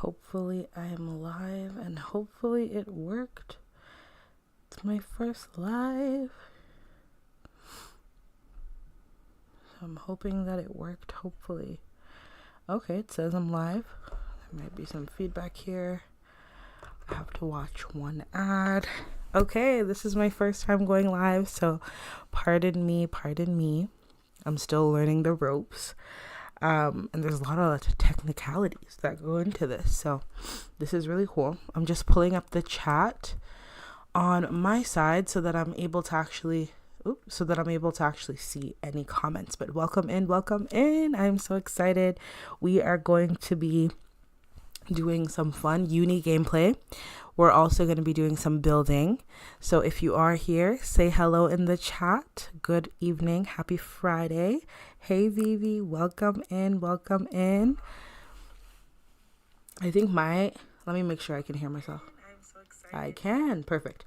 Hopefully I am live and hopefully it worked. It's my first live. So I'm hoping that it worked, hopefully. Okay, it says I'm live. There might be some feedback here. I have to watch one ad. Okay, this is my first time going live, so pardon me. I'm still learning the ropes. And there's a lot of technicalities that go into this, so this is really cool. I'm just pulling up the chat on my side so that I'm able to actually see any comments. But welcome in. I'm so excited. We are going to be doing some fun uni gameplay. We're also going to be doing some building. So if you are here, say hello in the chat. Good evening. Happy Friday. Hey Vivi, welcome in. Let me make sure I can hear myself. I'm so excited. I can. Perfect.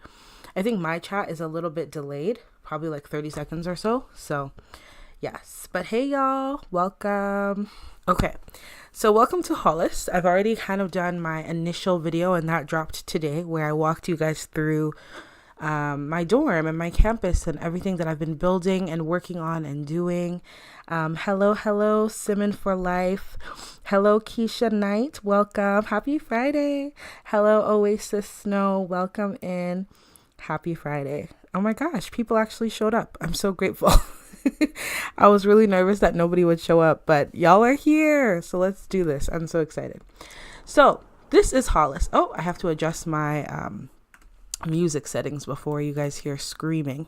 I think my chat is a little bit delayed, probably like 30 seconds or so. So yes, but hey y'all, welcome. Okay, so welcome to Hollis. I've already kind of done my initial video and that dropped today where I walked you guys through my dorm and my campus and everything that I've been building and working on and doing. Hello, Simon for life. Hello, Keisha Knight. Welcome. Happy Friday. Hello, Oasis Snow. Welcome in. Happy Friday. Oh my gosh, people actually showed up. I'm so grateful. I was really nervous that nobody would show up, but y'all are here. So let's do this. I'm so excited. So this is Hollis. Oh, I have to adjust my music settings before you guys hear screaming.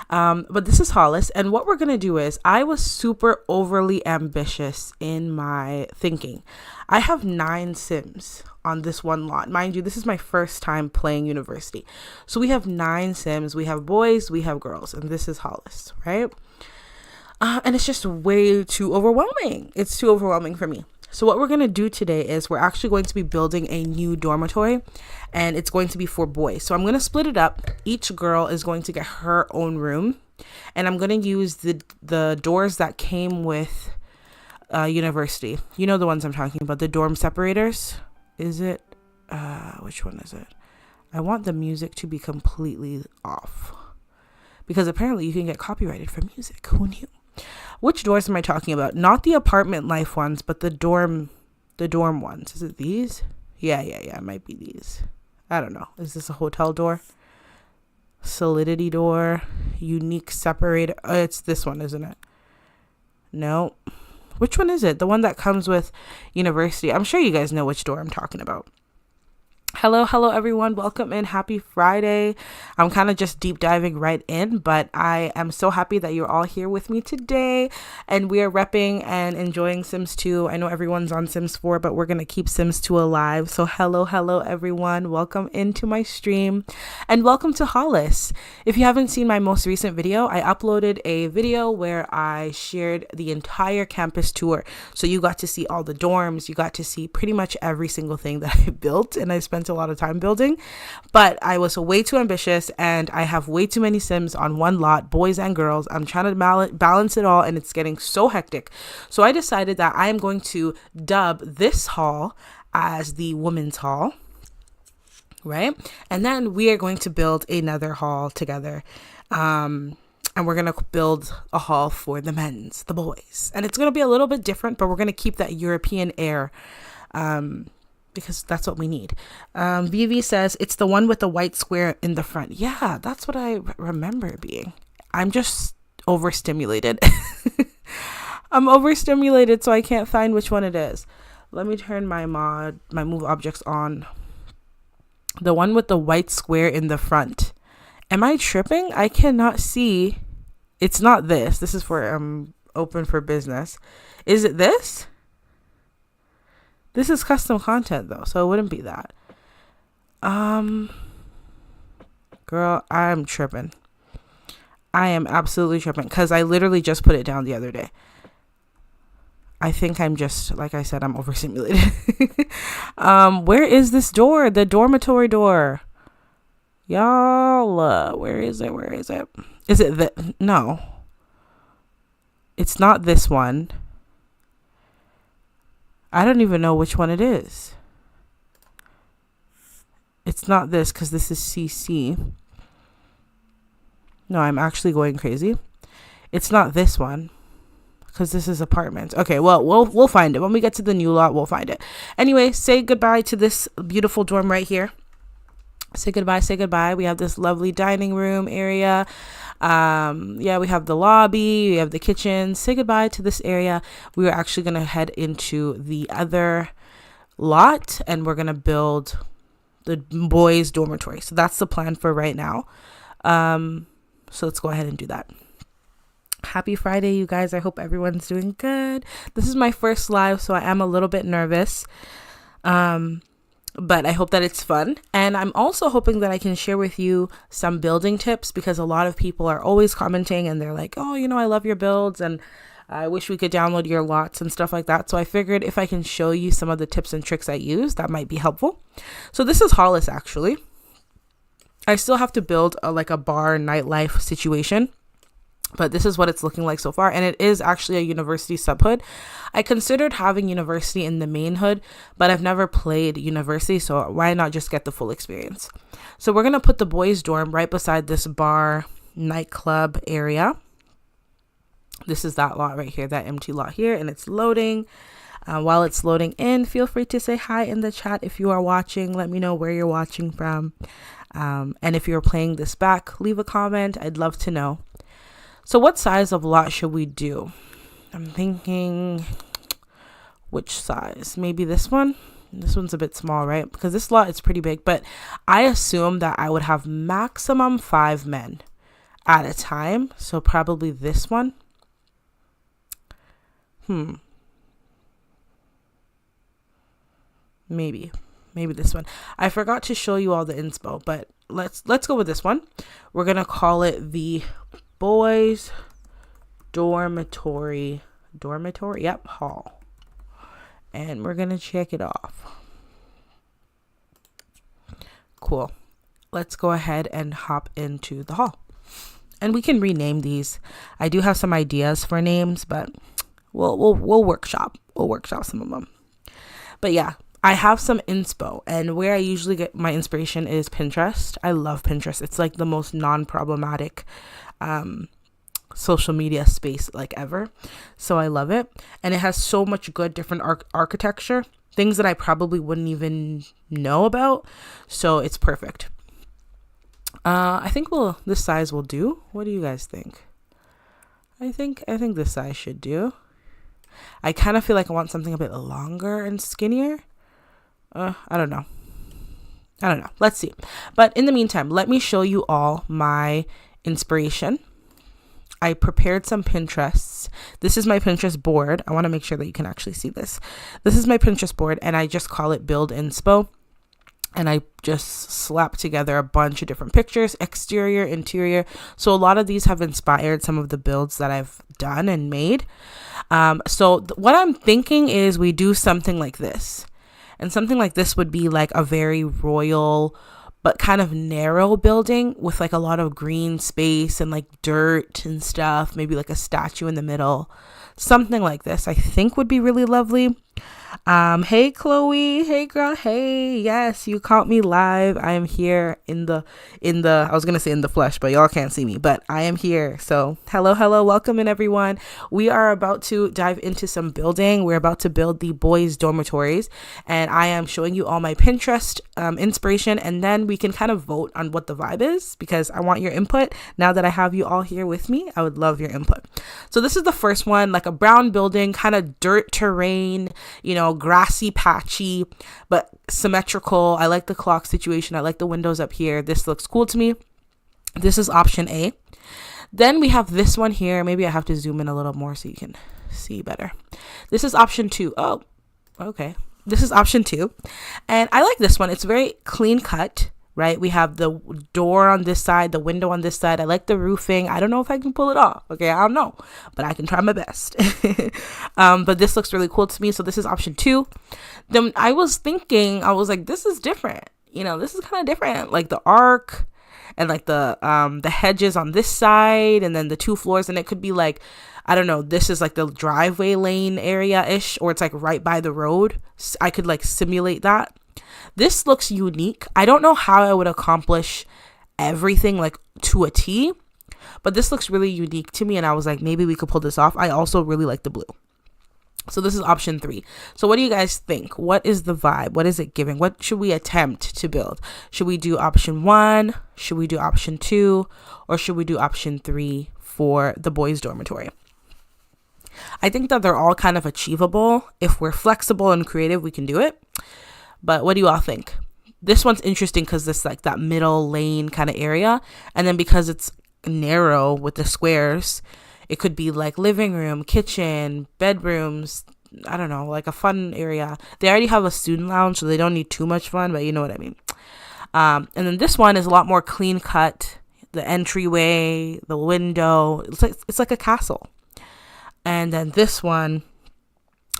But this is Hollis, and what we're gonna do is I was super overly ambitious in my thinking. I have 9 Sims on this one lot. Mind you, this is my first time playing university. So we have 9 Sims. We have boys, we have girls, and this is Hollis, right? And it's just way too overwhelming. It's too overwhelming for me. So what we're going to do today is we're actually going to be building a new dormitory, and it's going to be for boys. So I'm going to split it up. Each girl is going to get her own room, and I'm going to use the doors that came with university. You know the ones I'm talking about, the dorm separators. Is it? Which one is it? I want the music to be completely off because apparently you can get copyrighted for music. Who knew? Which doors am I talking about? Not the apartment life ones, but the dorm ones. Is it these? Yeah. It might be these. I don't know. Is this a hotel door? Solidity door. Unique separator. Oh, it's this one, isn't it? No. Which one is it? The one that comes with university. I'm sure you guys know which door I'm talking about. Hello, everyone. Welcome in. Happy Friday. I'm kind of just deep diving right in, but I am so happy that you're all here with me today, and we are repping and enjoying Sims 2. I know everyone's on Sims 4, but we're going to keep Sims 2 alive. So hello, everyone. Welcome into my stream, and welcome to Hollis. If you haven't seen my most recent video, I uploaded a video where I shared the entire campus tour. So you got to see all the dorms. You got to see pretty much every single thing that I built, and I spent a lot of time building, but I was way too ambitious and I have way too many Sims on one lot, boys and girls. I'm trying to balance it all, and it's getting so hectic. So I decided that I am going to dub this hall as the women's hall, right? And then we are going to build another hall together. And we're going to build a hall for the men's, the boys. And it's going to be a little bit different, but we're going to keep that European air, because that's what we need. Vivi says it's the one with the white square in the front. Yeah, that's what I remember it being. I'm just overstimulated. I'm overstimulated, so I can't find which one it is. Let me turn my move objects on. The one with the white square in the front. Am I tripping? I cannot see. It's not this. This is for open for business. Is it this? This is custom content though, so it wouldn't be that. Girl, I'm tripping. I am absolutely tripping because I literally just put it down the other day. I think I'm just, like I said, I'm overstimulated. Where is this door? The dormitory door. Y'all, where is it? Is it no. It's not this one. I don't even know which one it is. It's not this because this is CC. No, I'm actually going crazy. It's not this one because this is apartments. Okay, well, we'll find it. When we get to the new lot, we'll find it. Anyway, say goodbye to this beautiful dorm right here. Say goodbye, say goodbye. We have this lovely dining room area. Yeah, we have the lobby, we have the kitchen. Say goodbye to this area. We are actually going to head into the other lot and we're going to build the boys' dormitory. So that's the plan for right now. So let's go ahead and do that. Happy Friday, you guys. I hope everyone's doing good. This is my first live, so I am a little bit nervous. But I hope that it's fun. And I'm also hoping that I can share with you some building tips because a lot of people are always commenting and they're like, oh, you know, I love your builds and I wish we could download your lots and stuff like that. So I figured if I can show you some of the tips and tricks I use, that might be helpful. So this is Hollis, actually. I still have to build a bar nightlife situation, but this is what it's looking like so far. And it is actually a university subhood. I considered having university in the main hood, but I've never played university. So why not just get the full experience? So we're going to put the boys' dorm right beside this bar nightclub area. This is that lot right here, that empty lot here, and it's loading. While it's loading in, feel free to say hi in the chat if you are watching. Let me know where you're watching from. And if you're playing this back, leave a comment. I'd love to know. So what size of lot should we do? I'm thinking, which size? Maybe this one? This one's a bit small, right? Because this lot is pretty big, but I assume that I would have maximum 5 men at a time. So probably this one. Maybe this one. I forgot to show you all the inspo, but let's go with this one. We're gonna call it the boys dormitory, yep, hall, and we're gonna check it off. Cool. Let's go ahead and hop into the hall, and we can rename these. I do have some ideas for names, but we'll workshop some of them. But yeah, I have some inspo, and where I usually get my inspiration is Pinterest. I love Pinterest. It's like the most non-problematic social media space ever. So I love it. And it has so much good different architecture, things that I probably wouldn't even know about. So it's perfect. I think this size will do. What do you guys think? I think this size should do. I kind of feel like I want something a bit longer and skinnier. I don't know. Let's see. But in the meantime, let me show you all my inspiration. I prepared some Pinterests. This is my Pinterest board. I want to make sure that you can actually see this. This is my Pinterest board, and I just call it Build Inspo. And I just slapped together a bunch of different pictures, exterior, interior. So a lot of these have inspired some of the builds that I've done and made. So what I'm thinking is we do something like this. And something like this would be like a very royal but kind of narrow building with a lot of green space and dirt and stuff. Maybe a statue in the middle. Something like this I think would be really lovely. Hey Chloe, hey girl, hey, yes, you caught me live. I am here in the I was gonna say in the flesh, but y'all can't see me, but I am here. So hello, welcome in everyone. We are about to dive into some building. We're about to build the boys' dormitories, and I am showing you all my Pinterest inspiration, and then we can kind of vote on what the vibe is because I want your input. Now that I have you all here with me, I would love your input. So this is the first one, a brown building, kind of dirt terrain, grassy, patchy, but symmetrical. I like the clock situation. I like the windows up here. This looks cool to me. This is option A. Then we have this one here. Maybe I have to zoom in a little more so you can see better. This is option 2. Oh, okay. This is option 2. And I like this one. It's very clean cut, right? We have the door on this side, the window on this side. I like the roofing. I don't know if I can pull it off. Okay, I don't know, but I can try my best. But this looks really cool to me. So this is option 2. Then I was like, this is different. This is kind of different. The arc and the hedges on this side, and then the 2 floors, and it could be I don't know, this is the driveway lane area ish, or it's right by the road. I could simulate that. This looks unique. I don't know how I would accomplish everything like to a T, but this looks really unique to me, and I was like, maybe we could pull this off. I also really like the blue. So this is option 3. So what do you guys think? What is the vibe? What is it giving? What should we attempt to build? Should we do option 1? Should we do option 2? Or should we do option 3 for the boys' dormitory? I think that they're all kind of achievable. If we're flexible and creative, we can do it. But what do you all think? This one's interesting because it's like that middle lane kind of area. And then because it's narrow with the squares, it could be like living room, kitchen, bedrooms, I don't know, like a fun area. They already have a student lounge, so they don't need too much fun, but you know what I mean. And then this one is a lot more clean cut. The entryway, the window, it's like a castle. And then this one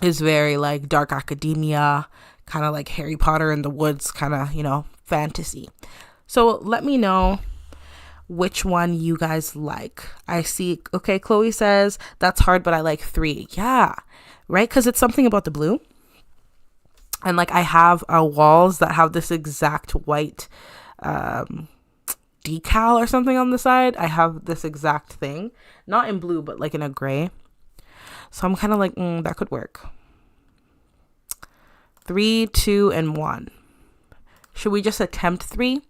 is very like dark academia, kind of like Harry Potter in the woods, kind of, you know, fantasy. So let me know which one you guys like. I see, okay, Chloe says that's hard, but I like 3. Yeah, right? Because it's something about the blue. And like I have walls that have this exact white decal or something on the side. I have this exact thing, not in blue, but like in a gray. So I'm kind of like, that could work. 3, 2, and 1. Should we just attempt 3?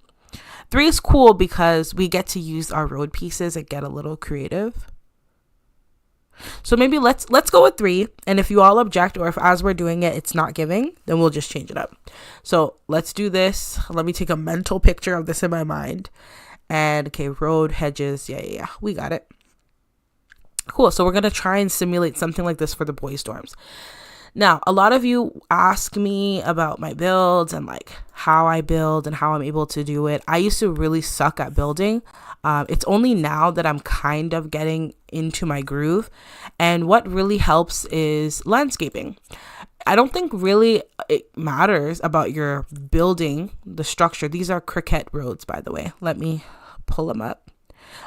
3 is cool because we get to use our road pieces and get a little creative. So maybe let's go with 3. And if you all object, or if as we're doing it, it's not giving, then we'll just change it up. So let's do this. Let me take a mental picture of this in my mind. And okay, road, hedges. Yeah. We got it. Cool. So we're going to try and simulate something like this for the boys' dorms. Now, a lot of you ask me about my builds and like how I build and how I'm able to do it. I used to really suck at building. It's only now that I'm kind of getting into my groove. And what really helps is landscaping. I don't think really it matters about your building, the structure. These are cricket roads, by the way. Let me pull them up.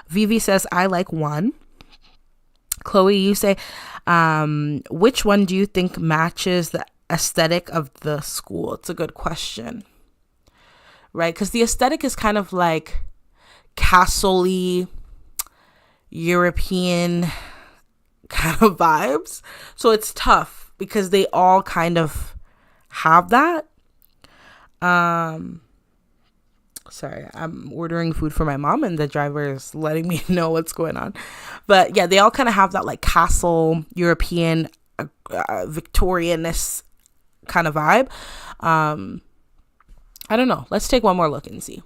Vivi says, I like 1. Chloe, you say, which one do you think matches the aesthetic of the school? It's a good question, right? Because the aesthetic is kind of like castle-y, European kind of vibes. So it's tough because they all kind of have that. Sorry, I'm ordering food for my mom and the driver is letting me know what's going on. But yeah, they all kind of have that like castle, European, Victorian-ness kind of vibe. I don't know. Let's take one more look and see.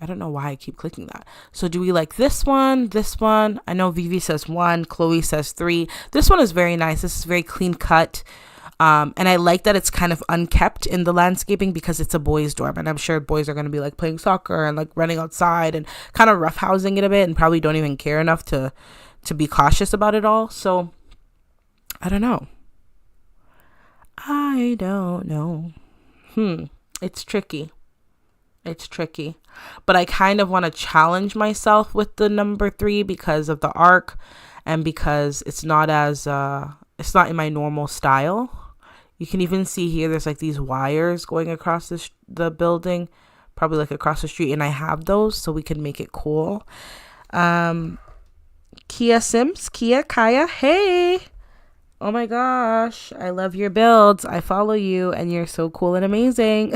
I don't know why I keep clicking that. So do we like this one? This one? I know Vivi says 1. Chloe says 3. This one is very nice. This is very clean cut. And I like that it's kind of unkept in the landscaping because it's a boys' dorm. And I'm sure boys are going to be like playing soccer and like running outside and kind of roughhousing it a bit and probably don't even care enough to be cautious about it all. So I don't know. It's tricky. But I kind of want to challenge myself with the number 3 because of the arc and because it's not in my normal style. You can even see here there's like these wires going across the building, probably like across the street, and I have those so we can make it cool. Kaya, hey, oh my gosh, I love your builds. I follow you and you're so cool and amazing.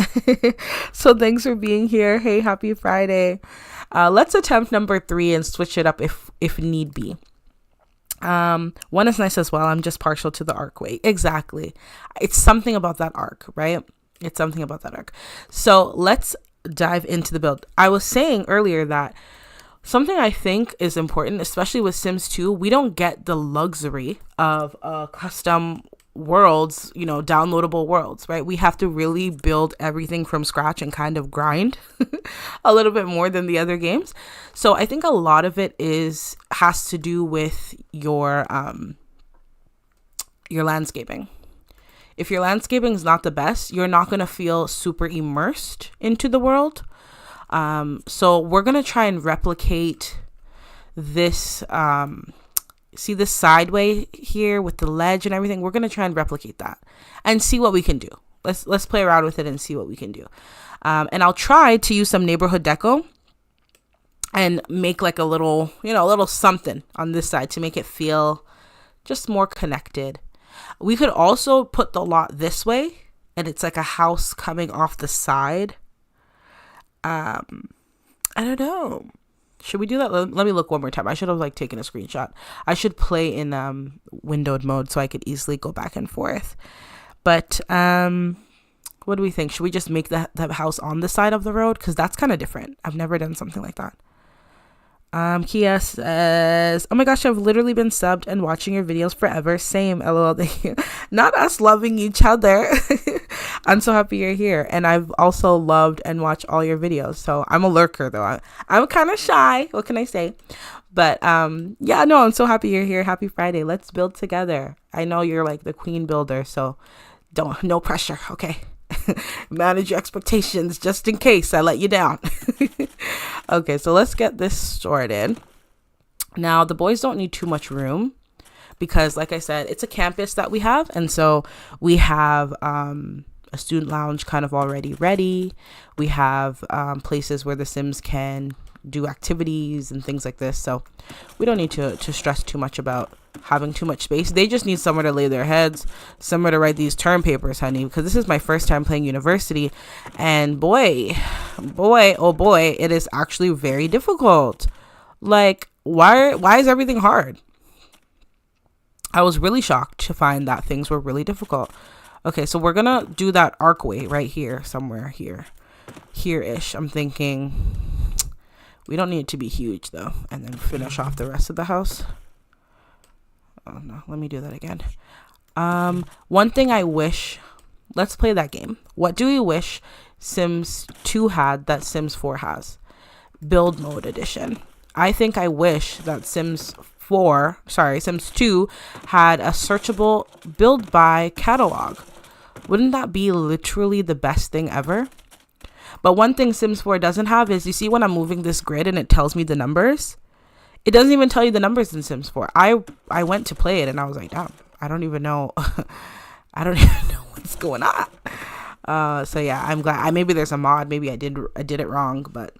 So thanks for being here. Hey, happy Friday. Let's attempt number 3 and switch it up if need be. 1 is nice as well. I'm just partial to the arc way. Exactly. It's something about that arc, right? It's something about that arc. So let's dive into the build. I was saying earlier that something I think is important, especially with Sims 2, we don't get the luxury of custom worlds, downloadable worlds, right? We have to really build everything from scratch and kind of grind a little bit more than the other games. So I think a lot of it has to do with your landscaping. If your landscaping is not the best, you're not going to feel super immersed into the world. So we're going to try and replicate this, see this sideway here with the ledge and everything. We're going to try and replicate that and see what we can do. let's play around with it and see what we can do. And I'll try to use some neighborhood deco and make like a little, a little something on this side to make it feel just more connected. We could also put the lot this way and it's like a house coming off the side. I don't know. Should we do that? Let me look one more time. I should have like taken a screenshot. I should play in windowed mode so I could easily go back and forth. But what do we think? Should we just make that house on the side of the road? Because that's kind of different. I've never done something like that. Kia says, oh my gosh, I've literally been subbed and watching your videos forever. Same, lol. Thank you. Not us loving each other. I'm so happy you're here. And I've also loved and watched all your videos. So I'm a lurker though. I'm kind of shy. What can I say? But yeah, no, I'm so happy you're here. Happy Friday. Let's build together. I know you're like the queen builder, so no pressure. Okay. Manage your expectations just in case I let you down. Okay, so let's get this started. Now, the boys don't need too much room because, like I said, it's a campus that we have. And so we have a student lounge kind of already ready. We have places where the Sims can do activities and things like this. So we don't need to stress too much about having too much space. They just need somewhere to lay their heads, somewhere to write these term papers, honey, because this is my first time playing university, and boy, oh boy, it is actually very difficult. Like, why is everything hard? I was really shocked to find that things were really difficult. Okay, so we're gonna do that archway right here, somewhere here-ish. I'm thinking we don't need it to be huge though, and then finish off the rest of the house. Oh no, let me do that again. One thing I wish, let's play that game. What do you wish Sims 2 had that Sims 4 has? Build mode edition. I think I wish that Sims 2 had a searchable build by catalog. Wouldn't that be literally the best thing ever? But one thing Sims 4 doesn't have is, you see when I'm moving this grid and it tells me the numbers? It doesn't even tell you the numbers in Sims 4. I went to play it and I was like, damn, I don't even know. I don't even know what's going on. So yeah, I'm glad. Maybe there's a mod. Maybe I did it wrong, but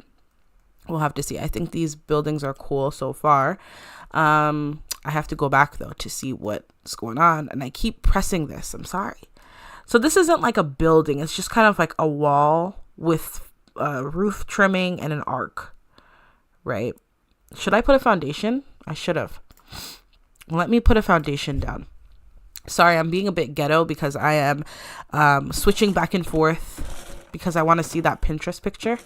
we'll have to see. I think these buildings are cool so far. I have to go back though to see what's going on, and I keep pressing this. I'm sorry. So this isn't like a building. It's just kind of like a wall with roof trimming and an arc, right? Should I put a foundation? I should have. Let me put a foundation down. Sorry, I'm being a bit ghetto because I am switching back and forth because I want to see that Pinterest picture,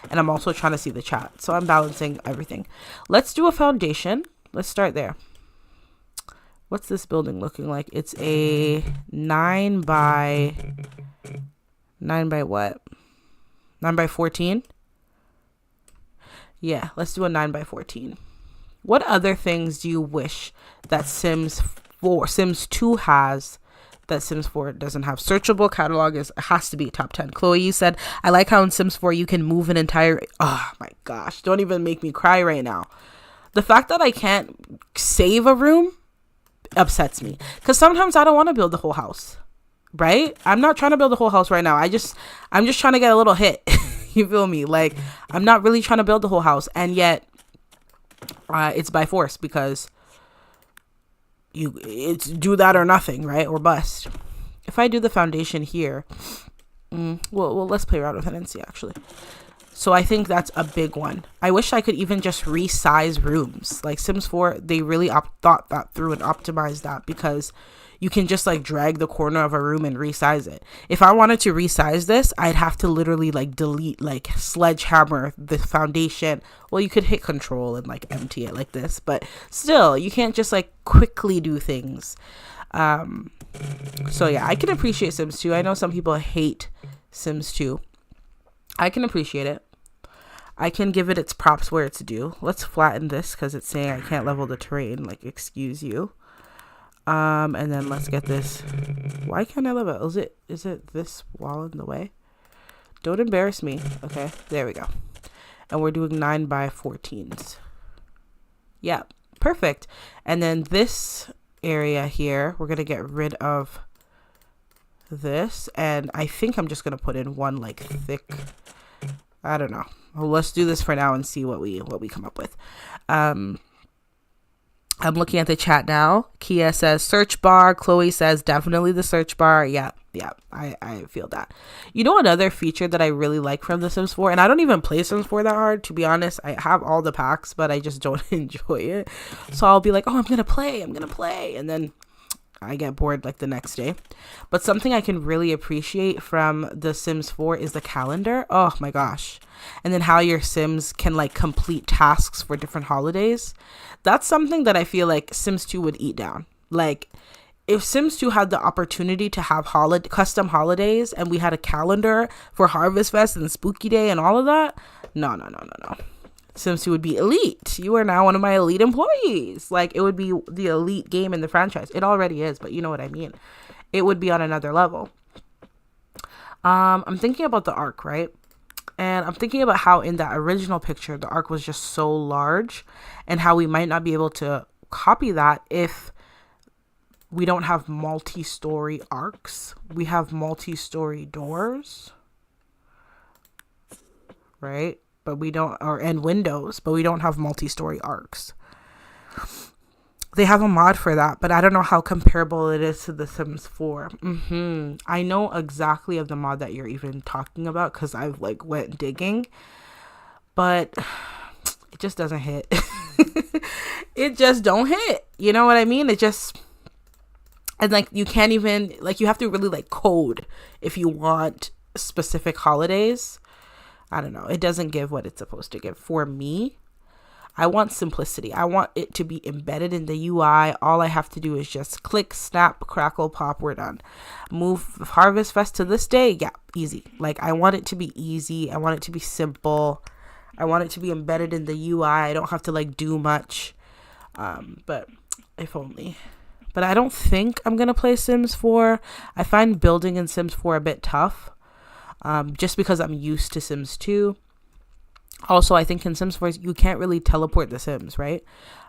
and I'm also trying to see the chat. So I'm balancing everything. Let's do a foundation. Let's start there. What's this building looking like? It's a 9 by what? 9 by 14? Yeah, let's do a 9 by 14. What other things do you wish that Sims 2 has that Sims 4 doesn't have? Searchable catalog has to be top 10. Chloe, you said, I like how in Sims 4 you can move an entire... Oh my gosh, don't even make me cry right now. The fact that I can't save a room upsets me, because sometimes I don't want to build the whole house, right? I'm not trying to build the whole house right now. I'm just trying to get a little hit. You feel me? Like, I'm not really trying to build the whole house, and yet it's by force, because it's do that or nothing, right? Or bust. If I do the foundation here, well, let's play around with it and see, actually. So I think that's a big one. I wish I could even just resize rooms. Like Sims 4, they really thought that through and optimized that, because you can just like drag the corner of a room and resize it. If I wanted to resize this, I'd have to literally like delete, like sledgehammer the foundation. Well, you could hit control and like empty it like this, but still you can't just like quickly do things. So yeah, I can appreciate Sims 2. I know some people hate Sims 2. I can appreciate it. I can give it its props where it's due. Let's flatten this because it's saying I can't level the terrain. Like, excuse you. And then let's get this. Why can't I level it? Is it this wall in the way? Don't embarrass me. Okay, there we go. And we're doing 9 by 14s. Yeah, perfect. And then this area here, we're going to get rid of this, and I think I'm just gonna put in one like thick, I don't know. Well, let's do this for now and see what we come up with. I'm looking at the chat now. Kia says search bar. Chloe says definitely the search bar. Yeah, I feel that. You know, another feature that I really like from The Sims 4, and I don't even play Sims 4 that hard, to be honest. I have all the packs, but I just don't enjoy it. So I'll be like, oh, I'm gonna play, and then I get bored like the next day. But something I can really appreciate from The Sims 4 is the calendar. Oh my gosh. And then how your Sims can like complete tasks for different holidays. That's something that I feel like Sims 2 would eat down. Like, if Sims 2 had the opportunity to have custom holidays and we had a calendar for Harvest Fest and Spooky Day and all of that, no. Sims 2 would be elite. You are now one of my elite employees. Like, it would be the elite game in the franchise. It already is, but you know what I mean. It would be on another level. I'm thinking about the arc, right? And I'm thinking about how in that original picture, the arc was just so large, and how we might not be able to copy that if we don't have multi-story arcs. We have multi-story doors, right? But we don't, and windows, but we don't have multi-story arcs. They have a mod for that, but I don't know how comparable it is to The Sims 4. I know exactly of the mod that you're even talking about because I've like went digging, but it just doesn't hit. It just don't hit. You know what I mean? It just, and like you can't even, like, you have to really like code if you want specific holidays. I don't know. It doesn't give what it's supposed to give. For me, I want simplicity. I want it to be embedded in the UI. All I have to do is just click, snap, crackle, pop, we're done. Move Harvest Fest to this day. Yeah, easy. Like, I want it to be easy. I want it to be simple. I want it to be embedded in the UI. I don't have to like do much. But if only. But I don't think I'm going to play Sims 4. I find building in Sims 4 a bit tough. Just because I'm used to Sims 2. Also, I think in Sims 4, you can't really teleport the Sims, right?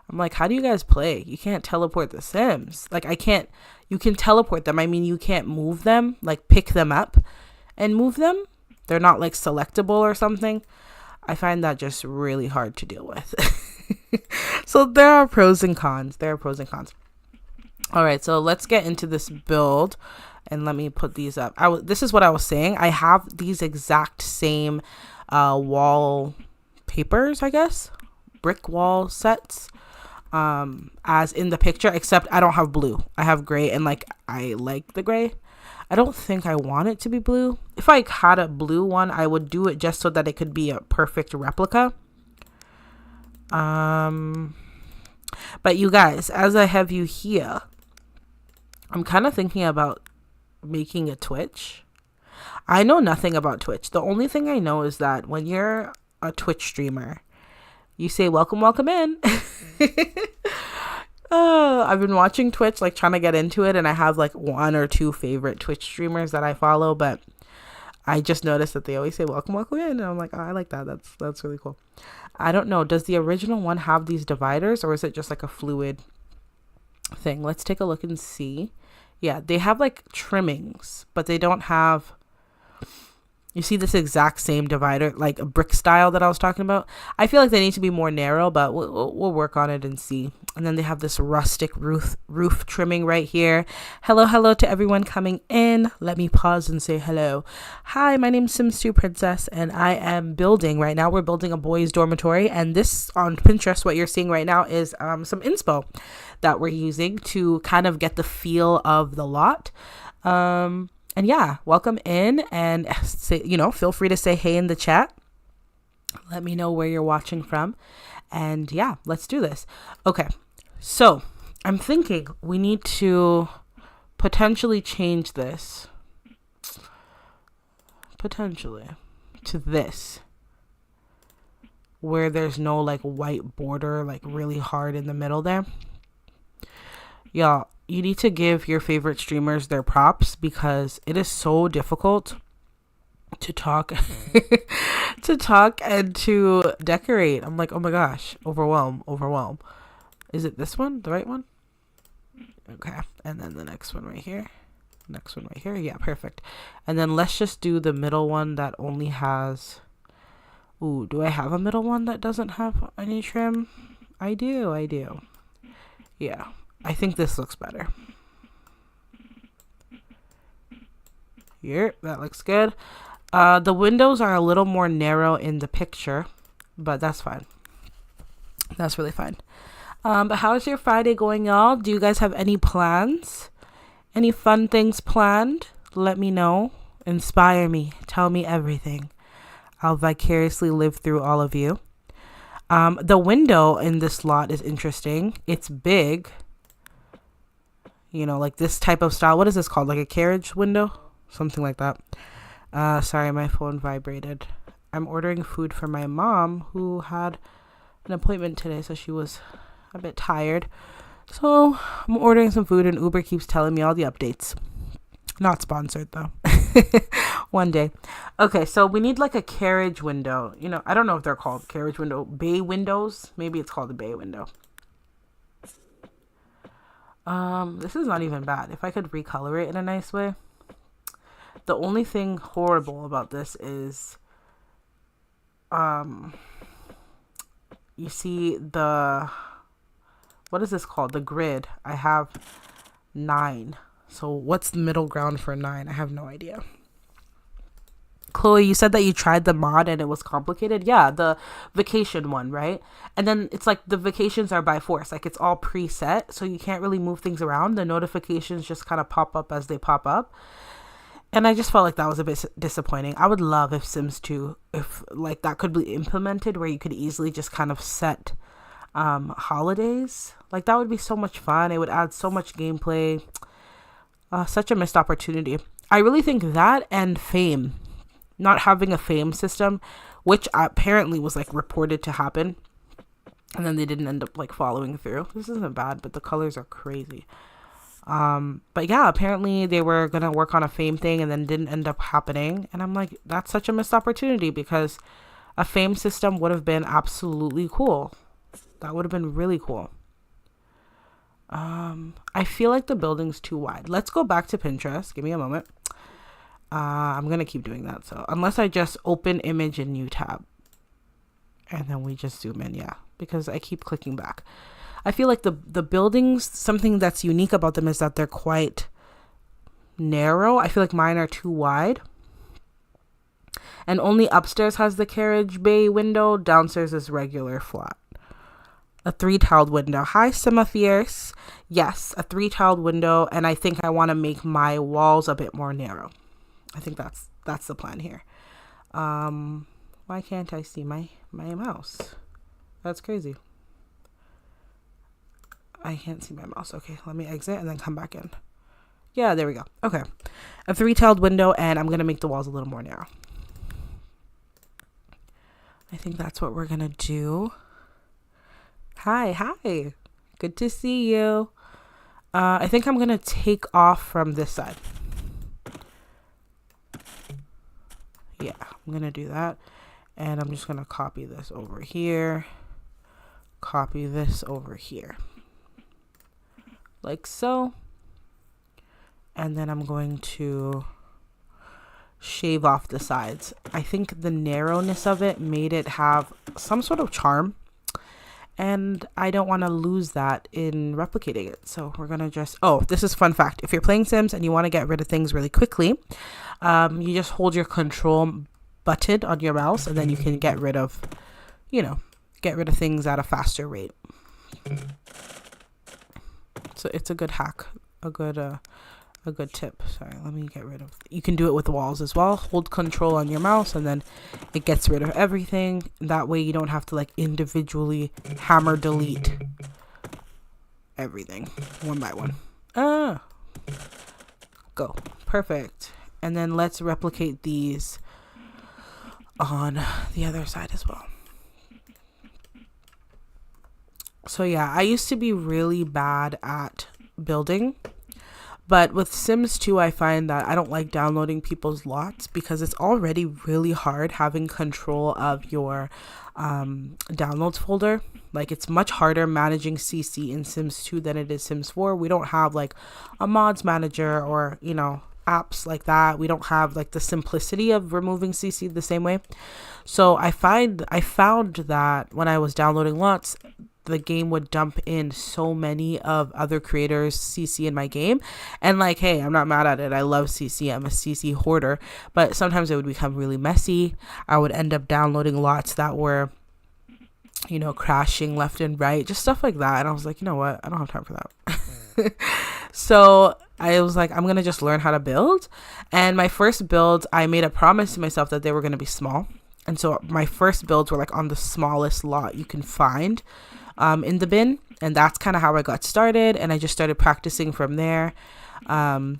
I'm like, how do you guys play? You can't teleport the Sims. Like, you can teleport them. I mean, you can't move them, like pick them up and move them. They're not like selectable or something. I find that just really hard to deal with. So there are pros and cons. All right, so let's get into this build. And let me put these up. This is what I was saying. I have these exact same wall papers, I guess, brick wall sets, as in the picture, except I don't have blue. I have gray, and like I like the gray. I don't think I want it to be blue. If I had a blue one, I would do it just so that it could be a perfect replica. But you guys, as I have you here, I'm kind of thinking about making a Twitch. I know nothing about Twitch. The only thing I know is that when you're a Twitch streamer, you say welcome in. I've been watching Twitch, like trying to get into it, and I have like one or two favorite Twitch streamers that I follow, but I just noticed that they always say welcome in, and I'm like, oh, I like that. That's really cool. I don't know, does the original one have these dividers, or is it just like a fluid thing? Let's take a look and see. Yeah, they have like trimmings, but they don't have, you see this exact same divider, like a brick style that I was talking about. I feel like they need to be more narrow, but we'll work on it and see. And then they have this rustic roof trimming right here. Hello to everyone coming in. Let me pause and say hello. Hi, my name's Sims2 Princess, and I am building right now. We're building a boys' dormitory, and this on Pinterest, what you're seeing right now is some inspo that we're using to kind of get the feel of the lot. And yeah, welcome in, and say, feel free to say hey in the chat. Let me know where you're watching from. And yeah, let's do this. Okay, so I'm thinking we need to potentially change this. Potentially to this, where there's no like white border, like really hard in the middle there. Y'all, you need to give your favorite streamers their props, because it is so difficult to talk and to decorate. I'm like, oh my gosh, overwhelm. Is it this one, the right one? Okay, and then the next one right here. Next one right here. Yeah, perfect. And then let's just do the middle one that only has... Ooh, do I have a middle one that doesn't have any trim? I do. Yeah, I think this looks better. Here, that looks good. The windows are a little more narrow in the picture, but that's fine. That's really fine. But how's your Friday going, y'all? Do you guys have any plans? Any fun things planned? Let me know. Inspire me. Tell me everything. I'll vicariously live through all of you. The window in this lot is interesting. It's big. You know, like this type of style. What is this called? Like a carriage window? Something like that. Sorry, my phone vibrated. I'm ordering food for my mom who had an appointment today, so she was a bit tired. So I'm ordering some food and Uber keeps telling me all the updates. Not sponsored though. One day. Okay, so we need like a carriage window. You know, I don't know if they're called carriage window. Bay windows. Maybe it's called a bay window. This is not even bad. If I could recolor it in a nice way. The only thing horrible about this is you see the, what is this called? The grid. I have 9. So what's the middle ground for 9? I have no idea. Chloe, you said that you tried the mod and it was complicated. Yeah, the vacation one, right? And then it's like the vacations are by force. Like it's all preset, so you can't really move things around. The notifications just kind of pop up as they pop up. And I just felt like that was a bit disappointing. I would love if Sims 2, if like that could be implemented where you could easily just kind of set holidays. Like that would be so much fun. It would add so much gameplay. Such a missed opportunity. I really think that and fame. Not having a fame system, which apparently was like reported to happen. And then they didn't end up like following through. This isn't bad, but the colors are crazy. But yeah, apparently they were going to work on a fame thing and then didn't end up happening. And I'm like, that's such a missed opportunity because a fame system would have been absolutely cool. That would have been really cool. I feel like the building's too wide. Let's go back to Pinterest. Give me a moment. I'm going to keep doing that. So unless I just open image in new tab and then we just zoom in. Yeah, because I keep clicking back. I feel like the buildings, something that's unique about them is that they're quite narrow. I feel like mine are too wide. And only upstairs has the carriage bay window. Downstairs is regular flat. A 3-tiled window. Hi, Simafierce. Yes, a 3-tiled window. And I think I want to make my walls a bit more narrow. I think that's the plan here. Why can't I see my mouse? That's crazy. I can't see my mouse. Okay, let me exit and then come back in. Yeah, there we go. Okay. A 3-tiled window, and I'm going to make the walls a little more narrow. I think that's what we're going to do. Hi. Good to see you. I think I'm going to take off from this side. Yeah, I'm going to do that. And I'm just going to copy this over here. Copy this over here. Like so. And then I'm going to shave off the sides. I think the narrowness of it made it have some sort of charm. And I don't want to lose that in replicating it. So we're going to just... Oh, this is a fun fact. If you're playing Sims and you want to get rid of things really quickly, you just hold your control button on your mouse and then you can get rid of, get rid of things at a faster rate. So it's a good hack, a good tip. Sorry, let me get rid of... You can do it with the walls as well. Hold control on your mouse and then it gets rid of everything. That way you don't have to like individually hammer delete everything one by one. Go. Perfect. And then let's replicate these on the other side as well. So yeah, I used to be really bad at building. But with Sims 2, I find that I don't like downloading people's lots because it's already really hard having control of your downloads folder. Like, it's much harder managing CC in Sims 2 than it is Sims 4. We don't have like a mods manager or, you know, apps like that. We don't have like the simplicity of removing CC the same way. So I found that when I was downloading lots, the game would dump in so many of other creators' CC in my game. And like, hey, I'm not mad at it. I love CC. I'm a CC hoarder. But sometimes it would become really messy. I would end up downloading lots that were, you know, crashing left and right, just stuff like that. And I was like, you know what? I don't have time for that. So I was like, I'm going to just learn how to build. And my first build, I made a promise to myself that they were going to be small. And so my first builds were like on the smallest lot you can find in the bin. And that's kind of how I got started. And I just started practicing from there. Yeah,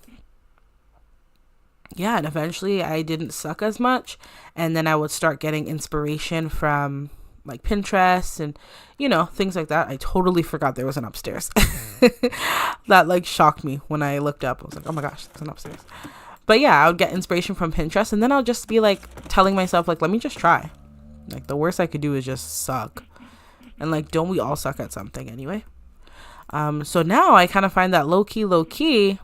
and eventually I didn't suck as much. And then I would start getting inspiration from like Pinterest and, you know, things like that. I totally forgot there was an upstairs. That like shocked me when I looked up. I was like, oh my gosh, there's an upstairs. But yeah, I would get inspiration from Pinterest, and then I'll just be like telling myself, like, let me just try. Like, the worst I could do is just suck. And like, don't we all suck at something anyway? So now I kind of find that low key,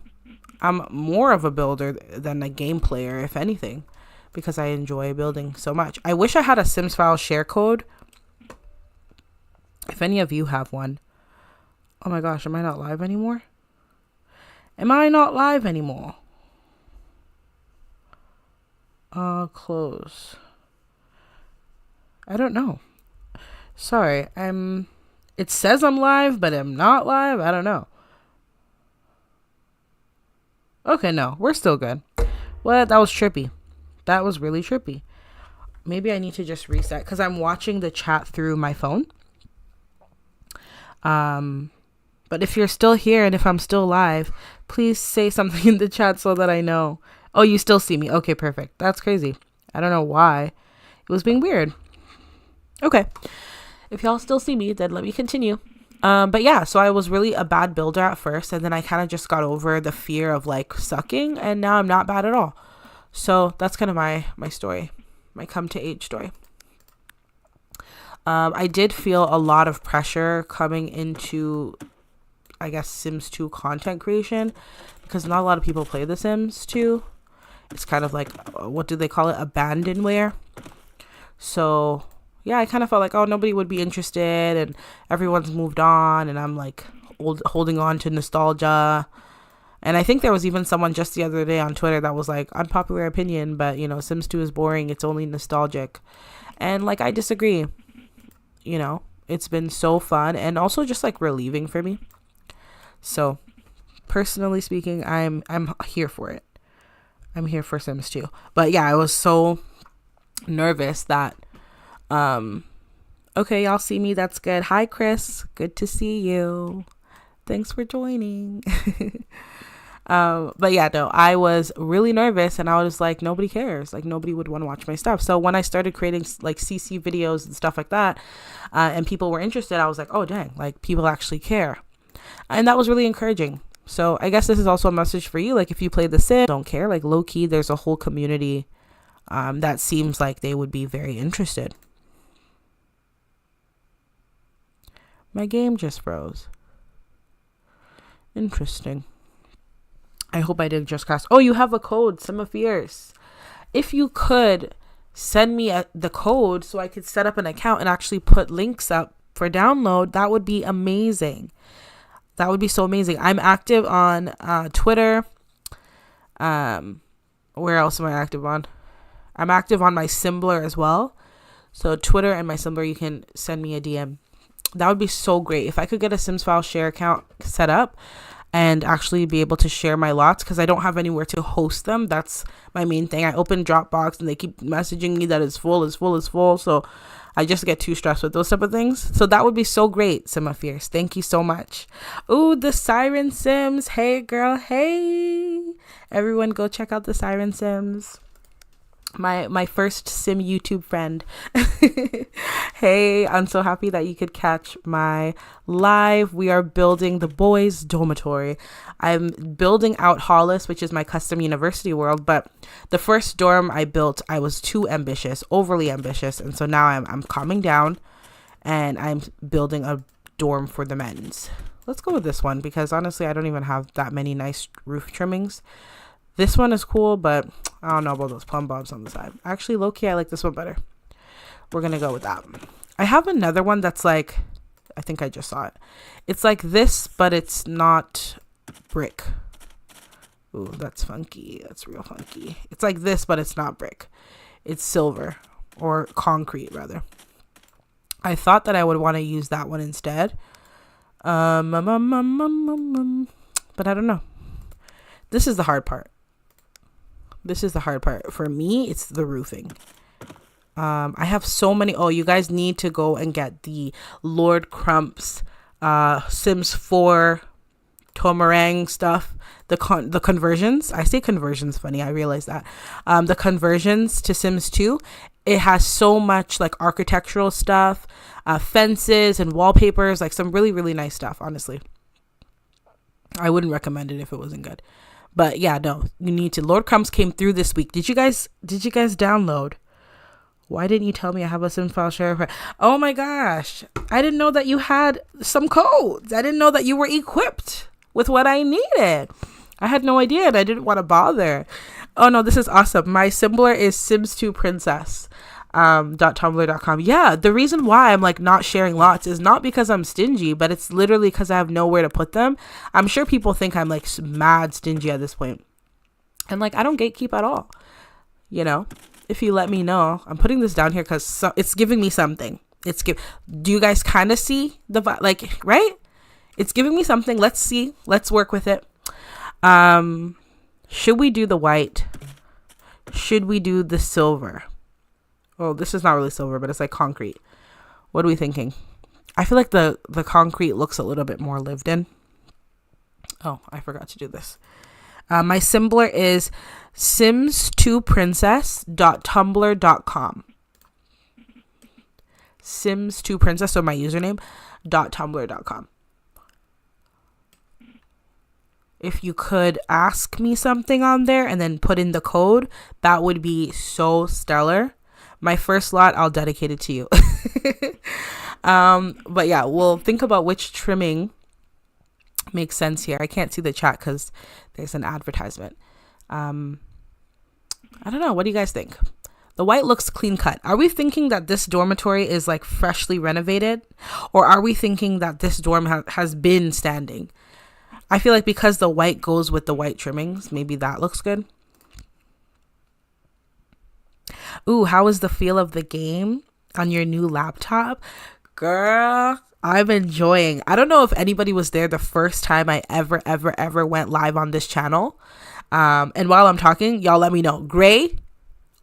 I'm more of a builder than a game player, if anything, because I enjoy building so much. I wish I had a Sims file share code. If any of you have one. Oh my gosh, am I not live anymore? Am I not live anymore? Close. I don't know. Sorry, it says I'm live, but I'm not live. I don't know. Okay, no, we're still good. What? That was trippy. That was really trippy. Maybe I need to just reset because I'm watching the chat through my phone. But if you're still here and if I'm still live, please say something in the chat so that I know. Oh, you still see me. Okay, perfect. That's crazy. I don't know why. It was being weird. Okay. If y'all still see me, then let me continue. But yeah, so I was really a bad builder at first, and then I kind of just got over the fear of like sucking, and now I'm not bad at all. So that's kind of my story, my come to age story. I did feel a lot of pressure coming into, I guess, Sims 2 content creation, because not a lot of people play The Sims 2. It's kind of like, what do they call it? Abandonware. So yeah, I kind of felt like, oh, nobody would be interested and everyone's moved on, and I'm like holding on to nostalgia. And I think there was even someone just the other day on Twitter that was like, unpopular opinion, but you know, Sims 2 is boring. It's only nostalgic. And like, I disagree. You know, it's been so fun and also just like relieving for me. So personally speaking, I'm here for it. I'm here for Sims 2. But yeah, I was so nervous that, okay, y'all see me. That's good. Hi, Chris. Good to see you. Thanks for joining. But yeah, no, I was really nervous and I was like, nobody cares. Like, nobody would want to watch my stuff. So when I started creating like CC videos and stuff like that, and people were interested, I was like, oh dang, like people actually care. And that was really encouraging. So I guess this is also a message for you. Like, if you play The Sims, don't care, like low key, there's a whole community, that seems like they would be very interested. My game just froze. Interesting. I hope I didn't just cast. Oh, you have a code, Some of Fierce. If you could send me the code so I could set up an account and actually put links up for download, that would be amazing. That would be so amazing. I'm active on Twitter. Where else am I active on? I'm active on my Symblr as well. So Twitter and my Symblr, you can send me a DM. That would be so great. If I could get a Sims File share account set up and actually be able to share my lots, because I don't have anywhere to host them. That's my main thing. I open Dropbox and they keep messaging me that it's full. So I just get too stressed with those type of things. So that would be so great, Sima Fierce. Thank you so much. Ooh, the Siren Sims. Hey, girl. Hey. Everyone go check out the Siren Sims. My first sim YouTube friend. Hey, I'm so happy that you could catch my live. We are building the boys' dormitory. I'm building out Hollis, which is my custom university world, but the first dorm I built, I was too ambitious, overly ambitious, and so now I'm calming down and I'm building a dorm for the men's. Let's go with this one because honestly, I don't even have that many nice roof trimmings. This one is cool, but I don't know about those plumb bobs on the side. Actually, low-key, I like this one better. We're going to go with that. I have another one that's like, I think I just saw it. It's like this, but it's not brick. Ooh, that's funky. That's real funky. It's like this, but it's not brick. It's silver, or concrete, rather. I thought that I would want to use that one instead. But I don't know. This is the hard part. For me, it's the roofing. I have so many. Oh, you guys need to go and get the Lord Crump's Sims 4 Tomarang stuff. The conversions. I say conversions funny. I realize that. The conversions to Sims 2. It has so much like architectural stuff, fences and wallpapers, like some really, really nice stuff, honestly. I wouldn't recommend it if it wasn't good. But yeah, no, you need to. Lord Crumbs came through this week. Did you guys download? Why didn't you tell me I have a Sim file share? Oh my gosh. I didn't know that you had some codes. I didn't know that you were equipped with what I needed. I had no idea and I didn't want to bother. Oh no, this is awesome. My Simbler is Sims2Princess. .tumblr.com. Yeah, the reason why I'm like not sharing lots is not because I'm stingy, but it's literally because I have nowhere to put them. I'm sure people think I'm like mad stingy at this point, and like I don't gatekeep at all. You know, if you let me know, I'm putting this down here because it's giving me something. Do you guys kind of see the like right? It's giving me something. Let's see. Let's work with it. Should we do the white? Should we do the silver? Oh, this is not really silver, but it's like concrete. What are we thinking? I feel like the concrete looks a little bit more lived in. Oh, I forgot to do this. My Simbler is sims2princess.tumblr.com. Sims2princess, so my username, .tumblr.com. If you could ask me something on there and then put in the code, that would be so stellar. My first lot, I'll dedicate it to you. But yeah, we'll think about which trimming makes sense here. I can't see the chat because there's an advertisement. I don't know. What do you guys think? The white looks clean cut. Are we thinking that this dormitory is like freshly renovated? Or are we thinking that this dorm has been standing? I feel like because the white goes with the white trimmings, maybe that looks good. Ooh, how is the feel of the game on your new laptop? Girl, I'm enjoying. I don't know if anybody was there the first time I ever went live on this channel. And while I'm talking, y'all let me know. Gray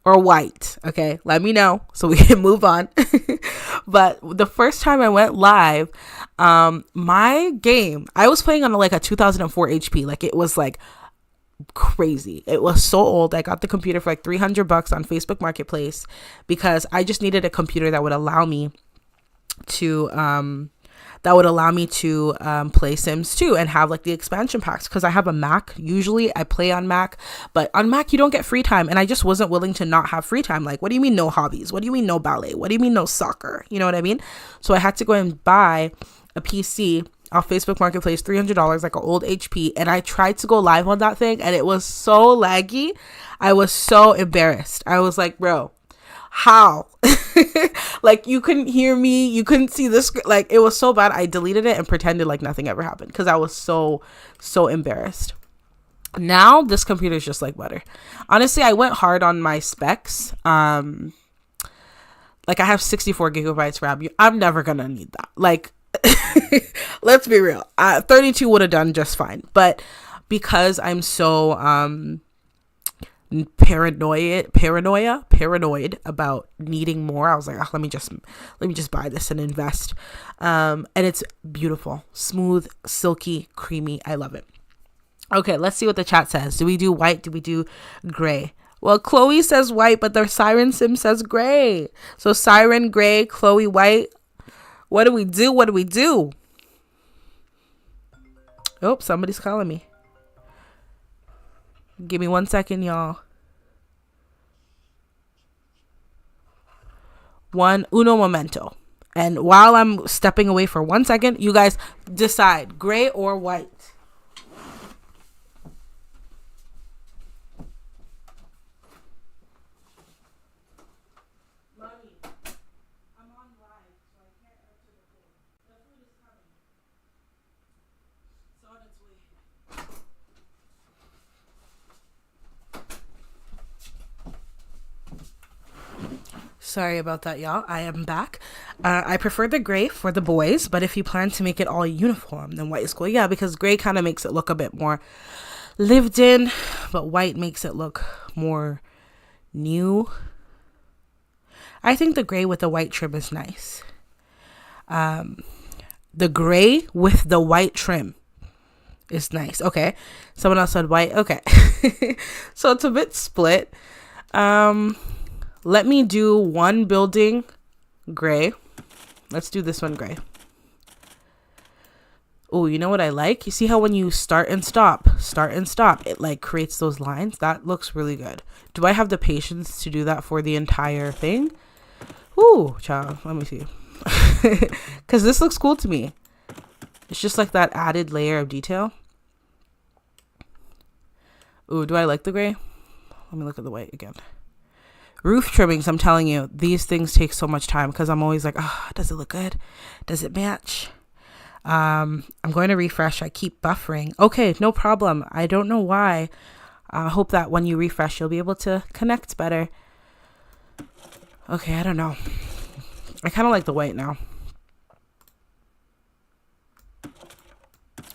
or white? Okay, let me know so we can move on. But the first time I went live, my game, I was playing on like a 2004 HP. Like it was like crazy. It was so old. I got the computer for like $300 on Facebook Marketplace because I just needed a computer that would allow me to play Sims 2 and have like the expansion packs because I have a Mac. Usually I play on Mac, but on Mac you don't get free time, and I just wasn't willing to not have free time. Like, what do you mean no hobbies? What do you mean no ballet? What do you mean no soccer? You know what I mean? So I had to go and buy a PC off Facebook Marketplace, $300, like an old HP, and I tried to go live on that thing and it was so laggy. I was so embarrassed. I was like, bro, how? Like, you couldn't hear me, you couldn't see this, like it was so bad. I deleted it and pretended like nothing ever happened because I was so embarrassed. Now this computer is just like butter. Honestly, I went hard on my specs. Like I have 64 gigabytes RAM. I'm never gonna need that. Like let's be real, 32 would have done just fine, but because I'm so paranoid about needing more, I was like, oh, let me just buy this and invest. And it's beautiful, smooth, silky, creamy. I love it. Okay, let's see what the chat says. Do we do white? Do we do gray? Well, Chloe says white, but the Siren Sim says gray. So Siren gray, Chloe white. What do we do? Oh, somebody's calling me. Give me 1 second, y'all. Uno momento. And while I'm stepping away for 1 second, you guys decide gray or white. Sorry about that, y'all. I am back. I prefer the gray for the boys, but if you plan to make it all uniform, then white is cool. Yeah, because gray kind of makes it look a bit more lived in, but white makes it look more new. I think the gray with the white trim is nice. The gray with the white trim is nice. Okay. Someone else said white. Okay. So it's a bit split. Let me do one building gray. Let's do this one gray. Oh, you know what I like? You see how when you start and stop, it like creates those lines? That looks really good. Do I have the patience to do that for the entire thing? Ooh, child. Let me see. Because this looks cool to me. It's just like that added layer of detail. Ooh, do I like the gray? Let me look at the white again. Roof trimmings, I'm telling you, these things take so much time because I'm always like, does it look good? Does it match? I'm going to refresh. I keep buffering. Okay, no problem. I don't know why. I hope that when you refresh, you'll be able to connect better. Okay, I don't know. I kind of like the white now.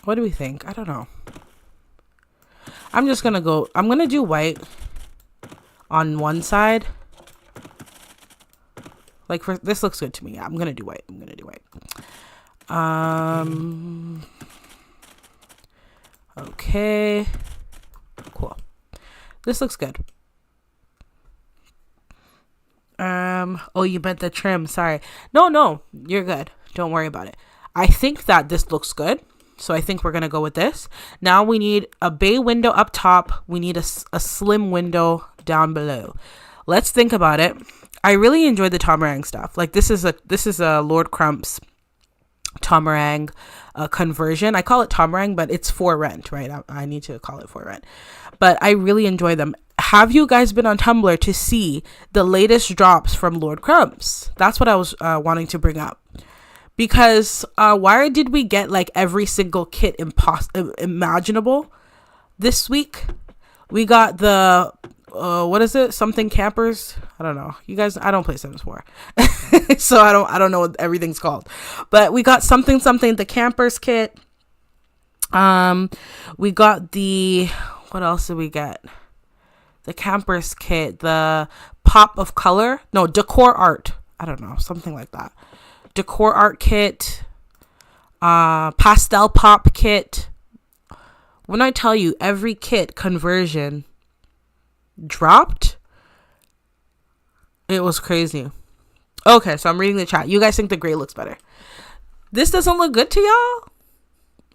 What do we think? I don't know. I'm going to do white on one side. Like for this looks good to me. Yeah, I'm gonna do white. Okay. Cool. This looks good. Oh, you meant the trim. Sorry. No, you're good. Don't worry about it. I think that this looks good. So I think we're going to go with this. Now we need a bay window up top. We need a slim window down below. Let's think about it. I really enjoyed the Tomarang stuff. Like this is a Lord Crump's Tomarang conversion. I call it Tomarang, but it's for rent, right? I need to call it for rent. But I really enjoy them. Have you guys been on Tumblr to see the latest drops from Lord Crump's? That's what I was wanting to bring up. Because why did we get like every single kit imaginable this week? We got the what is it? Something campers? I don't know. You guys, I don't play Sims 4. So I don't know what everything's called. But we got something the campers kit. We got the what else did we get? The campers kit, the pop of color. No, decor art. I don't know, something like that. Decor art kit, pastel pop kit. When I tell you every kit conversion dropped, it was crazy. Okay, so I'm reading the chat. You guys think the gray looks better. This doesn't look good to y'all?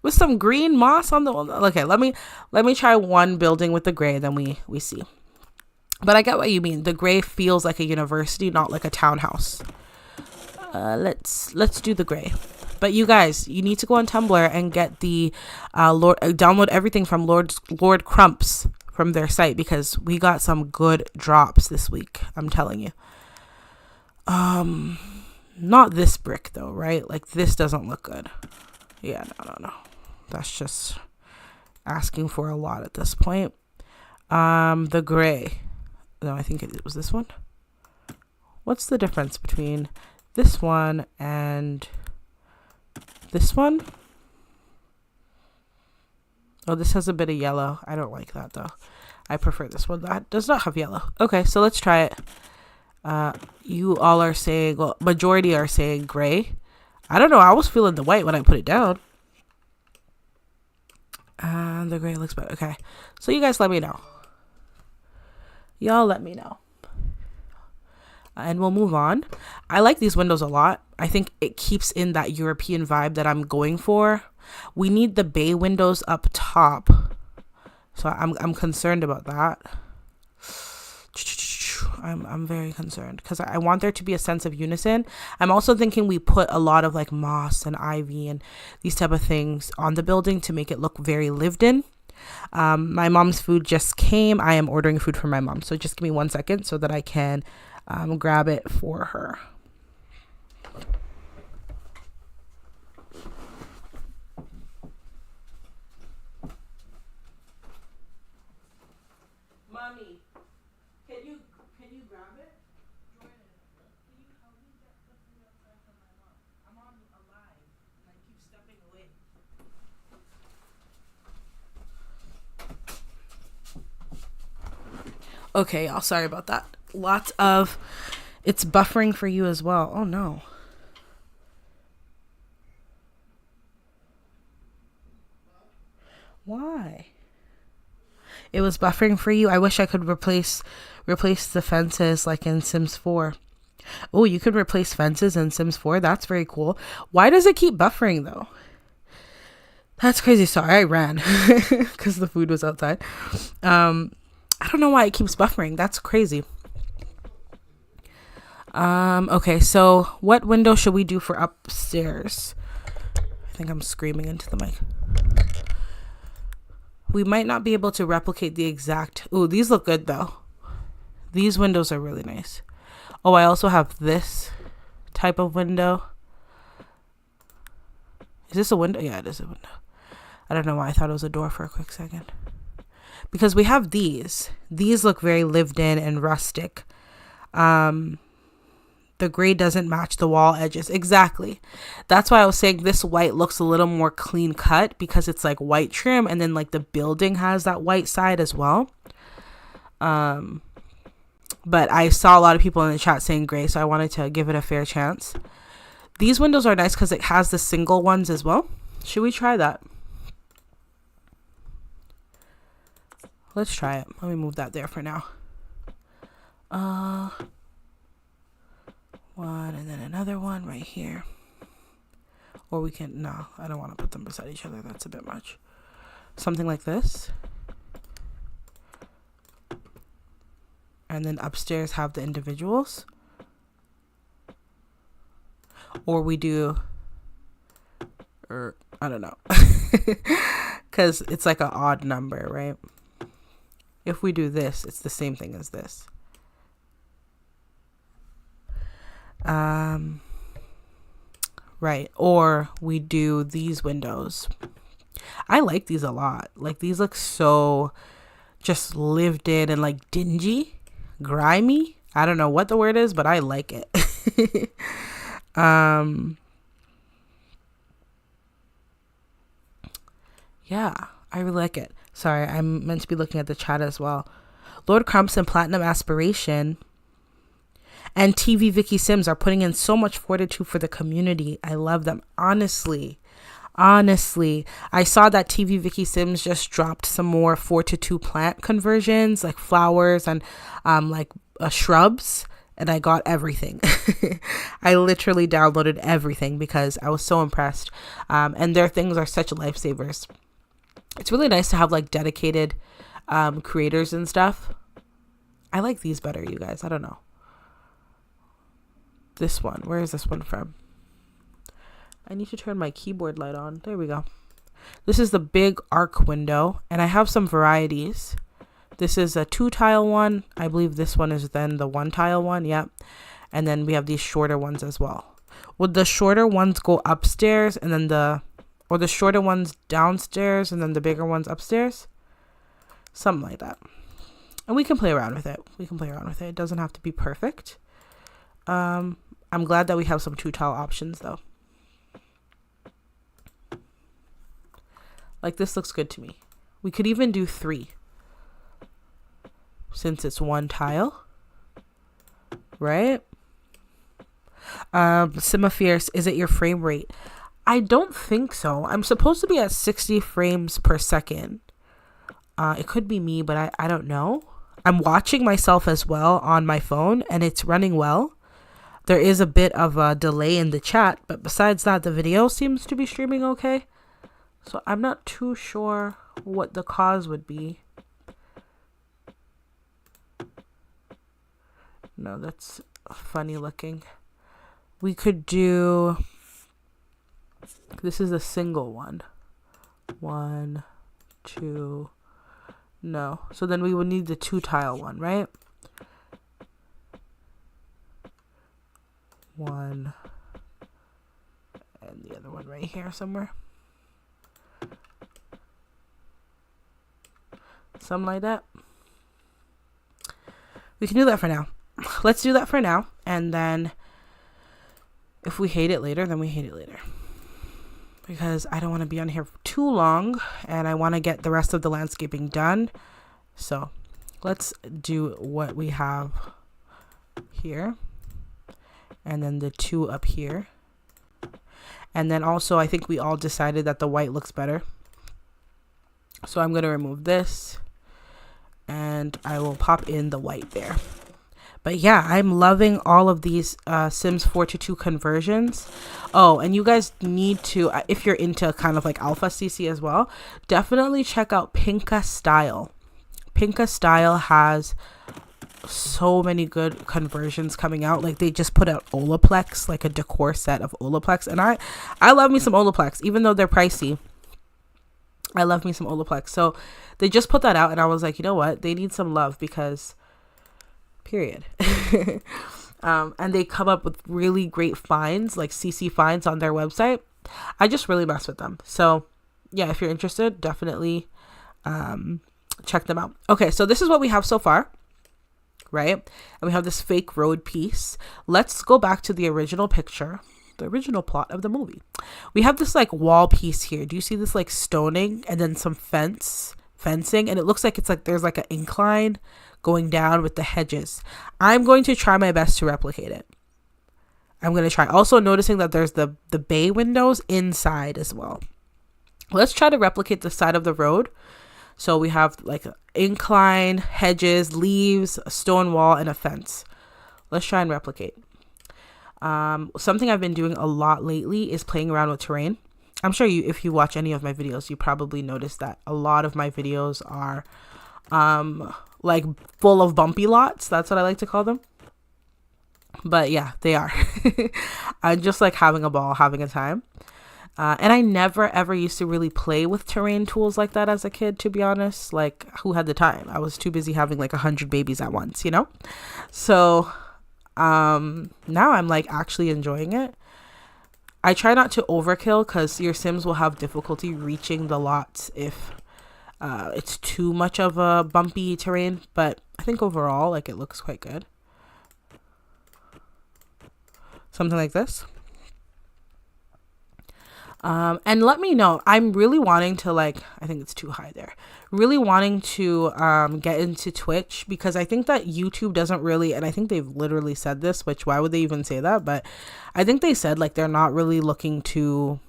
With some green moss on the... Okay, let me try one building with the gray, then we see. But I get what you mean. The gray feels like a university, not like a townhouse. Let's do the gray. But you guys, you need to go on Tumblr and get the download everything from Lord Crump's from their site, because we got some good drops this week. I'm telling you. Not this brick though, right? Like this doesn't look good. Yeah, no. That's just asking for a lot at this point. The gray. No, I think it was this one. What's the difference between this one and this one? Oh, this has a bit of yellow. I don't like that though. I prefer this one. That does not have yellow. Okay, so let's try it. You all are saying, well, majority are saying gray. I don't know. I was feeling the white when I put it down. The gray looks better. Okay, so you guys let me know. Y'all let me know. And we'll move on. I like these windows a lot. I think it keeps in that European vibe that I'm going for. We need the bay windows up top. So I'm concerned about that. I'm very concerned because I want there to be a sense of unison. I'm also thinking we put a lot of like moss and ivy and these type of things on the building to make it look very lived in. My mom's food just came. I am ordering food for my mom, so just give me 1 second so that I can grab it for her. Mommy, can you grab it? Jordan, can you help me get the food outside for my mom? I'm on a live and I keep stepping away. Okay, y'all, sorry about that. Lots of, it's buffering for you as well. Oh no. Why? It was buffering for you. I wish I could replace the fences like in Sims 4. Oh, you could replace fences in Sims 4. That's very cool. Why does it keep buffering though? That's crazy. Sorry, I ran because the food was outside. I don't know why it keeps buffering. That's crazy. Okay, so what window should we do for upstairs? I think I'm screaming into the mic. We might not be able to replicate the exact... Ooh, these look good though. These windows are really nice. Oh, I also have this type of window. Is this a window? Yeah, it is a window. I don't know why I thought it was a door for a quick second. Because we have these. These look very lived in and rustic. The gray doesn't match the wall edges. Exactly. That's why I was saying this white looks a little more clean cut because it's like white trim and then like the building has that white side as well. But I saw a lot of people in the chat saying gray, so I wanted to give it a fair chance. These windows are nice because it has the single ones as well. Should we try that? Let's try it. Let me move that there for now. One and then another one right here. Or we can, no, I don't want to put them beside each other. That's a bit much. Something like this. And then upstairs have the individuals. Or we do, or I don't know. Because it's like an odd number, right? If we do this, it's the same thing as this. Right. Or we do these windows. I like these a lot. Like these look so just lived in and like dingy, grimy. I don't know what the word is, but I like it. Yeah, I really like it. Sorry, I'm meant to be looking at the chat as well. Lord Crumps and Platinum Aspiration and TV Vicky Sims are putting in so much fortitude for the community. I love them. Honestly, I saw that TV Vicky Sims just dropped some more 4:2 plant conversions, like flowers and like shrubs, and I got everything. I literally downloaded everything because I was so impressed. And their things are such lifesavers. It's really nice to have like dedicated creators and stuff. I like these better, you guys. I don't know. This one. Where is this one from? I need to turn my keyboard light on. There we go. This is the big arc window, and I have some varieties. This is a 2-tile one. I believe this one is then the 1-tile one. Yep. And then we have these shorter ones as well. Would the shorter ones go upstairs and then the shorter ones downstairs and then the bigger ones upstairs? Something like that. And we can play around with it. It doesn't have to be perfect. I'm glad that we have some 2-tile options though. Like this looks good to me. We could even do 3. Since it's 1 tile. Right? Sima Fierce, is it your frame rate? I don't think so. I'm supposed to be at 60 frames per second. It could be me, but I don't know. I'm watching myself as well on my phone and it's running well. There is a bit of a delay in the chat, but besides that, the video seems to be streaming okay. So I'm not too sure what the cause would be. No, that's funny looking. We could do, this is a single one. 1, 2, no. So then we would need the 2 tile one, right? 1, and the other one right here somewhere. Something like that. We can do that for now. Let's do that for now. And then if we hate it later, then we hate it later. Because I don't want to be on here for too long. And I want to get the rest of the landscaping done. So let's do what we have here. And then the 2 up here. And then also I think we all decided that the white looks better. So I'm going to remove this. And I will pop in the white there. But yeah, I'm loving all of these Sims 4:2 conversions. Oh, and you guys need to, if you're into kind of like Alpha CC as well, definitely check out Pinka Style. Pinka Style has so many good conversions coming out. Like they just put out Olaplex, like a decor set of Olaplex. And I love me some Olaplex, even though they're pricey. I love me some Olaplex. So they just put that out and I was like, you know what? They need some love because period. And they come up with really great finds, like CC finds on their website. I just really mess with them. So yeah, if you're interested, definitely check them out. Okay, so this is what we have so far, right? And we have this fake road piece. Let's go back to the original picture. The original plot of the movie. We have this like wall piece here. Do you see this like stoning and then some fencing? And it looks like it's like there's like an incline going down with the hedges. I'm going to try my best to replicate it. I'm going to try. Also noticing that there's the bay windows inside as well. Let's try to replicate the side of the road. So we have like an incline, hedges, leaves, a stone wall, and a fence. Let's try and replicate. Something I've been doing a lot lately is playing around with terrain. I'm sure if you watch any of my videos, you probably noticed that a lot of my videos are like full of bumpy lots. That's what I like to call them. But yeah, they are. I'm just like having a ball, having a time. And I never ever used to really play with terrain tools like that as a kid, to be honest. Like, who had the time? I was too busy having like 100 babies at once, you know? So now I'm like actually enjoying it. I try not to overkill because your Sims will have difficulty reaching the lots if it's too much of a bumpy terrain, but I think overall like it looks quite good. Something like this. And let me know. I'm really wanting to I think it's too high there. Really wanting to get into Twitch because I think that YouTube doesn't really, and I think they've literally said this, which why would they even say that? But I think they said like they're not really looking to,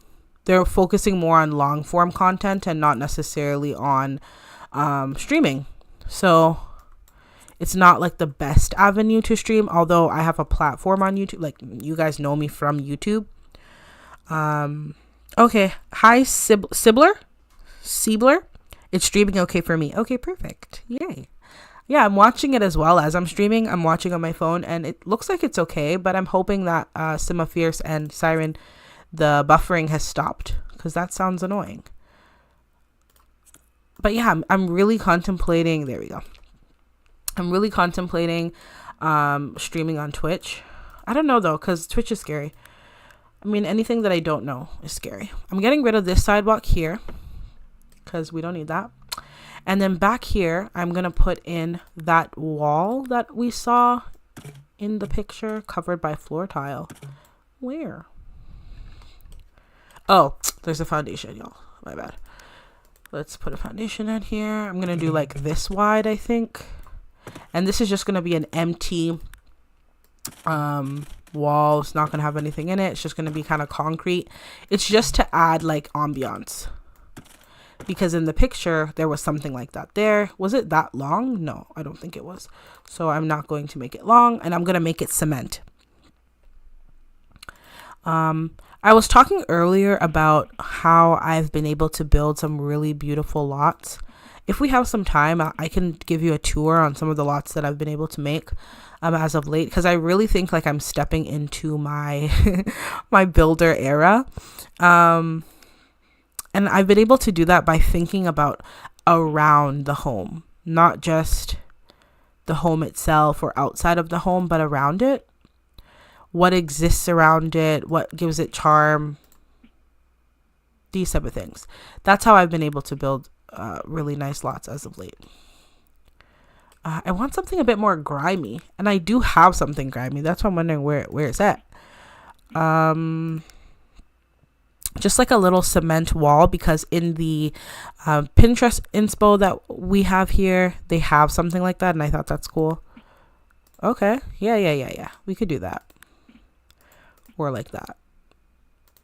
they're focusing more on long form content and not necessarily on streaming. So it's not like the best avenue to stream, although I have a platform on YouTube. Like you guys know me from YouTube. Okay. Hi, Siebler. It's streaming okay for me. Okay, perfect. Yay. Yeah, I'm watching it as well as I'm streaming. I'm watching on my phone and it looks like it's okay, but I'm hoping that Sima Fierce and Siren, the buffering has stopped because that sounds annoying. But yeah, I'm really contemplating. There we go. I'm really contemplating streaming on Twitch. I don't know though, because Twitch is scary. I mean, anything that I don't know is scary. I'm getting rid of this sidewalk here because we don't need that. And then back here, I'm going to put in that wall that we saw in the picture covered by floor tile. Where? Oh, there's a foundation, y'all. My bad. Let's put a foundation in here. I'm going to do like this wide, I think. And this is just going to be an empty wall. It's not gonna have anything in it. It's just gonna be kind of concrete. It's just to add like ambiance, because in the picture there was something like that there. Was it that long? No, I don't think it was. So I'm not going to make it long, and I'm gonna make it cement. I was talking earlier about how I've been able to build some really beautiful lots. if we have some time, I can give you a tour on some of the lots that I've been able to make as of late, because I really think like I'm stepping into my my builder era. And I've been able to do that by thinking about around the home, not just the home itself or outside of the home, but around it. What exists around it, what gives it charm, these type of things. That's how I've been able to build really nice lots as of late. I want something a bit more grimy, and I do have something grimy. That's why I'm wondering where it's at. Just like a little cement wall, because in the Pinterest inspo that we have here, they have something like that, and I thought that's cool. Okay, yeah. We could do that, or like that.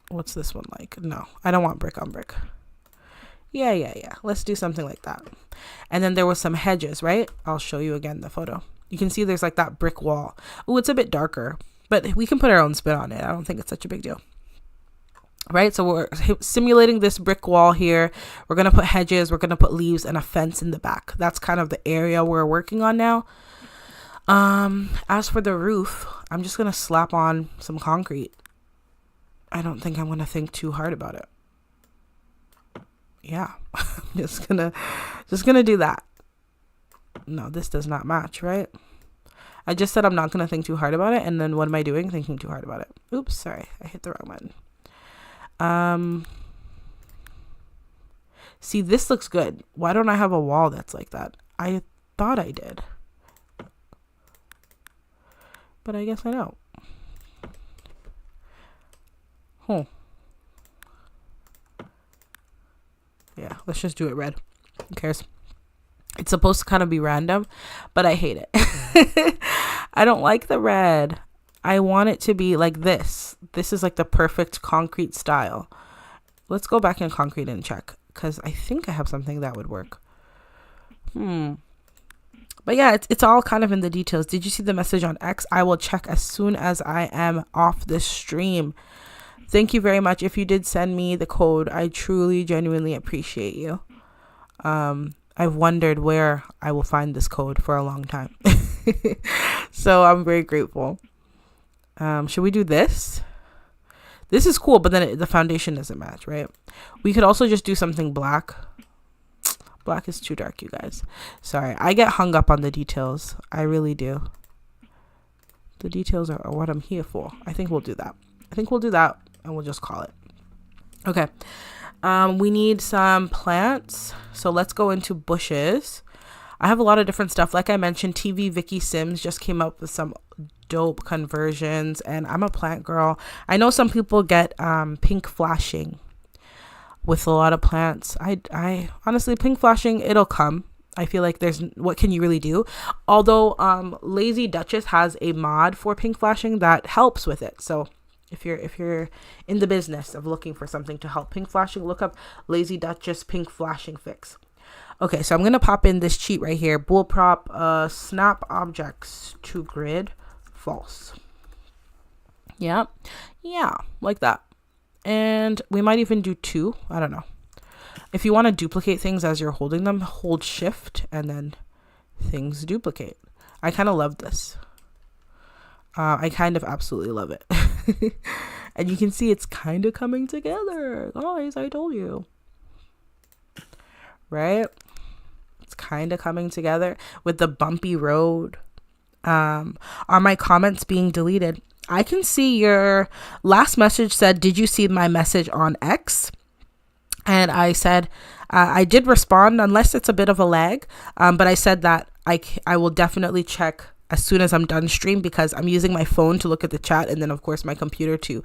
What's this one like? No, I don't want brick on brick. Yeah. Let's do something like that. And then there was some hedges, right? I'll show you again the photo. You can see there's like that brick wall. Oh, it's a bit darker, but we can put our own spin on it. I don't think it's such a big deal. Right? So we're simulating this brick wall here. We're going to put hedges. We're going to put leaves and a fence in the back. That's kind of the area we're working on now. As for the roof, I'm just going to slap on some concrete. I don't think I'm going to think too hard about it. Yeah, just gonna do that. No, this does not match, right? I just said I'm not gonna think too hard about it, and then what am I doing? Thinking too hard about it. Oops, sorry, I hit the wrong button. See, this looks good. Why don't I have a wall that's like that? I thought I did, but I guess I don't. Yeah, let's just do it red. Who cares? It's supposed to kind of be random, but I hate it. I don't like the red. I want it to be like this. This is like the perfect concrete style. Let's go back in concrete and check, because I think I have something that would work. But yeah, it's all kind of in the details. Did you see the message on X? I will check as soon as I am off the stream. Thank you very much. If you did send me the code, I truly, genuinely appreciate you. I've wondered where I will find this code for a long time. So I'm very grateful. Should we do this? This is cool, but then the foundation doesn't match, right? We could also just do something black. Black is too dark, you guys. Sorry, I get hung up on the details. I really do. The details are what I'm here for. I think we'll do that. And we'll just call it. Okay. We need some plants. So let's go into bushes. I have a lot of different stuff. Like I mentioned, TV Vicky Sims just came up with some dope conversions, and I'm a plant girl. I know some people get pink flashing with a lot of plants. I honestly, pink flashing, it'll come. I feel like what can you really do? Although Lazy Duchess has a mod for pink flashing that helps with it. So if you're in the business of looking for something to help pink flashing, look up Lazy Duchess pink flashing fix. Okay, so I'm gonna pop in this cheat right here. Bool prop, snap objects to grid, false. Yeah, like that. And we might even do 2. I don't know. If you want to duplicate things as you're holding them, hold shift and then things duplicate. I kind of love this. I kind of absolutely love it. And you can see it's kind of coming together. Guys, I told you. Right? It's kind of coming together with the bumpy road. Are my comments being deleted? I can see your last message said, did you see my message on X? And I said, I did respond, unless it's a bit of a lag. But I said that I will definitely check as soon as I'm done stream, because I'm using my phone to look at the chat, and then of course my computer to,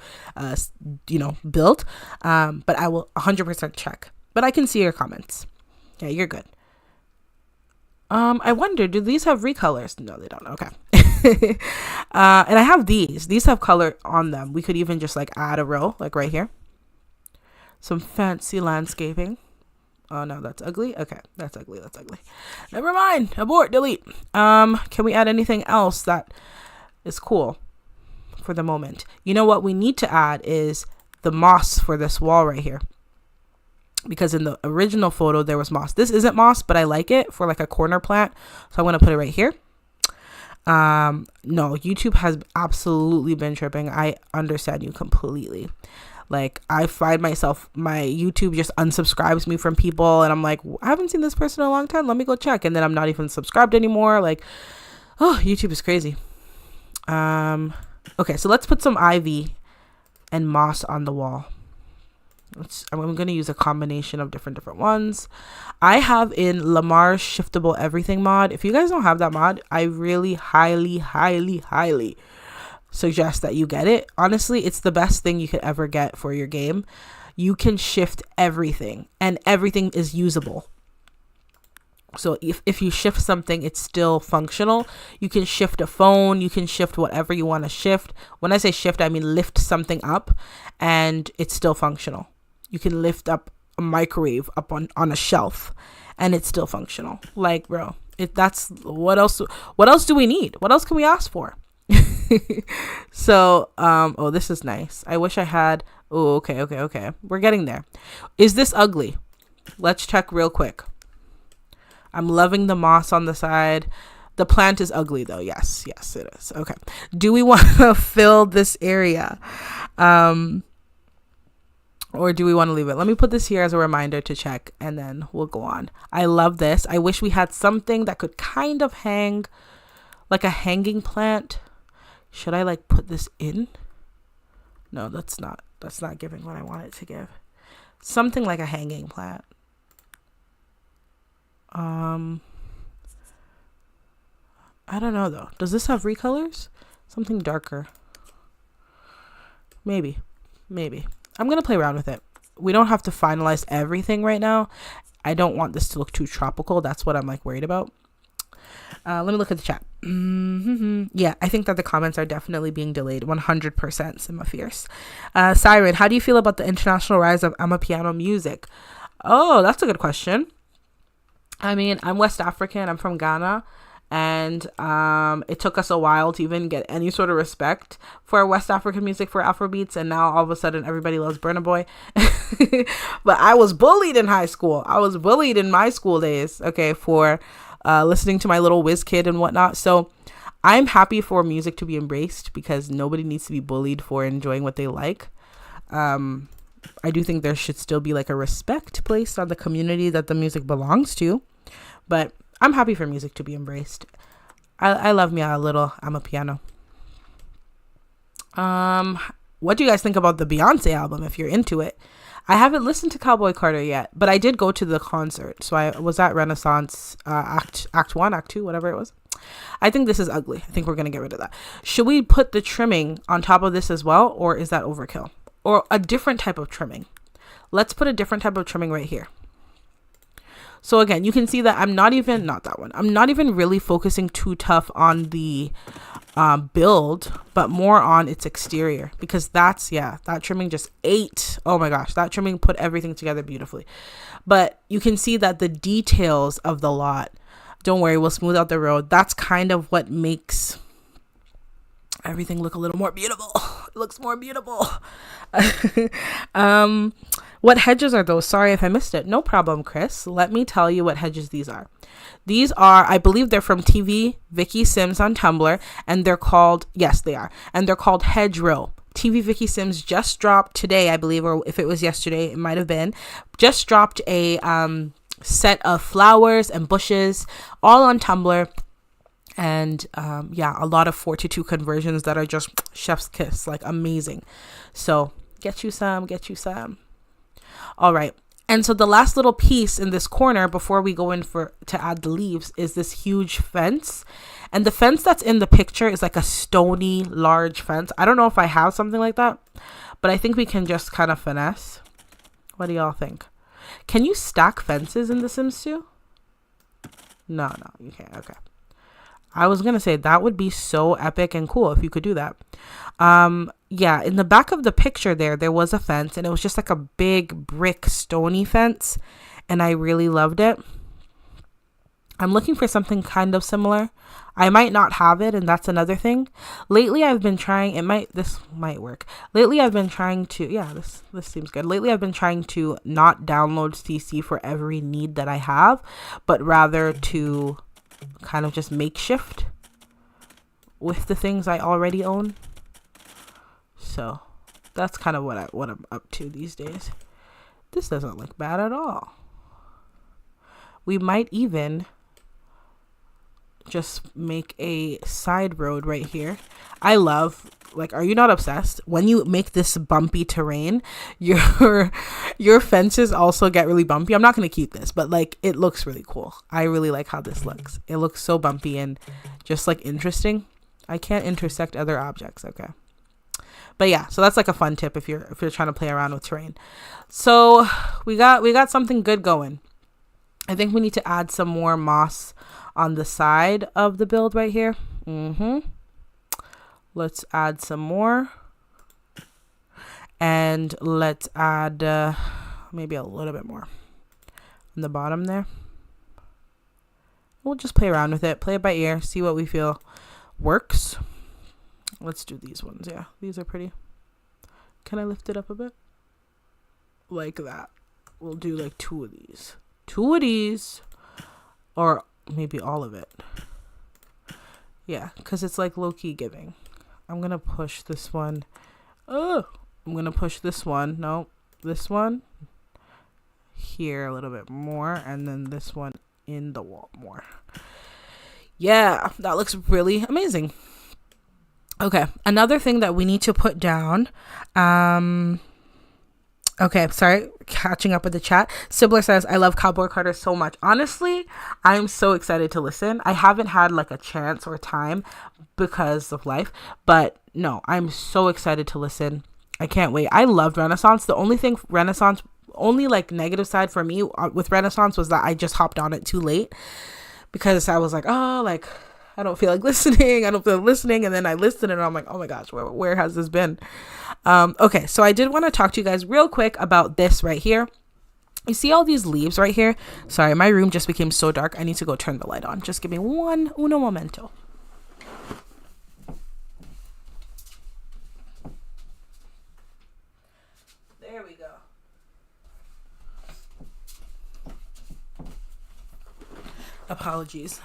build. But I will 100% check. But I can see your comments. Yeah, you're good. I wonder, do these have recolors? No, they don't. Okay. And I have these have color on them. We could even just like add a row, like right here. Some fancy landscaping. Oh no, that's ugly. Okay, that's ugly. Never mind. Abort, delete. Can we add anything else that is cool for the moment? You know what we need to add is the moss for this wall right here. because in the original photo there was moss. This isn't moss, but I like it for like a corner plant, so I'm gonna put it right here. No, YouTube has absolutely been tripping. I understand you completely. Like, I find myself, my YouTube just unsubscribes me from people, and I'm like, I haven't seen this person in a long time, let me go check, and then I'm not even subscribed anymore. Like, oh, YouTube is crazy. Okay, so let's put some ivy and moss on the wall. I'm going to use a combination of different ones. I have in Lamar's Shiftable Everything mod. If you guys don't have that mod, I really highly suggest that you get it. Honestly, it's the best thing you could ever get for your game. You can shift everything, and everything is usable. So if you shift something, it's still functional. You can shift a phone, you can shift whatever you want to shift. When I say shift, I mean lift something up, and it's still functional. You can lift up a microwave up on a shelf, and it's still functional. Like, bro, that's what else do we need? What else can we ask for? So oh, this is nice. I wish I had. Oh, okay, we're getting there. Is this ugly? Let's check real quick. I'm loving the moss on the side. The plant is ugly though. Yes, it is. Okay, do we want to fill this area, or do we want to leave it? Let me put this here as a reminder to check, and then we'll go on. I love this. I wish we had something that could kind of hang, like a hanging plant. Should I like put this in? No, that's not giving what I want it to give. Something like a hanging plant. I don't know though. Does this have recolors? Something darker. Maybe. I'm going to play around with it. We don't have to finalize everything right now. I don't want this to look too tropical. That's what I'm like worried about. Let me look at the chat. Yeah, I think that the comments are definitely being delayed. 100%, Simma Fierce. Siren, how do you feel about the international rise of Amapiano music? Oh, that's a good question. I mean, I'm West African. I'm from Ghana. And it took us a while to even get any sort of respect for West African music, for Afrobeats, and now all of a sudden everybody loves Burna Boy. But I was bullied in high school. I was bullied in my school days, okay, for listening to my little whiz kid and whatnot. So I'm happy for music to be embraced, because nobody needs to be bullied for enjoying what they like. I do think there should still be like a respect placed on the community that the music belongs to, but I'm happy for music to be embraced. I love me a little Amapiano. What do you guys think about the Beyonce album, if you're into it? I haven't listened to Cowboy Carter yet, but I did go to the concert. So I was at Renaissance, Act 1, Act 2, whatever it was. I think this is ugly. I think we're going to get rid of that. Should we put the trimming on top of this as well, or is that overkill? Or a different type of trimming? Let's put a different type of trimming right here. So again, you can see that I'm not even really focusing too tough on the build, but more on its exterior, because that trimming just ate. Oh my gosh, that trimming put everything together beautifully. But you can see that the details of the lot, don't worry, we'll smooth out the road. That's kind of what makes everything look a little more beautiful. It looks more beautiful. What hedges are those? Sorry if I missed it. No problem, Chris. Let me tell you what hedges these are. These are, I believe they're from TV Vicky Sims on Tumblr, and they're called, yes, they are. And they're called Hedgerow. TV Vicky Sims just dropped today, I believe, or if it was yesterday, it might have been. Just dropped a set of flowers and bushes, all on Tumblr. And a lot of 4:2 conversions that are just chef's kiss, like amazing. So get you some. All right. And so the last little piece in this corner before we go in to add the leaves is this huge fence. And the fence that's in the picture is like a stony, large fence. I don't know if I have something like that, but I think we can just kind of finesse. What do y'all think? Can you stack fences in The Sims 2? No, you can't. Okay. I was going to say that would be so epic and cool if you could do that. In the back of the picture there was a fence, and it was just like a big brick stony fence, and I really loved it. I'm looking for something kind of similar. I might not have it, and that's another thing. Lately, I've been trying, this might work. Lately, I've been trying to, yeah, this seems good. Lately, I've been trying to not download CC for every need that I have, but rather to kind of just makeshift with the things I already own. So that's kind of what I'm up to these days. This doesn't look bad at all. We might even just make a side road right here. I love, like, are you not obsessed? When you make this bumpy terrain, your fences also get really bumpy. I'm not going to keep this, but like, it looks really cool. I really like how this looks. It looks so bumpy and just like interesting. I can't intersect other objects. Okay. But yeah, so that's like a fun tip if you're trying to play around with terrain. So we got something good going. I think we need to add some more moss on the side of the build right here. Let's add some more. And let's add maybe a little bit more on the bottom there. We'll just play around with it. Play it by ear. See what we feel works. Let's do these ones. Yeah, these are pretty. Can I lift it up a bit? Like that. We'll do like two of these. Or maybe all of it. Yeah, because it's like low-key giving. I'm going to push this one. Oh, I'm going to push this one. No, this one here a little bit more. And then this one in the wall more. Yeah, that looks really amazing. Okay, another thing that we need to put down. Okay, sorry, catching up with the chat. Sibler says, I love cardboard cutters so much. Honestly, I'm so excited to listen. I haven't had like a chance or time because of life, but no, I'm so excited to listen. I can't wait. I loved Renaissance. The only thing only like negative side for me with Renaissance was that I just hopped on it too late because I was like, oh, like, I don't feel like listening. And then I listened and I'm like, oh my gosh, where has this been? Okay, so I did want to talk to you guys real quick about this right here. You see all these leaves right here? Sorry, my room just became so dark. I need to go turn the light on. Just give me uno momento. There we go. Apologies.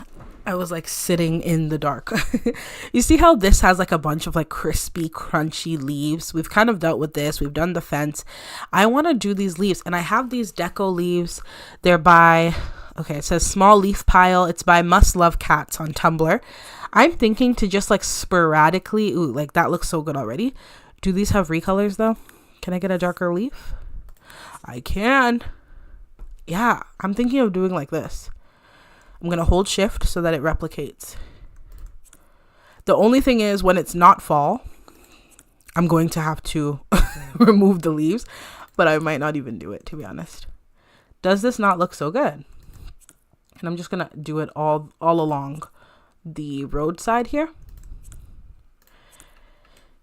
I was like sitting in the dark. You see how this has like a bunch of like crispy, crunchy leaves? We've kind of dealt with this. We've done the fence. I want to do these leaves, and I have these deco leaves. They're by, okay, it says Small Leaf Pile. It's by Must Love Cats on Tumblr. I'm thinking to just like sporadically, ooh, like that looks so good already. Do these have recolors though? Can I get a darker leaf? I can. Yeah, I'm thinking of doing like this. I'm going to hold shift so that it replicates. The only thing is when it's not fall, I'm going to have to remove the leaves, but I might not even do it, to be honest. Does this not look so good? And I'm just going to do it all along the roadside here.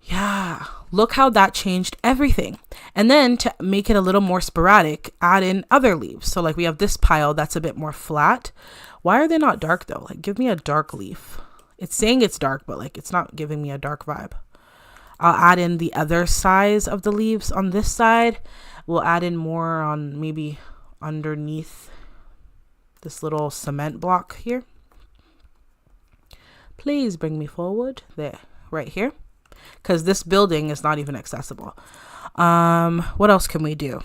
Yeah, look how that changed everything. And then to make it a little more sporadic, add in other leaves. So like we have this pile that's a bit more flat. Why are they not dark though? Like give me a dark leaf. It's saying it's dark, but like it's not giving me a dark vibe. I'll add in the other size of the leaves on this side. We'll add in more on maybe underneath this little cement block here. Please bring me forward. There, right here. Because this building is not even accessible. What else can we do?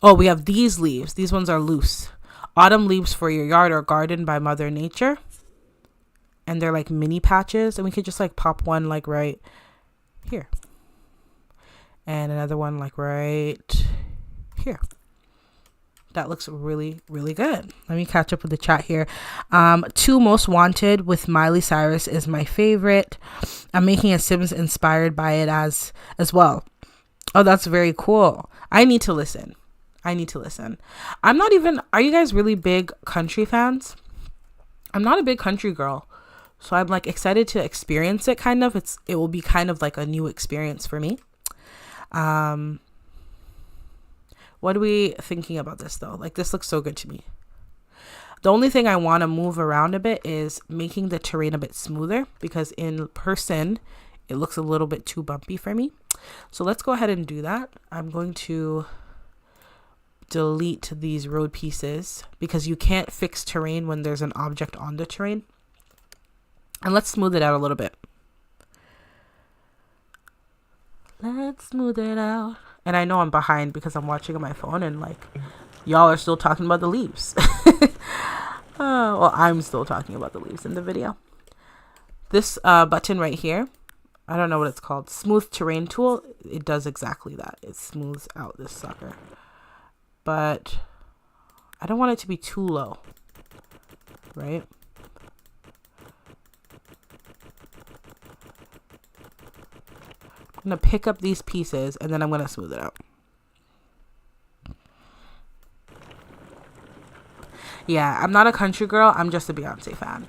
Oh, we have these leaves. These ones are loose. Autumn leaves for your yard or garden by Mother Nature. And they're like mini patches. And we could just like pop one like right here. And another one like right here. That looks really, really good. Let me catch up with the chat here. 2 Most Wanted with Miley Cyrus is my favorite. I'm making a Sims inspired by it as well. Oh, that's very cool. I need to listen. I'm not even, are you guys really big country fans? I'm not a big country girl. So I'm like excited to experience it kind of. It will be kind of like a new experience for me. What are we thinking about this though? Like this looks so good to me. The only thing I want to move around a bit is making the terrain a bit smoother, because in person it looks a little bit too bumpy for me. So let's go ahead and do that. I'm going to delete these road pieces because you can't fix terrain when there's an object on the terrain. And let's smooth it out a little bit. Let's smooth it out. And I know I'm behind because I'm watching on my phone and like y'all are still talking about the leaves. Well, I'm still talking about the leaves in the video. This button right here, I don't know what it's called. Smooth terrain tool. It does exactly that. It smooths out this sucker. But I don't want it to be too low, right? I'm going to pick up these pieces and then I'm going to smooth it out. Yeah, I'm not a country girl. I'm just a Beyonce fan.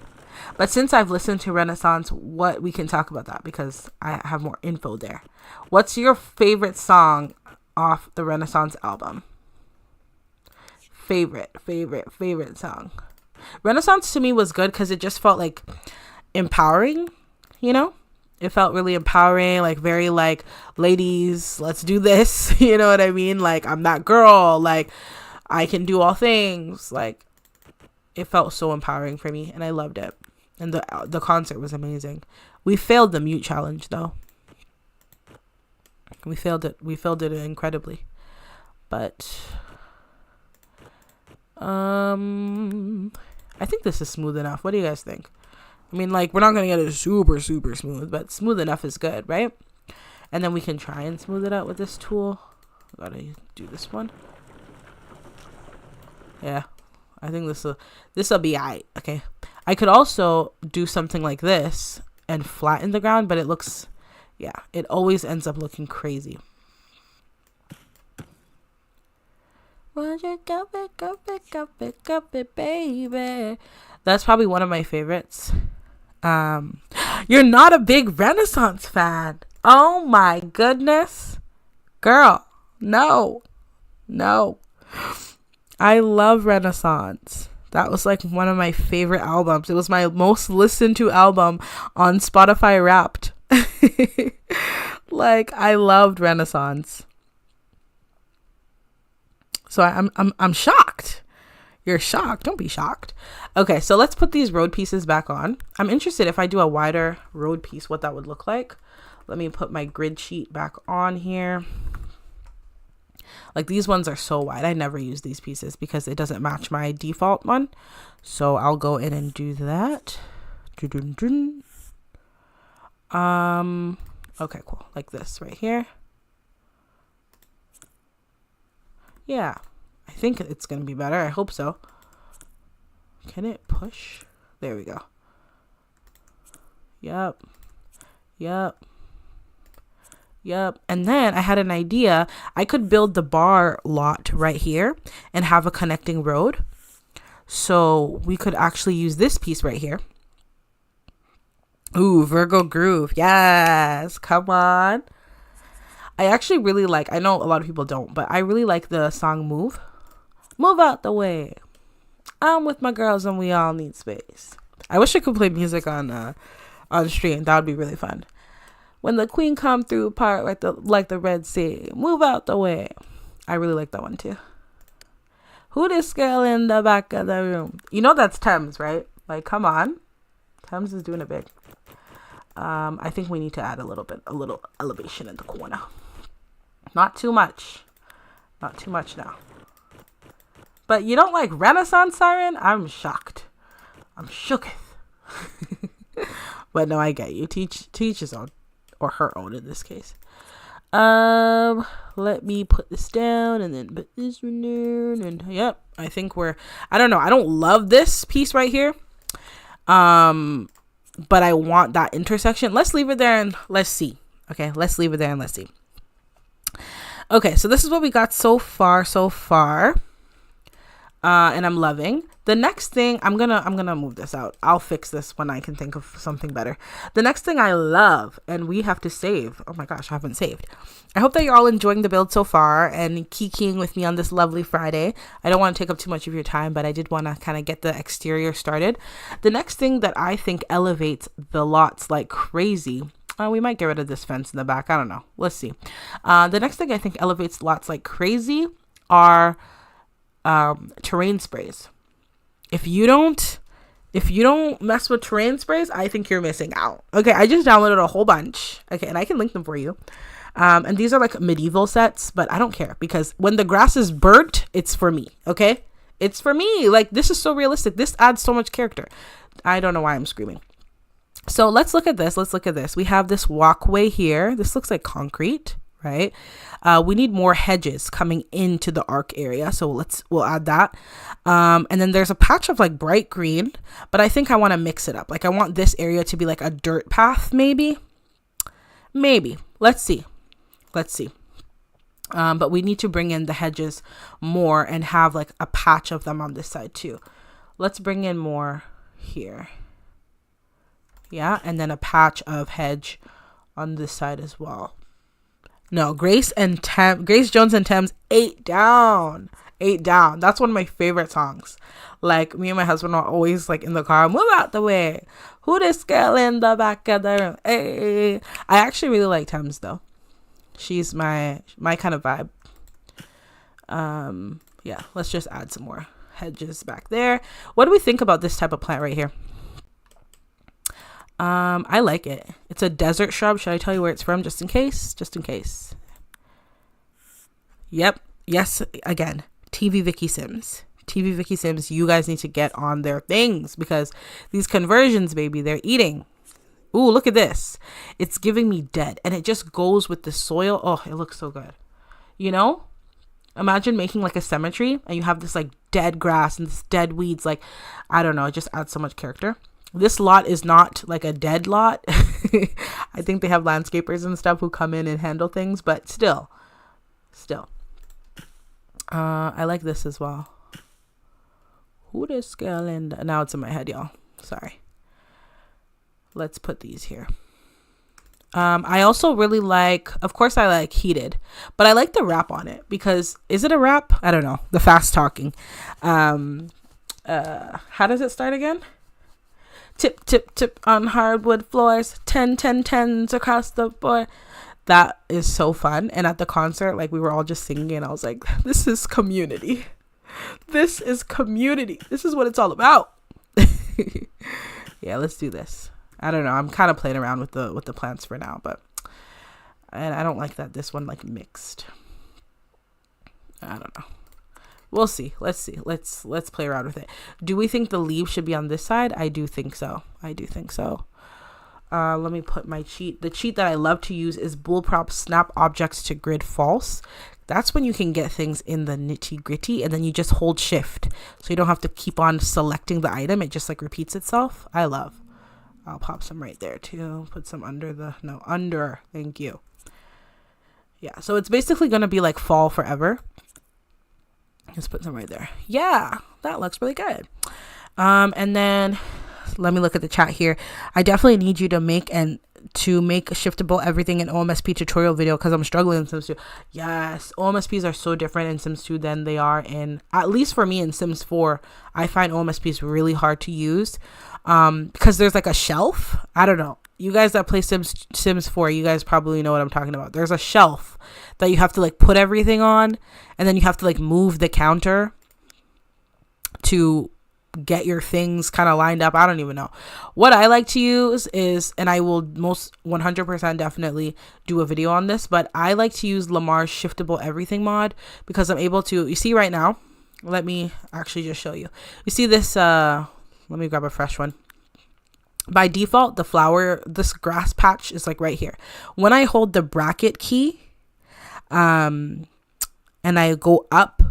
But since I've listened to Renaissance, we can talk about that because I have more info there. What's your favorite song off the Renaissance album? Favorite song. Renaissance to me was good because it just felt like empowering, you know? It felt really empowering, like very like, ladies, let's do this. You know what I mean? Like, I'm that girl. Like, I can do all things. Like, it felt so empowering for me and I loved it. And the concert was amazing. We failed the mute challenge though. We failed it incredibly. But I think this is smooth enough. What do you guys think? I mean, like, we're not going to get it super smooth, but smooth enough is good, right? And then we can try and smooth it out with this tool. Gotta do this one. Yeah, I think this'll be alright. Okay, I could also do something like this and flatten the ground, but it looks, yeah, it always ends up looking crazy. Won't you go pick up it, baby? That's probably one of my favorites. You're not a big Renaissance fan. Oh my goodness. Girl, no. I love Renaissance. That was like one of my favorite albums. It was my most listened to album on Spotify Wrapped. Like, I loved Renaissance. So I'm shocked. You're shocked. Don't be shocked. Okay, so let's put these road pieces back on. I'm interested if I do a wider road piece, what that would look like. Let me put my grid sheet back on here. Like, these ones are so wide. I never use these pieces because it doesn't match my default one. So I'll go in and do that. Okay, cool. Like this right here. Yeah, I think it's going to be better. I hope so. Can it push? There we go. Yep. And then I had an idea. I could build the bar lot right here and have a connecting road. So we could actually use this piece right here. Ooh, Virgo Groove. Yes. Come on. I actually really like, I know a lot of people don't, but I really like the song Move. Move out the way. I'm with my girls and we all need space. I wish I could play music on stream. That would be really fun. When the queen come through, part like the Red Sea. Move out the way. I really like that one too. Who this girl in the back of the room? You know that's Thames, right? Like, come on. Thames is doing it big. I think we need to add a little elevation in the corner. Not too much now. But you don't like Renaissance siren? I'm shocked. I'm shooketh. But no, I get you. Teach his own, or her own in this case. Let me put this down and then put this one down, and yep, I think I don't know. I don't love this piece right here. But I want that intersection. Let's leave it there and let's see. Okay, let's leave it there and let's see. Okay, so this is what we got so far. And I'm loving. The next thing, I'm gonna move this out. I'll fix this when I can think of something better. The next thing I love, and we have to save. Oh my gosh, I haven't saved. I hope that you're all enjoying the build so far and kikiing with me on this lovely Friday. I don't want to take up too much of your time, but I did want to kind of get the exterior started. The next thing that I think elevates the lots like crazy. We might get rid of this fence in the back. I don't know. Let's see. The next thing I think elevates lots like crazy are terrain sprays. If you don't mess with terrain sprays, I think you're missing out. Okay, I just downloaded a whole bunch. Okay, and I can link them for you. And these are like medieval sets, but I don't care because when the grass is burnt, it's for me. Okay, it's for me. Like, this is so realistic. This adds so much character. I don't know why I'm screaming. So let's look at this. We have this walkway here. This looks like concrete, right? We need more hedges coming into the arc area, so we'll add that. And then there's a patch of like bright green, but I think I want to mix it up. Like, I want this area to be like a dirt path, maybe. Let's see. But we need to bring in the hedges more and have like a patch of them on this side too. Let's bring in more here. Yeah, and then a patch of hedge on this side as well. No, Grace Jones and Thames, 8 down. That's one of my favorite songs. Like, me and my husband are always like in the car, move out the way. Who this girl in the back of the room? Hey. I actually really like Thames though. She's my kind of vibe. Yeah, let's just add some more hedges back there. What do we think about this type of plant right here? I like it. It's a desert shrub. Should I tell you where it's from just in case? Yep. Yes, again. TV Vicky Sims, you guys need to get on their things because these conversions, baby, they're eating. Ooh, look at this. It's giving me dead and it just goes with the soil. Oh, it looks so good. You know, imagine making like a cemetery and you have this like dead grass and this dead weeds. Like, I don't know. It just adds so much character. This lot is not like a dead lot. I think they have landscapers and stuff who come in and handle things, but still. I like this as well. Who this girl in the... Now it's in my head, y'all. Sorry. Let's put these here. I also really like, of course I like heated, but I like the wrap on it because, is it a wrap? I don't know. The fast talking. How does it start again? Tip, tip, tip on hardwood floors. 10, 10, 10s across the board. That is so fun. And at the concert, like, we were all just singing and I was like, this is community. This is community. This is what it's all about. Yeah, let's do this. I don't know. I'm kind of playing around with the plants for now, and I don't like that this one like mixed. I don't know. We'll see. Let's see. Let's play around with it. Do we think the leaves should be on this side? I do think so. Let me put my cheat. The cheat that I love to use is bullprop snap objects to grid false. That's when you can get things in the nitty gritty and then you just hold shift. So you don't have to keep on selecting the item. It just like repeats itself. I'll pop some right there too. Put some under. Thank you. Yeah. So it's basically going to be like fall forever. Just put some right there. Yeah. That looks really good. And then let me look at the chat here. I definitely need you to make a shiftable everything in OMSP tutorial video because I'm struggling in Sims 2. Yes, OMSPs are so different in Sims 2 than they are at least for me in Sims 4. I find OMSPs really hard to use because there's like a shelf. I don't know. You guys that play Sims 4, you guys probably know what I'm talking about. There's a shelf that you have to like put everything on and then you have to like move the counter to get your things kind of lined up. I don't even know. What I like to use is, and I will most 100% definitely do a video on this, but I like to use Lamar's shiftable everything mod because I'm able to, you see right now, let me actually just show you. You see this, let me grab a fresh one. By default, this grass patch is like right here. When I hold the bracket key, and I go up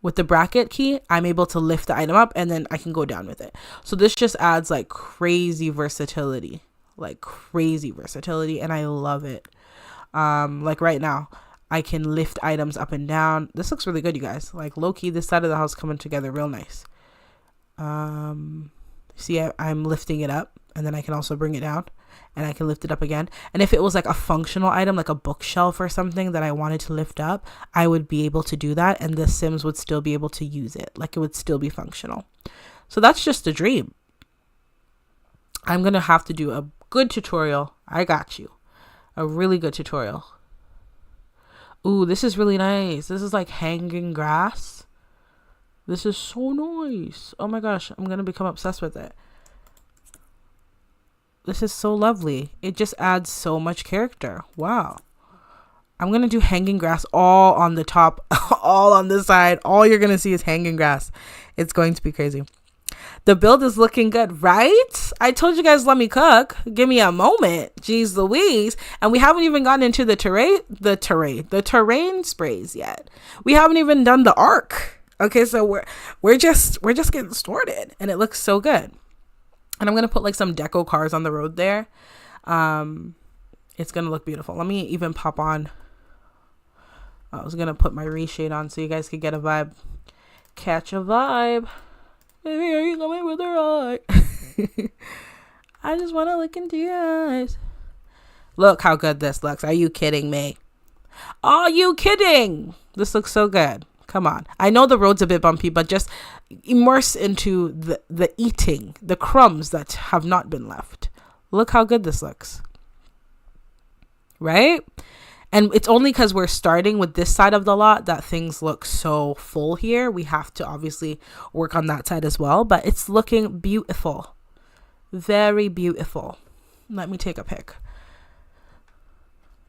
with the bracket key, I'm able to lift the item up and then I can go down with it. So this just adds like crazy versatility, and I love it. Like right now, I can lift items up and down. This looks really good, you guys. Like low-key, this side of the house coming together real nice. See, I'm lifting it up, and then I can also bring it down, and I can lift it up again. And if it was like a functional item, like a bookshelf or something that I wanted to lift up, I would be able to do that, and the Sims would still be able to use it. Like, it would still be functional. So that's just a dream. I'm gonna have to do a good tutorial. I got you. A really good tutorial. Ooh, this is really nice. This is like hanging grass. This is so nice. Oh my gosh, I'm gonna become obsessed with it. This is so lovely. It just adds so much character. Wow. I'm gonna do hanging grass all on the top, all on this side. All you're gonna see is hanging grass. It's going to be crazy. The build is looking good, right? I told you guys, let me cook. Give me a moment. Jeez Louise. And we haven't even gotten into the terrain sprays yet. We haven't even done the arc. Okay, so we're just getting started, and it looks so good. And I'm gonna put like some deco cars on the road there. It's gonna look beautiful. Let me even pop on. I was gonna put my reshade on so you guys could get a vibe. Catch a vibe. Baby, are you coming with her eye? I just want to look into your eyes. Look how good this looks. Are you kidding me? Are you kidding? This looks so good. Come on. I know the road's a bit bumpy, but just immerse into the eating, the crumbs that have not been left. Look how good this looks. Right? And it's only because we're starting with this side of the lot that things look so full here. We have to obviously work on that side as well, but it's looking beautiful. Very beautiful. Let me take a pic.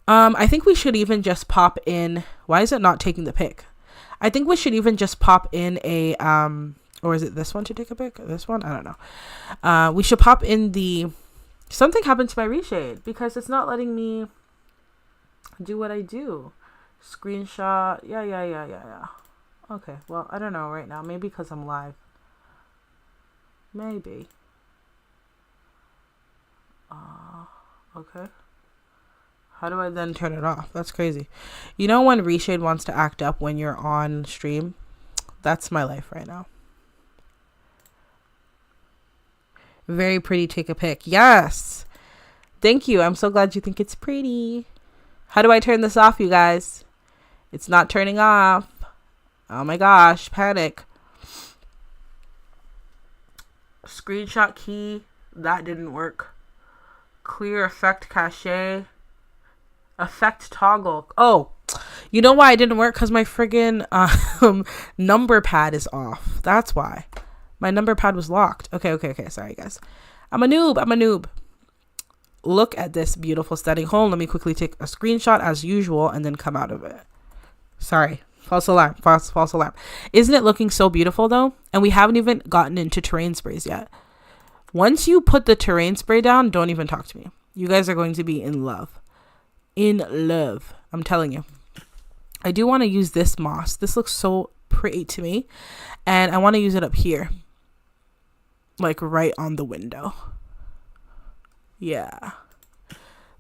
I think we should even just pop in. Why is it not taking the pic? I think we should even just pop in a, or is it this one to take a pic? This one? I don't know. We should pop in the, something happened to my reshade because it's not letting me do what I do. Screenshot. Yeah. Okay, well, I don't know right now. Maybe because I'm live. Maybe. Okay. How do I then turn it off? That's crazy. You know when reshade wants to act up when you're on stream? That's my life right now. Very pretty. Take a pic. Yes. Thank you. I'm so glad you think it's pretty. How do I turn this off, you guys? It's not turning off. Oh my gosh, panic. Screenshot key. That didn't work. Clear effect cache. Effect toggle. Oh, you know why it didn't work? Because my friggin' number pad is off. That's why. My number pad was locked. Okay. Sorry, guys. I'm a noob. Look at this beautiful stunning home. Let me quickly take a screenshot as usual and then come out of it. Sorry. False alarm. False alarm. Isn't it looking so beautiful though? And we haven't even gotten into terrain sprays yet. Once you put the terrain spray down, don't even talk to me. You guys are going to be in love. In love. I'm telling you. I do want to use this moss. This looks so pretty to me. And I want to use it up here. Like right on the window. Yeah.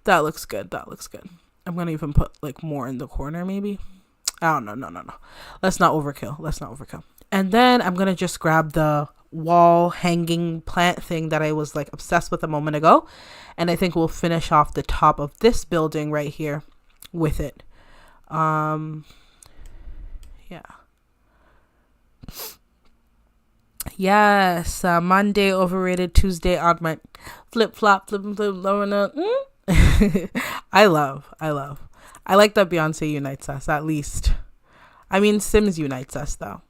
That looks good. I'm going to even put like more in the corner maybe. Oh, no. Let's not overkill. And then I'm going to just grab the wall hanging plant thing that I was like obsessed with a moment ago. And I think we'll finish off the top of this building right here with it. Yeah. Yes, Monday overrated, Tuesday augment, flip flop. I like that Beyonce unites us, at least. I mean, Sims unites us though.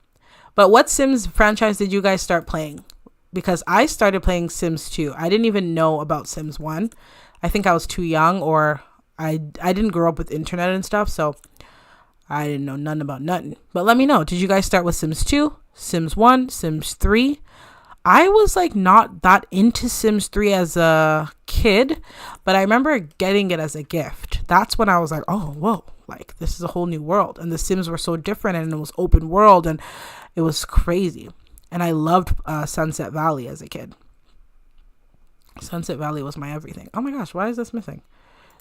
But what Sims franchise did you guys start playing? Because I started playing Sims 2. I didn't even know about Sims 1. I think I was too young, or I didn't grow up with internet and stuff, so I didn't know nothing about nothing. But let me know, did you guys start with Sims 2, Sims 1, Sims 3? I was like not that into Sims 3 as a kid, but I remember getting it as a gift. That's when I was like, oh, whoa, like this is a whole new world. And the Sims were so different, and it was open world, and it was crazy. And I loved Sunset Valley as a kid. Sunset Valley was my everything. Oh my gosh, why is this missing?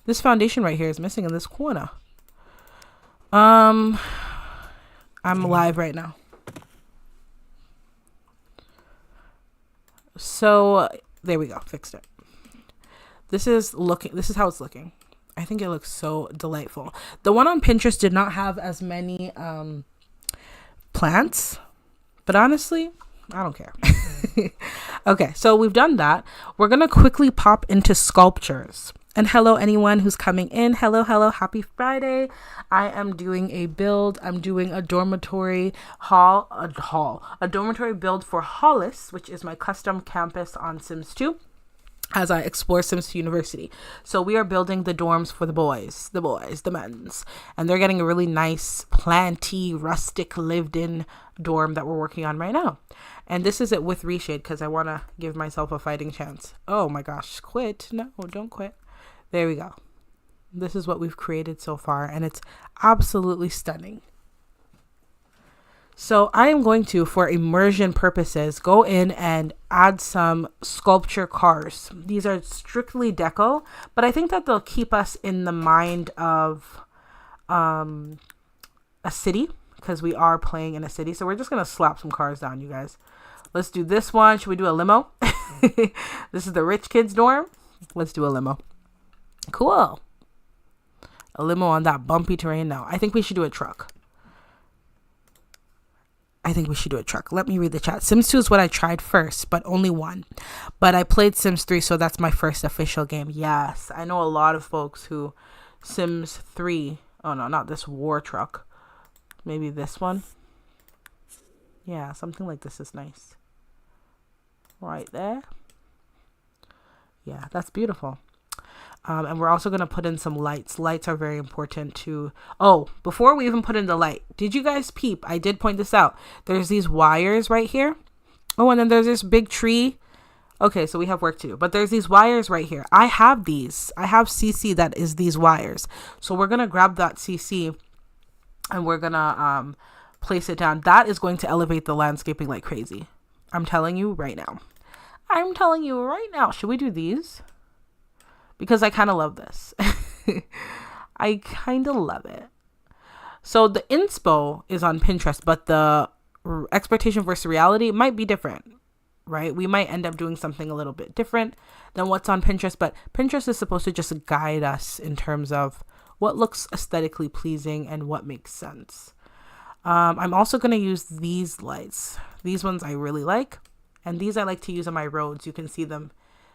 This foundation right here is missing in this corner. I'm live right now. So there we go. Fixed it. This is how it's looking. I think it looks so delightful. The one on Pinterest did not have as many plants, but honestly, I don't care. Okay, so we've done that. We're going to quickly pop into sculptures. And hello, anyone who's coming in. Hello. Happy Friday. I am doing a build. I'm doing a dormitory a dormitory build for Hollis, which is my custom campus on Sims 2, as I explore Sims University. So we are building the dorms for the men's. And they're getting a really nice, planty, rustic, lived-in dorm that we're working on right now. And this is it with reshade because I want to give myself a fighting chance. Oh my gosh, quit. No, don't quit. There we go. This is what we've created so far, and it's absolutely stunning. So I am going to, for immersion purposes, go in and add some sculpture cars. These are strictly deco, but I think that they'll keep us in the mind of a city, because we are playing in a city. So we're just going to slap some cars down, you guys. Let's do this one. Should we do a limo? This is the rich kids dorm. Let's do a limo. Cool. A limo on that bumpy terrain now. I think we should do a truck. Let me read the chat. Sims 2 is what I tried first, but only one. But I played Sims 3, so that's my first official game. Yes, I know a lot of folks who Sims 3. Oh no, not this war truck. Maybe this one. Yeah, something like this is nice. Right there. Yeah, that's beautiful. And we're also going to put in some lights. Lights are very important too. Oh, before we even put in the light, did you guys peep? I did point this out. There's these wires right here. Oh, and then there's this big tree. Okay, so we have work to do. But there's these wires right here. I have these. I have CC that is these wires. So we're going to grab that CC and we're going to place it down. That is going to elevate the landscaping like crazy. I'm telling you right now. Should we do these? Because I kind of love this. I kind of love it. So the inspo is on Pinterest, but the expectation versus reality might be different, right? We might end up doing something a little bit different than what's on Pinterest, but Pinterest is supposed to just guide us in terms of what looks aesthetically pleasing and what makes sense. I'm also going to use these lights. These ones I really like. And these I like to use on my roads. You can see them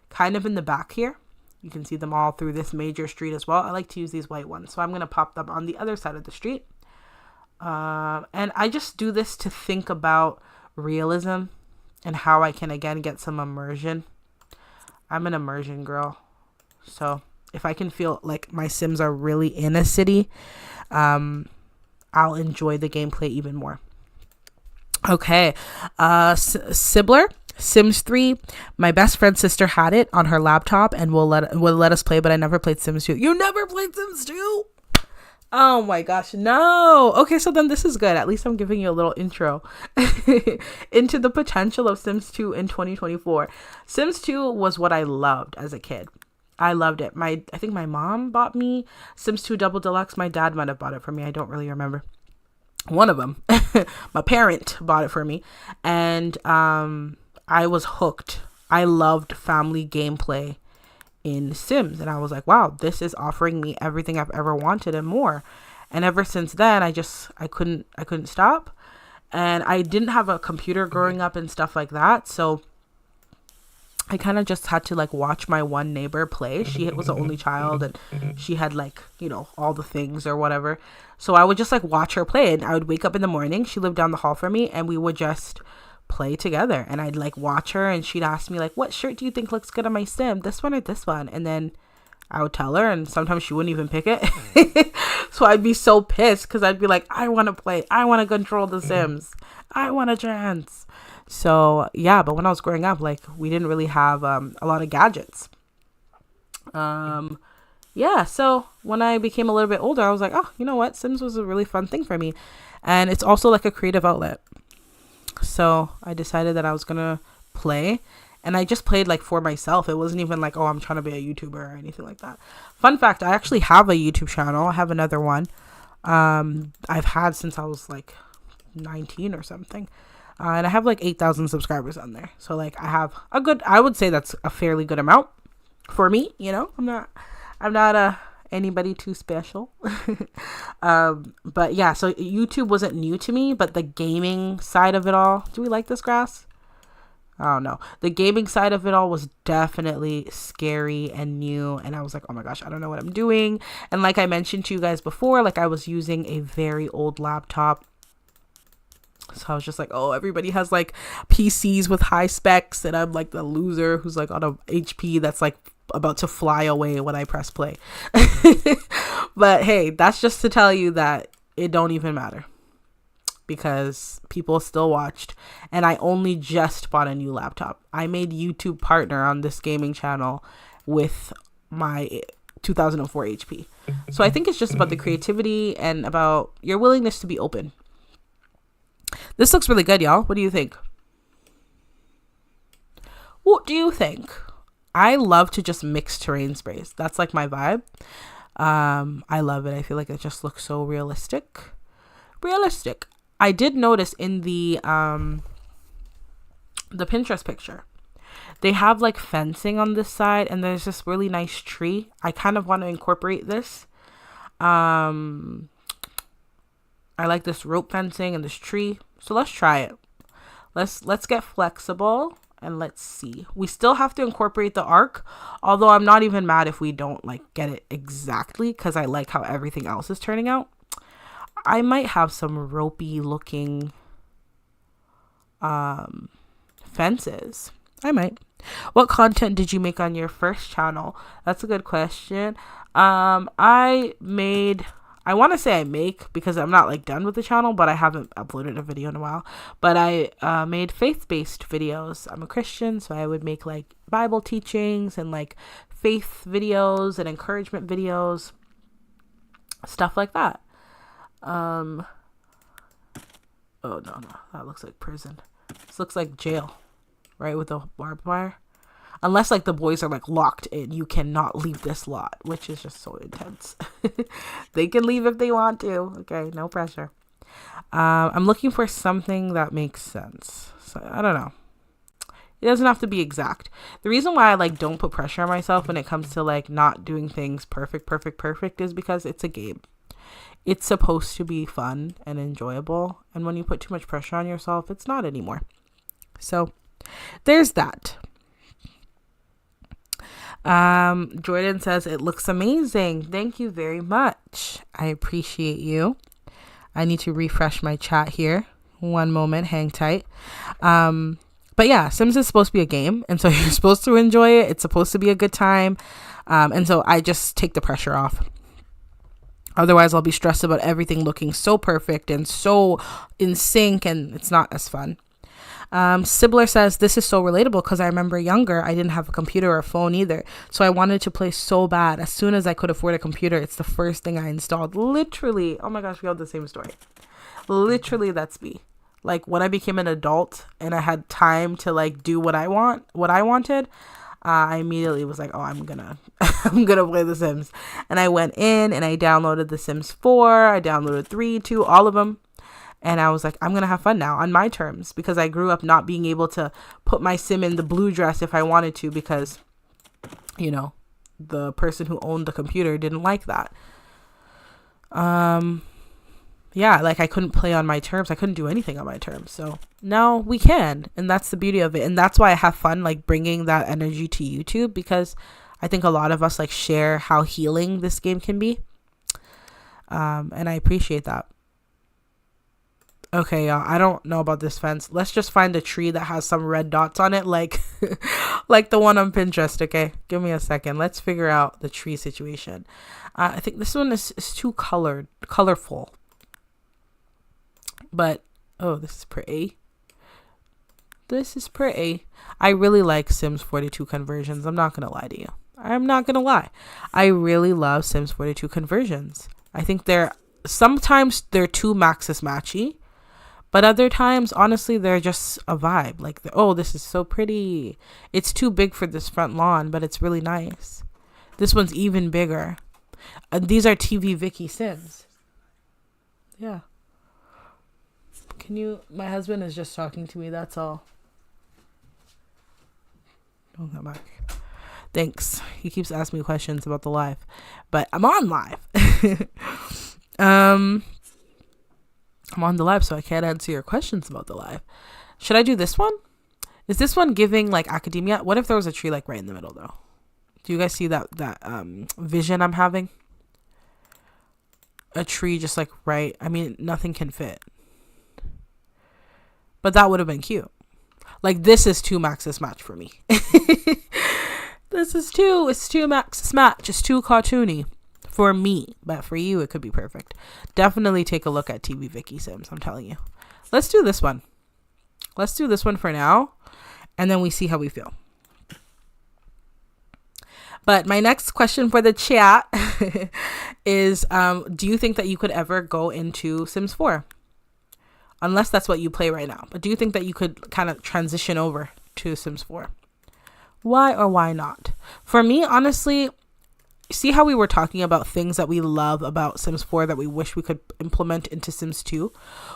kind of in the back here. You can see them all through this major street as well. I like to use these white ones. So I'm going to pop them on the other side of the street. And I just do this to think about realism and how I can, again, get some immersion. I'm an immersion girl. So if I can feel like my Sims are really in a city, I'll enjoy the gameplay even more. Okay. Sibler. Sims 3, my best friend's sister had it on her laptop and will let us play, but I never played Sims 2. You never played Sims 2? Oh my gosh, no. Okay, so then this is good. At least I'm giving you a little intro into the potential of Sims 2 in 2024. Sims 2 was what I loved as a kid. I loved it. I think my mom bought me Sims 2 Double Deluxe. My dad might have bought it for me. I don't really remember. One of them. My parent bought it for me. And I was hooked. I loved family gameplay in Sims. And I was like, wow, this is offering me everything I've ever wanted and more. And ever since then, I couldn't stop. And I didn't have a computer growing up and stuff like that. So I kind of just had to like watch my one neighbor play. She was the only child and she had like, all the things or whatever. So I would just like watch her play, and I would wake up in the morning. She lived down the hall from me, and we would just play together. And I'd like watch her, and she'd ask me like, what shirt do you think looks good on my Sim? This one or this one? And then I would tell her, and sometimes she wouldn't even pick it. So I'd be so pissed because I'd be like, I want to play. I want to control the Sims. I want a chance. So yeah, but when I was growing up, like we didn't really have a lot of gadgets. Yeah, so when I became a little bit older, I was like, oh, you know what? Sims was a really fun thing for me. And it's also like a creative outlet. So I decided that I was going to play. And I just played like for myself. It wasn't even like, oh, I'm trying to be a YouTuber or anything like that. Fun fact, I actually have a YouTube channel. I have another one. I've had since I was like 19 or something. And I have like 8,000 subscribers on there. So like I have a good, I would say that's a fairly good amount for me. You know, I'm not anybody too special. But yeah, so YouTube wasn't new to me, but the gaming side of it all, do we like this grass? I don't know. The gaming side of it all was definitely scary and new. And I was like, oh my gosh, I don't know what I'm doing. And like I mentioned to you guys before, like I was using a very old laptop. So I was just like, oh, everybody has like PCs with high specs. And I'm like the loser who's like on a HP that's like about to fly away when I press play. But hey, that's just to tell you that it don't even matter. Because people still watched, and I only just bought a new laptop. I made YouTube partner on this gaming channel with my 2004 HP. So I think it's just about the creativity and about your willingness to be open. This looks really good, y'all. What do you think? What do you think? I love to just mix terrain sprays. That's like my vibe. I love it. I feel like it just looks so realistic. I did notice in the Pinterest picture, they have like fencing on this side, and there's this really nice tree. I kind of want to incorporate this. I like this rope fencing and this tree, so let's try it. Let's get flexible and let's see. We still have to incorporate the arc, although I'm not even mad if we don't like get it exactly, because I like how everything else is turning out. I might have some ropey looking fences. I might. What content did you make on your first channel? That's a good question. I want to say I make, because I'm not like done with the channel, but I haven't uploaded a video in a while. But I made faith-based videos. I'm a Christian, so I would make like Bible teachings and like faith videos and encouragement videos, stuff like that. Oh no, that looks like prison. This looks like jail, right, with the barbed wire. Unless like the boys are like locked in, you cannot leave this lot, which is just so intense. They can leave if they want to. Okay, no pressure. I'm looking for something that makes sense. So I don't know. It doesn't have to be exact. The reason why I like don't put pressure on myself when it comes to like not doing things perfect is because it's a game. It's supposed to be fun and enjoyable. And when you put too much pressure on yourself, it's not anymore. So there's that. Jordan says, it looks amazing. Thank you very much. I appreciate you. I need to refresh my chat here. One moment. Hang tight. But yeah, Sims is supposed to be a game. And so you're supposed to enjoy it. It's supposed to be a good time. And so I just take the pressure off. Otherwise, I'll be stressed about everything looking so perfect and so in sync, and it's not as fun. Sibler says, this is so relatable because I remember younger, I didn't have a computer or a phone either. So I wanted to play so bad. As soon as I could afford a computer, it's the first thing I installed. Literally. Oh my gosh, we have the same story. Literally, that's me. Like when I became an adult and I had time to like do what I wanted, I immediately was like, oh, I'm gonna play The Sims. And I went in and I downloaded The Sims 4. I downloaded 3, 2, all of them. And I was like, I'm gonna have fun now on my terms, because I grew up not being able to put my sim in the blue dress if I wanted to, because, you know, the person who owned the computer didn't like that. Yeah, like I couldn't play on my terms. I couldn't do anything on my terms. So now we can. And that's the beauty of it. And that's why I have fun like bringing that energy to YouTube, because I think a lot of us like share how healing this game can be. And I appreciate that. Okay, y'all, I don't know about this fence. Let's just find a tree that has some red dots on it, like like the one on Pinterest, okay? Give me a second. Let's figure out the tree situation. I think this one is too colorful. But, oh, this is pretty. This is pretty. I really like Sims 42 conversions. I'm not going to lie to you. I'm not going to lie. I really love Sims 42 conversions. I think sometimes they're too Maxis matchy. But other times, honestly, they're just a vibe. Like, oh, this is so pretty. It's too big for this front lawn, but it's really nice. This one's even bigger. These are TV Vicky Sims. Yeah. My husband is just talking to me, that's all. Don't come back. Thanks. He keeps asking me questions about the live, but I'm on live. I'm on the live, so I can't answer your questions about the live. Should I do this one? Is this one giving like academia? What if there was a tree like right in the middle though? Do you guys see that vision I'm having? A tree just like right. I mean, nothing can fit. But that would have been cute. Like, this is too Max's match for me. It's too Max's match. It's too cartoony for me. But for you, it could be perfect. Definitely take a look at TV Vicky Sims, I'm telling you. Let's do this one. Let's do this one for now. And then we see how we feel. But my next question for the chat is, do you think that you could ever go into Sims 4? Unless that's what you play right now. But do you think that you could kind of transition over to Sims 4? Why or why not? For me, honestly, see how we were talking about things that we love about Sims 4 that we wish we could implement into Sims 2?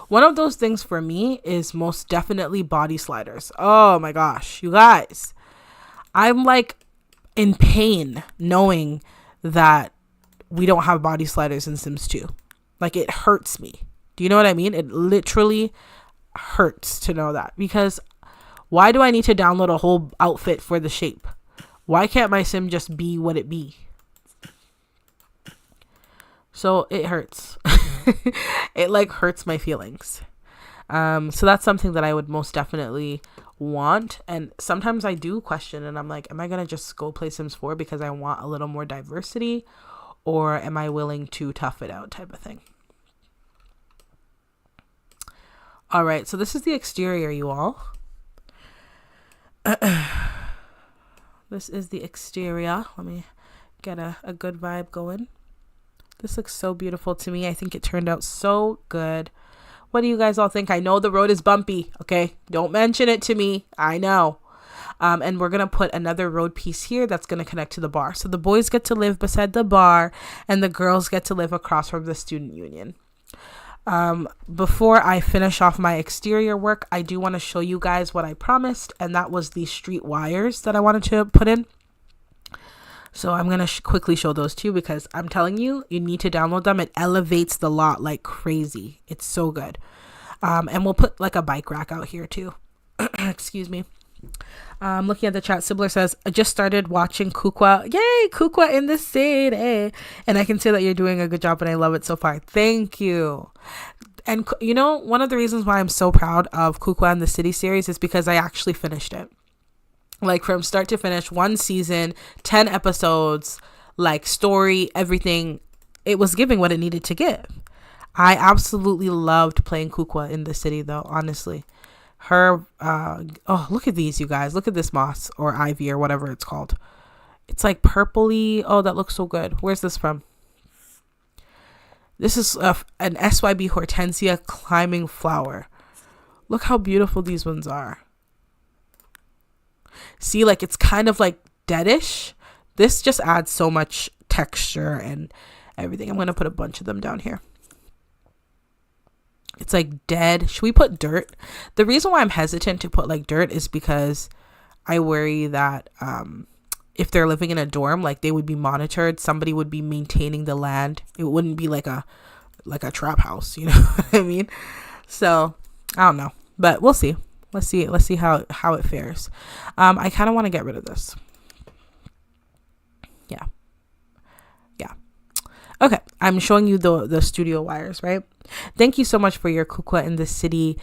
One of those things for me is most definitely body sliders. Oh my gosh, you guys. I'm like in pain knowing that we don't have body sliders in Sims 2. Like, it hurts me. Do you know what I mean? It literally hurts to know that, because why do I need to download a whole outfit for the shape? Why can't my sim just be what it be? So it hurts. It like hurts my feelings. So that's something that I would most definitely want. And sometimes I do question, and I'm like, am I going to just go play Sims 4 because I want a little more diversity, or am I willing to tough it out type of thing? All right, so this is the exterior, you all. This is the exterior. Let me get a good vibe going. This looks so beautiful to me. I think it turned out so good. What do you guys all think? I know the road is bumpy, okay? Don't mention it to me. I know. And we're going to put another road piece here that's going to connect to the bar. So the boys get to live beside the bar, and the girls get to live across from the student union. Before I finish off my exterior work, I do want to show you guys what I promised, and that was the street wires that I wanted to put in. So I'm going to quickly show those to you, because I'm telling you, you need to download them. It elevates the lot like crazy. It's so good. And we'll put like a bike rack out here too. Excuse me. Looking at the chat, Sibler says, I just started watching Kukwa. Yay, Kukwa in the city. And I can say that you're doing a good job, and I love it so far. Thank you. And you know, one of the reasons why I'm so proud of Kukwa in the City series is because I actually finished it. Like, from start to finish, 1 season, 10 episodes, like story, everything. It was giving what it needed to give. I absolutely loved playing Kukwa in the City, though, honestly. Her, oh, look at these, you guys. Look at this moss or ivy or whatever it's called. It's like purpley. Oh, that looks so good. Where's this from? This is an SYB Hortensia climbing flower. Look how beautiful these ones are. See, like, it's kind of like deadish. This just adds so much texture and everything. I'm going to put a bunch of them down here. It's like dead. Should we put dirt? The reason why I'm hesitant to put like dirt is because I worry that if they're living in a dorm, like, they would be monitored. Somebody would be maintaining the land. It wouldn't be like a trap house, you know what I mean? So I don't know, but we'll see. Let's see how it fares. I kind of want to get rid of this. Yeah. Okay, I'm showing you the studio wires, right? Thank you so much for your Kukwa in the City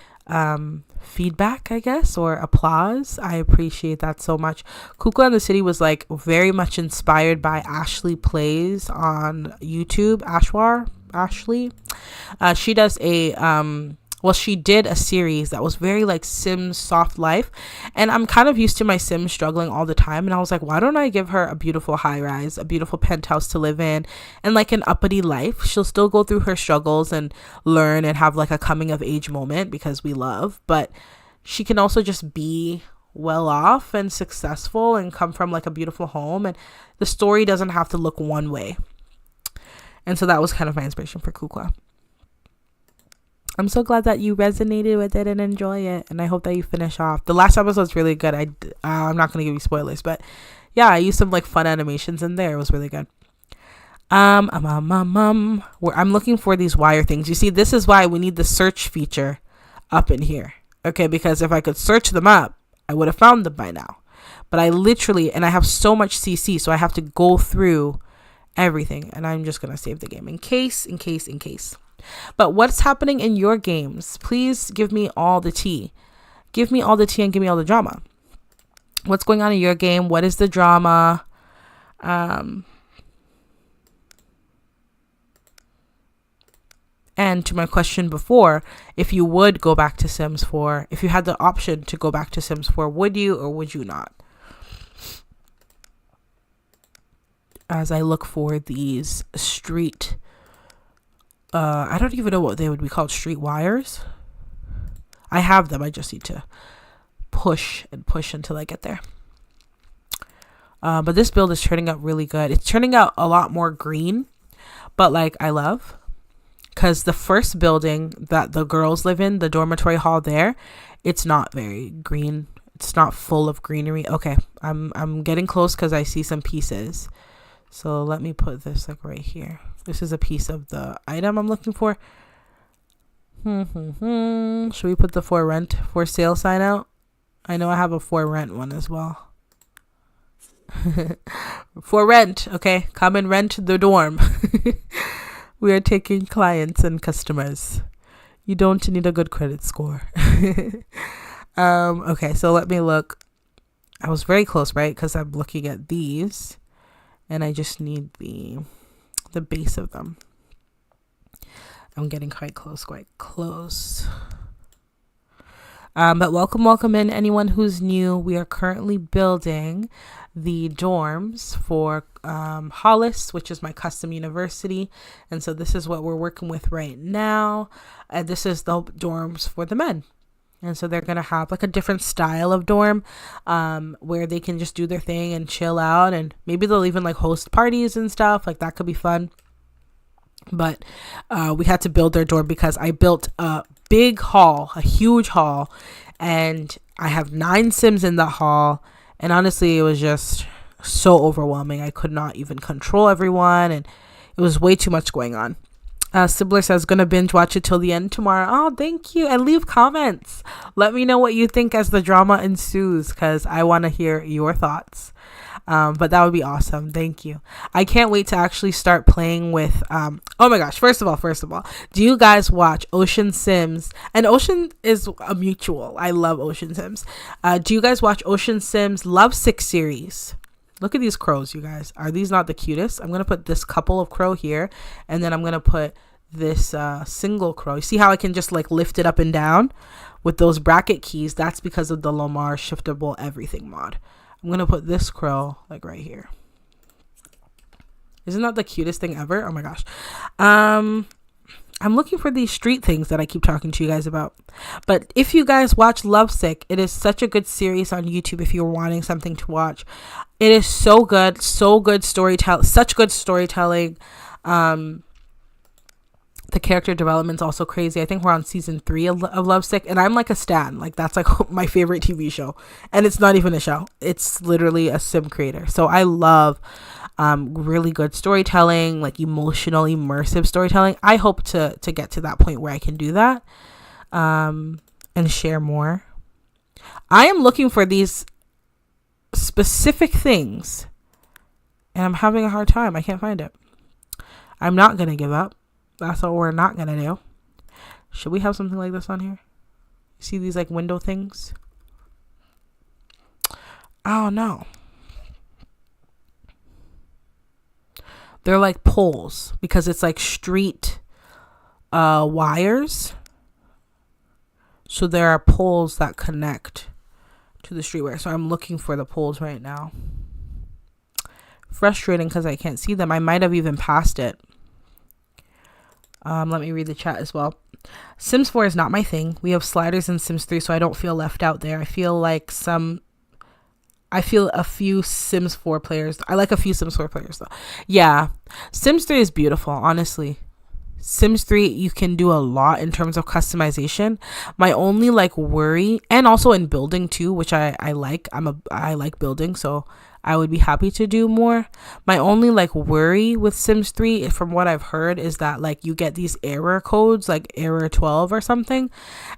feedback, I guess, or applause. I appreciate that so much. Kukwa in the City was like very much inspired by Ashley Plays on YouTube. Ashley. She does she did a series that was very like Sims soft life, and I'm kind of used to my Sims struggling all the time, and I was like, why don't I give her a beautiful high rise, a beautiful penthouse to live in, and like an uppity life? She'll still go through her struggles and learn and have like a coming of age moment, because we love, but she can also just be well off and successful and come from like a beautiful home, and the story doesn't have to look one way. And so that was kind of my inspiration for Kukwa. I'm so glad that you resonated with it and enjoy it, and I hope that you finish off. The last episode's really good. I'm not gonna give you spoilers, but yeah, I used some like fun animations in there. It was really good. Where I'm looking for these wire things. You see, this is why we need the search feature up in here. Okay, because if I could search them up, I would have found them by now. But I literally, and I have so much CC, so I have to go through everything, and I'm just gonna save the game in case. But what's happening in your games? Please give me all the tea. Give me all the tea and give me all the drama. What's going on in your game? What is the drama? And to my question before, if you would go back to Sims 4, if you had the option to go back to Sims 4, would you or would you not? As I look for these street, I don't even know what they would be called, street wires. I have them, I just need to push and push until I get there. But this build is turning out really good. It's turning out a lot more green, but like I love. Because the first building that the girls live in, the dormitory hall there, it's not very green. It's not full of greenery. Okay, I'm getting close because I see some pieces. So let me put this like right here. This is a piece of the item I'm looking for. Should we put the for sale sign out? I know I have a for rent one as well. For rent, okay? Come and rent the dorm. We are taking clients and customers. You don't need a good credit score. Okay, so let me look. I was very close, right? Because I'm looking at these, and I just need the base of them. I'm getting quite close. But welcome in anyone who's new. We are currently building the dorms for Hollis, which is my custom university, and so this is what we're working with right now. And this is the dorms for the men, and so they're gonna have like a different style of dorm where they can just do their thing and chill out, and maybe they'll even like host parties and stuff like that. Could be fun. But we had to build their dorm because I built a big hall, a huge hall, and I have 9 Sims in that hall, and honestly it was just so overwhelming. I could not even control everyone, and it was way too much going on. Sibler says gonna binge watch it till the end tomorrow. Oh, thank you. And leave comments, let me know what you think as the drama ensues, because I want to hear your thoughts. But that would be awesome. Thank you. I can't wait to actually start playing with oh my gosh, first of all, do you guys watch Ocean Sims? And Ocean is a mutual. I love Ocean Sims. Do you guys watch Ocean Sims Lovesick series? Look at these crows, you guys. Are these not the cutest? I'm gonna put this couple of crow here, and then I'm gonna put this single crow. You see how I can just like lift it up and down with those bracket keys? That's because of the Lomar shiftable everything mod. I'm gonna put this crow like right here. Isn't that the cutest thing ever? Oh my gosh. I'm looking for these street things that I keep talking to you guys about. But if you guys watch Lovesick, it is such a good series on YouTube if you're wanting something to watch. It is so good storytelling, such good storytelling. The character development's also crazy. I think we're on season 3 of Lovesick, and I'm like a stan. Like that's like my favorite TV show, and it's not even a show. It's literally a sim creator. So I love really good storytelling, like emotional, immersive storytelling. I hope to get to that point where I can do that and share more. I am looking for these specific things, and I'm having a hard time. I can't find it. I'm not gonna give up. That's what we're not gonna do. Should we have something like this on here? See these like window things? Oh no. They're like poles because it's like street wires. So there are poles that connect to the street wire. So I'm looking for the poles right now. Frustrating because I can't see them. I might have even passed it. Let me read the chat as well. Sims 4 is not my thing. We have sliders in Sims 3, so I don't feel left out there. I feel a few Sims 4 players. I like a few Sims 4 players though. Yeah. Sims 3 is beautiful, honestly. Sims 3, you can do a lot in terms of customization. My only like worry, and also in building too, which I like. I like building, so I would be happy to do more. My only like worry with Sims 3, from what I've heard, is that like you get these error codes, like error 12 or something,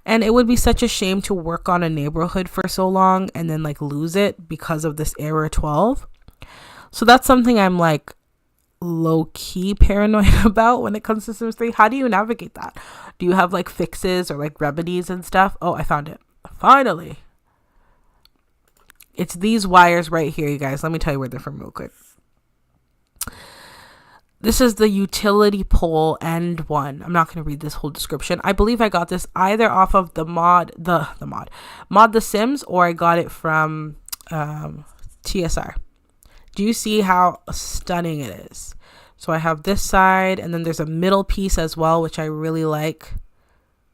and it would be such a shame to work on a neighborhood for so long and then like lose it because of this error 12. So that's something I'm like low-key paranoid about when it comes to Sims 3. How do you navigate that? Do you have like fixes or like remedies and stuff? Oh, I found it. Finally. It's these wires right here, you guys. Let me tell you where they're from real quick. This is the utility pole end one. I'm not going to read this whole description. I believe I got this either off of the mod The Sims, or I got it from TSR. Do you see how stunning it is? So I have this side, and then there's a middle piece as well, which I really like.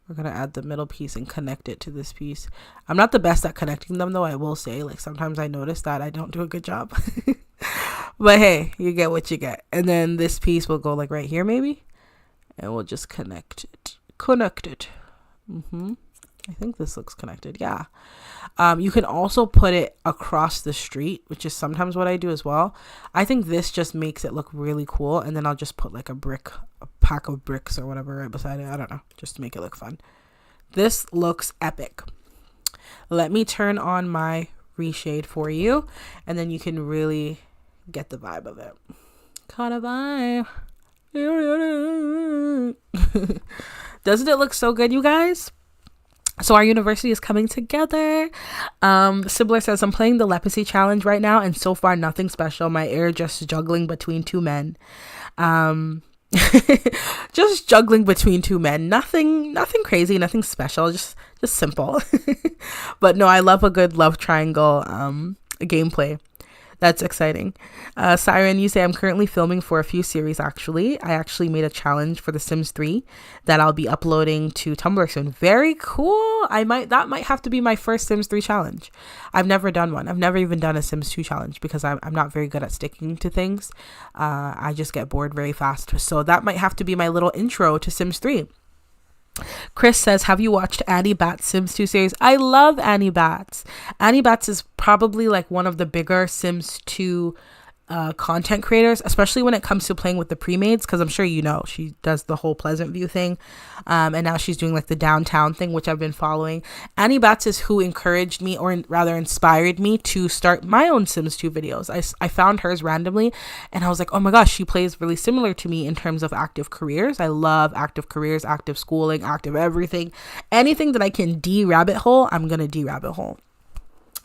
We're going to add the middle piece and connect it to this piece. I'm not the best at connecting them, though, I will say. Like, sometimes I notice that I don't do a good job. But hey, you get what you get. And then this piece will go like right here, maybe. And we'll just connect it. I think this looks connected. Yeah. You can also put it across the street, which is sometimes what I do as well. I think this just makes it look really cool. And then I'll just put like a pack of bricks or whatever right beside it. I don't know, just to make it look fun. This looks epic. Let me turn on my reshade for you, and then you can really get the vibe of it. Kind of vibe. Doesn't it look so good, you guys? So our university is coming together. Sibler says, I'm playing the leprosy challenge right now, and so far nothing special. My air just juggling between two men. Just juggling between two men. Nothing crazy, nothing special, just simple. But no, I love a good love triangle gameplay. That's exciting. Siren, you say, I'm currently filming for a few series, actually. I actually made a challenge for The Sims 3 that I'll be uploading to Tumblr soon. Very cool. That might have to be my first Sims 3 challenge. I've never done one. I've never even done a Sims 2 challenge because I'm not very good at sticking to things. I just get bored very fast. So that might have to be my little intro to Sims 3. Chris says, have you watched Annie Bat's Sims 2 series? I love Annie Bat's. Annie Bat's is probably like one of the bigger Sims 2 content creators, especially when it comes to playing with the pre-mades, because I'm sure you know she does the whole Pleasant View thing, and now she's doing like the downtown thing, which I've been following. Annie Batts is who encouraged me, or rather inspired me, to start my own Sims 2 videos. I found hers randomly, and I was like, oh my gosh, she plays really similar to me in terms of active careers. I love active careers, active schooling, active everything. Anything that I can de-rabbit hole, I'm gonna de-rabbit hole.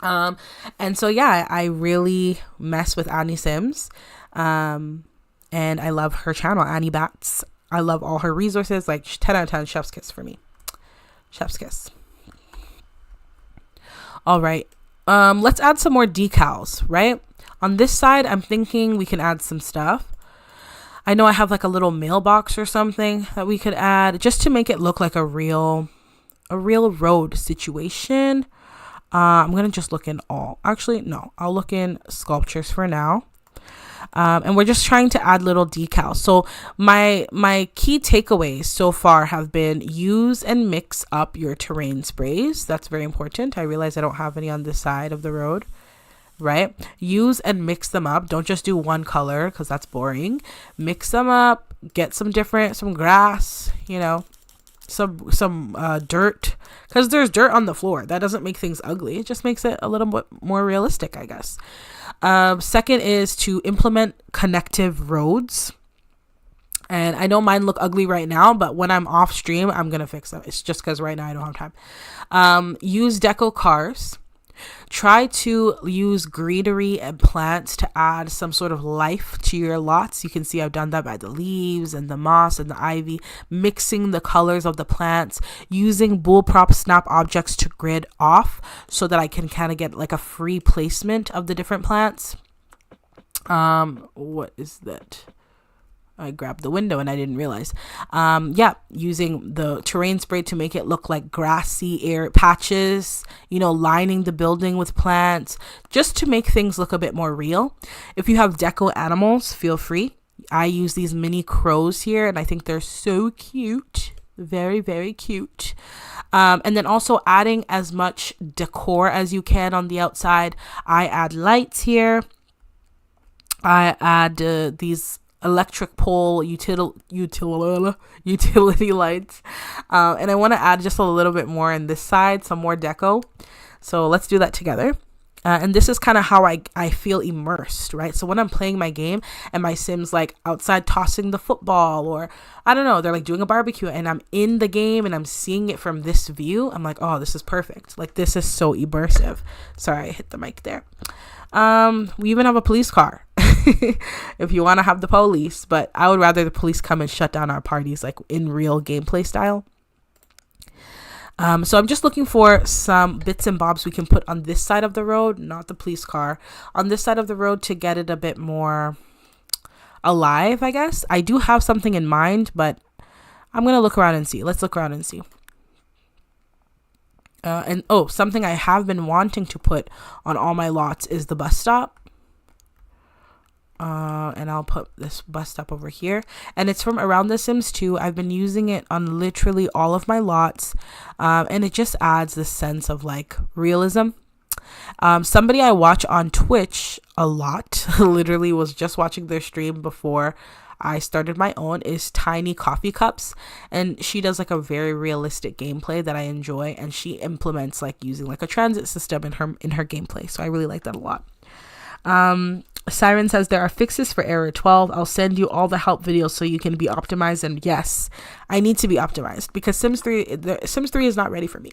And so yeah, I really mess with Annie Sims, and I love her channel, Annie Batts. I love all her resources. Like 10 out of 10, chef's kiss for me. Chef's kiss. All right, let's add some more decals. Right on this side, I'm thinking we can add some stuff. I know I have like a little mailbox or something that we could add just to make it look like a real road situation. I'm going to just look in I'll look in sculptures for now. And we're just trying to add little decals. So my key takeaways so far have been use and mix up your terrain sprays. That's very important. I realize I don't have any on this side of the road, right? Use and mix them up. Don't just do one color because that's boring. Mix them up, get some grass, some dirt, because there's dirt on the floor. That doesn't make things ugly. It just makes it a little bit more realistic, I guess. Second is to implement connective roads. And I know mine look ugly right now, but when I'm off stream, I'm going to fix them. It's just because right now I don't have time. Use deco cars. Try to use greenery and plants to add some sort of life to your lots. You can see I've done that by the leaves and the moss and the ivy, mixing the colors of the plants, using bullprop snap objects to grid off so that I can kind of get like a free placement of the different plants. What is that? I grabbed the window and I didn't realize. Using the terrain spray to make it look like grassy air patches, lining the building with plants, just to make things look a bit more real. If you have deco animals, feel free. I use these mini crows here, and I think they're so cute. Very, very cute. And then also adding as much decor as you can on the outside. I add lights here. I add these electric pole utility lights. And I want to add just a little bit more on this side, some more deco. So let's do that together. And this is kind of how I feel immersed, right? So when I'm playing my game and my Sims like outside tossing the football, or I don't know, they're like doing a barbecue, and I'm in the game and I'm seeing it from this view, I'm like, oh, this is perfect. Like, this is so immersive. Sorry, I hit the mic there. We even have a police car if you want to have the police, but I would rather the police come and shut down our parties like in real gameplay style. So I'm just looking for some bits and bobs we can put on this side of the road, not the police car, on this side of the road to get it a bit more alive, I guess. I do have something in mind, but I'm going to look around and see. Let's look around and see. Something I have been wanting to put on all my lots is the bus stop. And I'll put this bus stop over here, and it's from around The Sims 2. I've been using it on literally all of my lots, and it just adds this sense of like realism. Somebody I watch on Twitch a lot, literally was just watching their stream before I started my own, is Tiny Coffee Cups, and she does like a very realistic gameplay that I enjoy, and she implements like using like a transit system in her gameplay, so I really like that a lot. Siren says there are fixes for error 12. I'll send you all the help videos so you can be optimized. And yes, I need to be optimized because Sims 3 is not ready for me.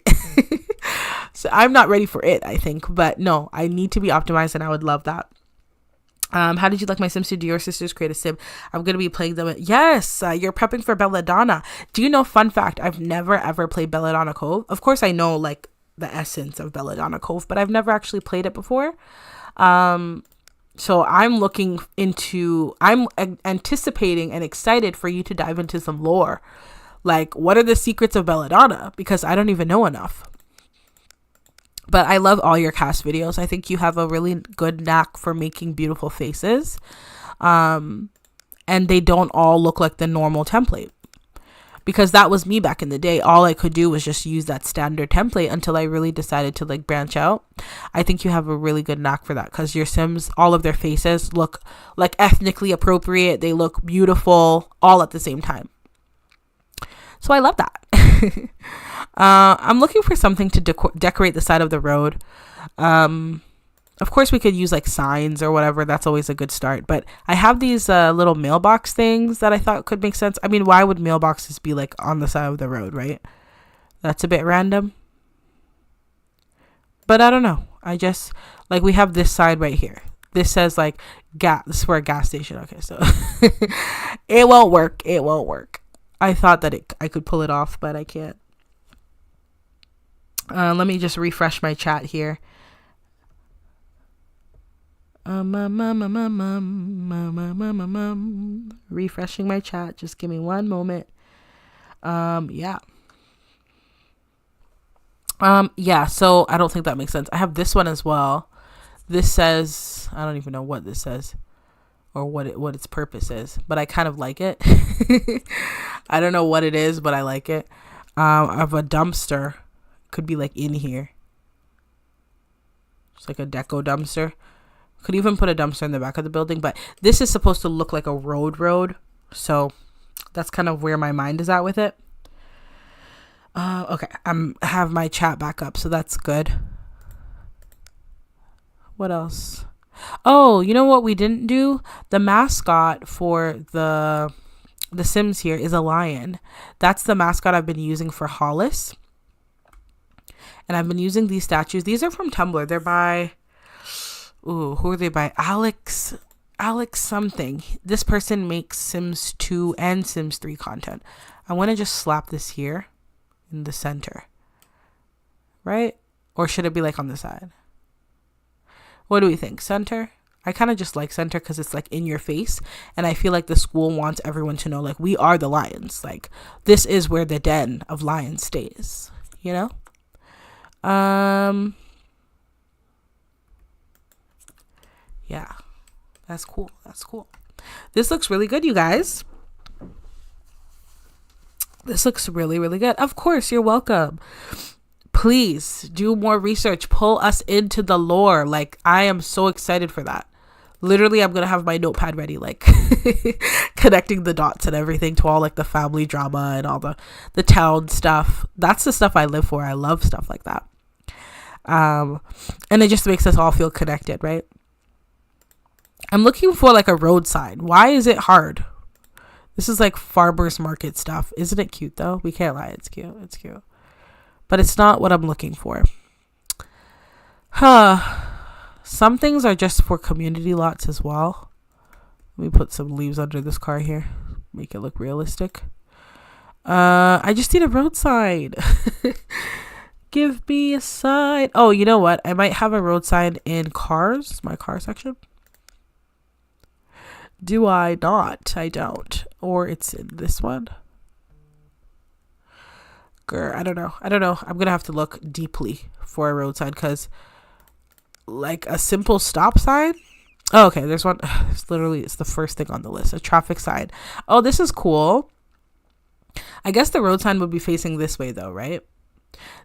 So I'm not ready for it, I think. But no, I need to be optimized, and I would love that. How did you like my Sims 2? Do your sisters create a sim? I'm going to be playing them. Yes, you're prepping for Belladonna. Do you know, fun fact, I've never ever played Belladonna Cove. Of course, I know like the essence of Belladonna Cove, but I've never actually played it before. So I'm anticipating and excited for you to dive into some lore. Like, what are the secrets of Belladonna? Because I don't even know enough. But I love all your cast videos. I think you have a really good knack for making beautiful faces. And they don't all look like the normal template. Because that was me back in the day. All I could do was just use that standard template until I really decided to like branch out. I think you have a really good knack for that, because your Sims, all of their faces look like ethnically appropriate. They look beautiful all at the same time. So I love that. I'm looking for something to decorate the side of the road. Of course, we could use like signs or whatever. That's always a good start. But I have these little mailbox things that I thought could make sense. I mean, why would mailboxes be like on the side of the road, right? That's a bit random. But I don't know. I just, like, we have this side right here. This says like gas. This is for a gas station. Okay, so it won't work. It won't work. I thought that I could pull it off, but I can't. Let me just refresh my chat here. Refreshing my chat. Just give me one moment. Yeah, so I don't think that makes sense. I have this one as well. This says, I don't even know what this says or what its purpose is, but I kind of like it. I don't know what it is, but I like it. I have a dumpster. Could be like in here. It's like a deco dumpster. Could even put a dumpster in the back of the building, but this is supposed to look like a road. So that's kind of where my mind is at with it. Okay, have my chat back up, so that's good. What else? Oh, you know what we didn't do? The mascot for the Sims here is a lion. That's the mascot I've been using for Hollis. And I've been using these statues. These are from Tumblr. They're by... Ooh, who are they by? Alex something. This person makes Sims 2 and Sims 3 content. I want to just slap this here in the center. Right? Or should it be like on the side? What do we think? Center? I kind of just like center because it's like in your face. And I feel like the school wants everyone to know, like, we are the lions. Like, this is where the den of lions stays. You know? Yeah, that's cool. This looks really good, you guys. This looks really, really good. Of course, you're welcome. Please do more research. Pull us into the lore. Like, I am so excited for that. Literally, I'm going to have my notepad ready, like connecting the dots and everything to all like the family drama and all the town stuff. That's the stuff I live for. I love stuff like that. And it just makes us all feel connected, right? I'm looking for like a road sign. Why is it hard? This is like farmers market stuff. Isn't it cute though? We can't lie. It's cute. It's cute. But it's not what I'm looking for. Some things are just for community lots as well. Let me put some leaves under this car here. Make it look realistic. I just need a road sign. Give me a sign. Oh, you know what? I might have a road sign in cars. My car section. Do I not? I don't. Or it's in this one. Girl, I don't know. I'm going to have to look deeply for a road sign because like a simple stop sign. Oh, okay. There's one. It's the first thing on the list. A traffic sign. Oh, this is cool. I guess the road sign would be facing this way though, right?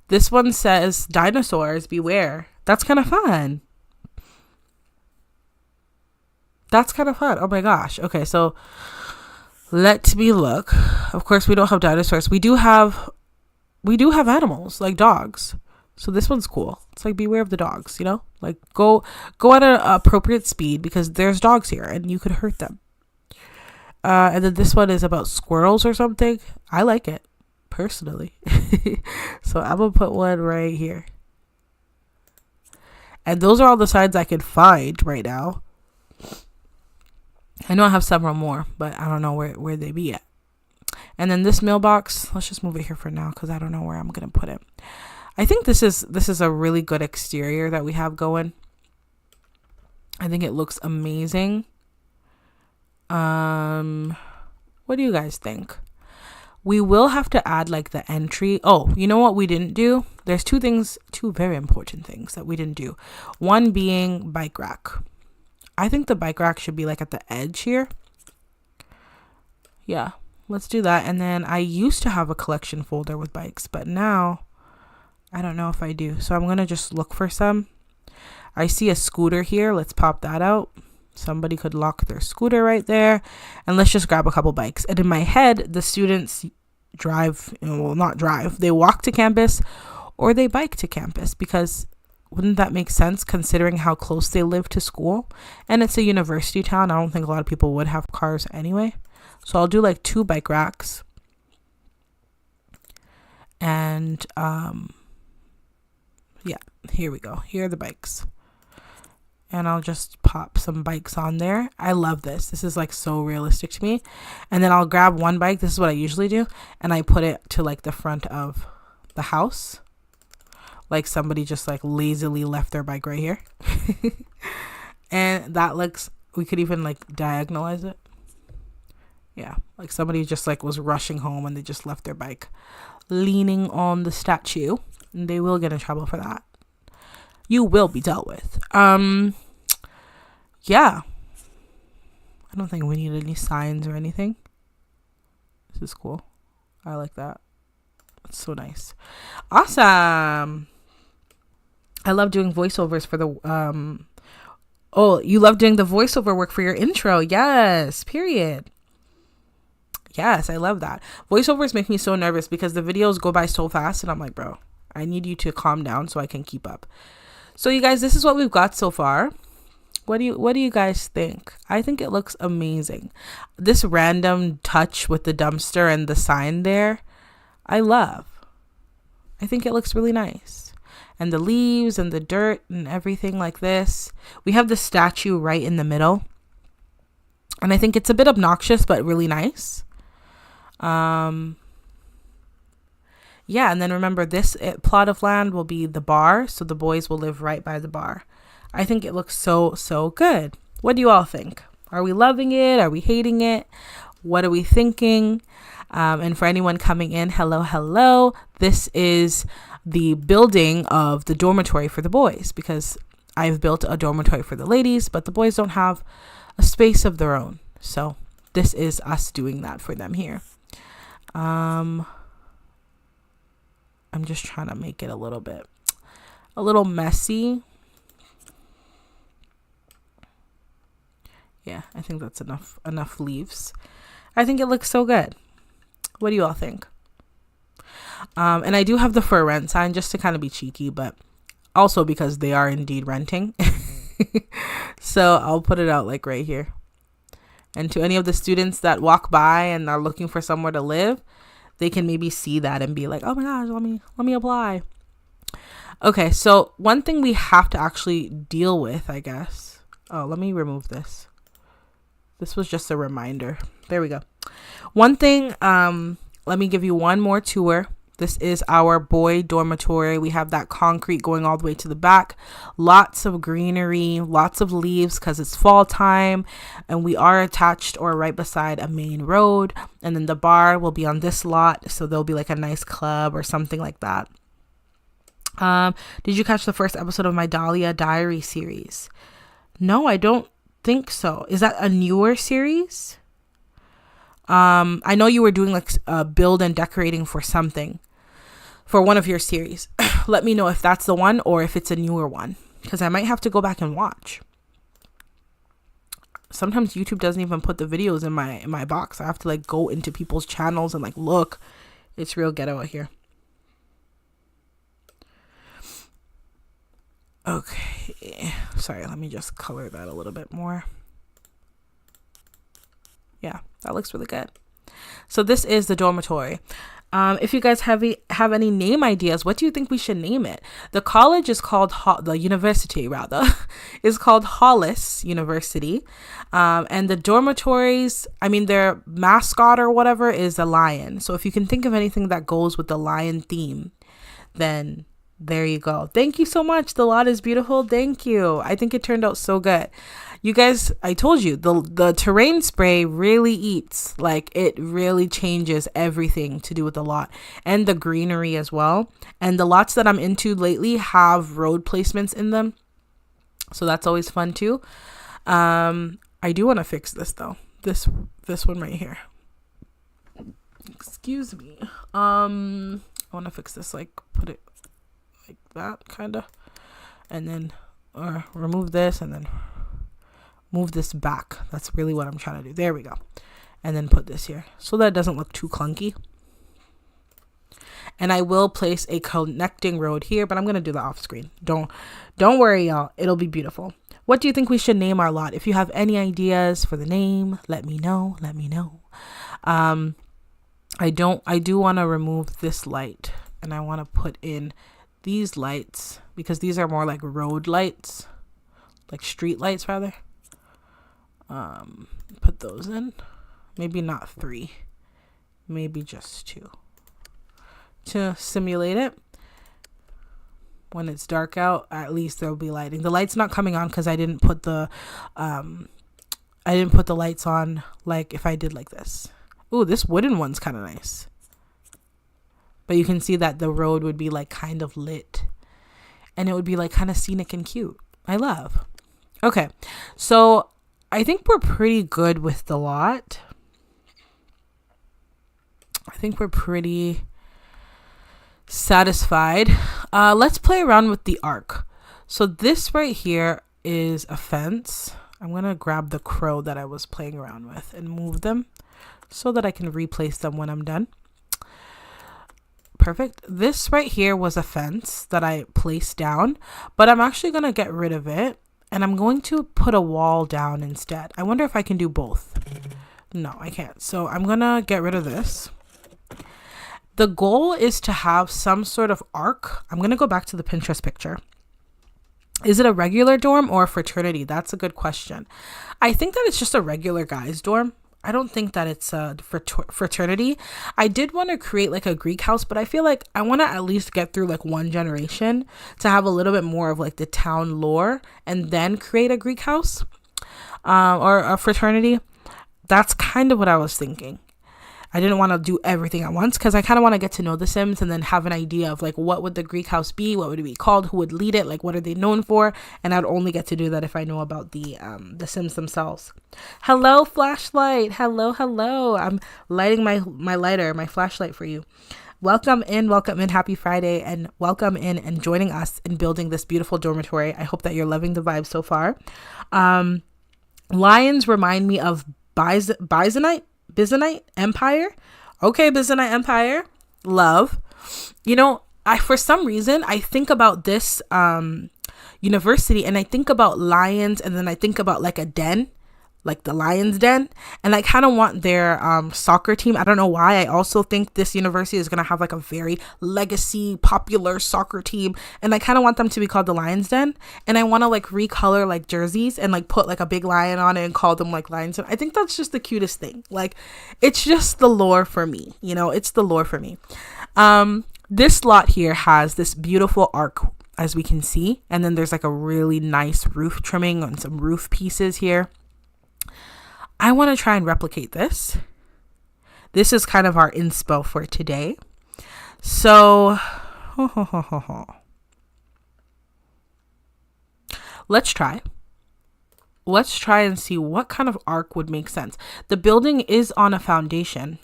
This one says dinosaurs beware. That's kind of fun. Oh my gosh. Okay, so let me look. Of course, we don't have dinosaurs. We do have animals like dogs. So this one's cool. It's like beware of the dogs, you know? Like go at an appropriate speed because there's dogs here and you could hurt them. And then this one is about squirrels or something. I like it personally. So I'm gonna put one right here. And those are all the signs I can find right now. I know I have several more, but I don't know where they be at. And then this mailbox, let's just move it here for now because I don't know where I'm gonna put it. I think this is a really good exterior that we have going. I think it looks amazing. What do you guys think? We will have to add like the entry. Oh, you know what we didn't do? There's two very important things that we didn't do. One being bike rack. I think the bike rack should be like at the edge here. Yeah, let's do that. And then I used to have a collection folder with bikes, but now I don't know if I do. So I'm going to just look for some. I see a scooter here. Let's pop that out. Somebody could lock their scooter right there. And let's just grab a couple bikes. And in my head, the students not drive. They walk to campus or they bike to campus because wouldn't that make sense considering how close they live to school? And it's a university town. I don't think a lot of people would have cars anyway. So I'll do like 2 bike racks. And yeah, here we go. Here are the bikes. And I'll just pop some bikes on there. I love this. This is like so realistic to me. And then I'll grab one bike. This is what I usually do. And I put it to like the front of the house. Like somebody just like lazily left their bike right here. And that looks, we could even like diagonalize it. Yeah, like somebody just like was rushing home and they just left their bike leaning on the statue. And they will get in trouble for that. You will be dealt with. Yeah. I don't think we need any signs or anything. This is cool. I like that. It's so nice. Awesome. I love doing voiceovers for the oh, you love doing the voiceover work for your intro. Yes, period. Yes, I love that. Voiceovers make me so nervous because the videos go by so fast and I'm like, bro, I need you to calm down so I can keep up. So you guys, this is what we've got so far. What do you guys think? I think it looks amazing. This random touch with the dumpster and the sign there, I love. I think it looks really nice. And the leaves and the dirt and everything like this. We have the statue right in the middle. And I think it's a bit obnoxious, but really nice. Yeah, and then remember this plot of land will be the bar, so the boys will live right by the bar. I think it looks so good. What do you all think? Are we loving it? Are we hating it? What are we thinking? And for anyone coming in, hello. This is the building of the dormitory for the boys because I've built a dormitory for the ladies, but the boys don't have a space of their own. So this is us doing that for them here. I'm just trying to make it a little messy. Yeah, I think that's enough leaves. I think it looks so good. What do you all think? And I do have the for rent sign just to kind of be cheeky, but also because they are indeed renting. So I'll put it out like right here. And to any of the students that walk by and are looking for somewhere to live, they can maybe see that and be like, oh my gosh, let me apply. Okay, so one thing we have to actually deal with, I guess. Oh, let me remove this. This was just a reminder. There we go. One thing, let me give you one more tour. This is our boy dormitory. We have that concrete going all the way to the back. Lots of greenery, lots of leaves because it's fall time. And we are attached or right beside a main road. And then the bar will be on this lot. So there'll be like a nice club or something like that. Did you catch the first episode of my Dahlia Diary series? No, I don't think so. Is that a newer series? I know you were doing like build and decorating for something, for one of your series. Let me know if that's the one or if it's a newer one, because I might have to go back and watch. Sometimes YouTube doesn't even put the videos in my box. I have to like go into people's channels and like look. It's real ghetto out here. Okay, sorry, let me just color that a little bit more. Yeah, that looks really good. So this is the dormitory. If you guys have any name ideas, what do you think we should name it? The college is called, the university rather, is called Hollis University. And the dormitories, I mean, their mascot or whatever is a lion. So if you can think of anything that goes with the lion theme, then there you go. Thank you so much. The lot is beautiful. Thank you. I think it turned out so good. You guys, I told you, the terrain spray really eats. Like, it really changes everything to do with the lot and the greenery as well. And the lots that I'm into lately have road placements in them, so that's always fun too. I do want to fix this though. This one right here. Excuse me. I want to fix this, like put it like that kind of, and then remove this and then move this back. That's really what I'm trying to do. There we go. And then put this here so that it doesn't look too clunky. And I will place a connecting road here, but I'm going to do that off screen. Don't worry, y'all. It'll be beautiful. What do you think we should name our lot? If you have any ideas for the name, let me know. I do want to remove this light, and I want to put in these lights because these are more like road lights, like street lights rather. Put those in. Maybe not 3, maybe just 2 to simulate it. When it's dark out, at least there'll be lighting. The light's not coming on because I didn't put the lights on like if I did like this. Ooh, this wooden one's kind of nice. But you can see that the road would be like kind of lit and it would be like kind of scenic and cute. I love. Okay, so I think we're pretty good with the lot. I think we're pretty satisfied. Let's play around with the arc. So this right here is a fence. I'm going to grab the crow that I was playing around with and move them so that I can replace them when I'm done. Perfect. This right here was a fence that I placed down, but I'm actually going to get rid of it. And I'm going to put a wall down instead. I wonder if I can do both. No, I can't. So I'm going to get rid of this. The goal is to have some sort of arc. I'm going to go back to the Pinterest picture. Is it a regular dorm or a fraternity? That's a good question. I think that it's just a regular guys dorm. I don't think that it's a fraternity. I did want to create like a Greek house, but I feel like I want to at least get through like one generation to have a little bit more of like the town lore and then create a Greek house or a fraternity. That's kind of what I was thinking. I didn't want to do everything at once because I kind of want to get to know the Sims and then have an idea of like what would the Greek house be, what would it be called, who would lead it, like what are they known for, and I'd only get to do that if I know about the Sims themselves. Hello, flashlight. Hello. I'm lighting my flashlight for you. Welcome in. Happy Friday, and welcome in and joining us in building this beautiful dormitory. I hope that you're loving the vibe so far. Lions remind me of Byzantine Empire. Okay, Byzantine Empire. Love. You know, for some reason I think about this university and I think about lions, and then I think about like a den, like the lion's den, and I kind of want their soccer team. I don't know why. I also think this university is going to have like a very legacy popular soccer team, and I kind of want them to be called the Lion's Den, and I want to like recolor like jerseys and like put like a big lion on it and call them like Lions Den. I think that's just the cutest thing. Like, it's just the lore for me, you know, it's the lore for me. This lot here has this beautiful arc, as we can see, and then there's like a really nice roof trimming on some roof pieces here. I want to try and replicate this. This is kind of our inspo for today. So, let's try. Let's try and see what kind of arc would make sense. The building is on a foundation.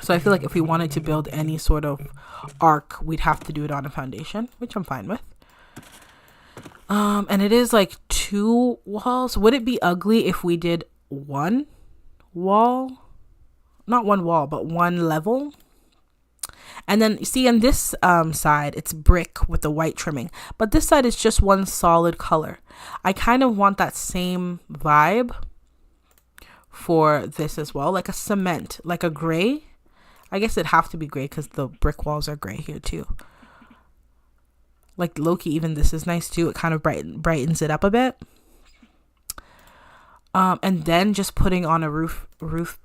So I feel like if we wanted to build any sort of arc, we'd have to do it on a foundation, which I'm fine with. And it is like 2 walls. Would it be ugly if we did 1 wall? Not 1 wall, but 1 level. And then see on this side, it's brick with the white trimming, but this side is just 1 solid color. I kind of want that same vibe for this as well, like a cement, like a gray. I guess it'd have to be gray because the brick walls are gray here too. Like low-key, even this is nice too. It kind of brightens it up a bit. And then just putting on a roof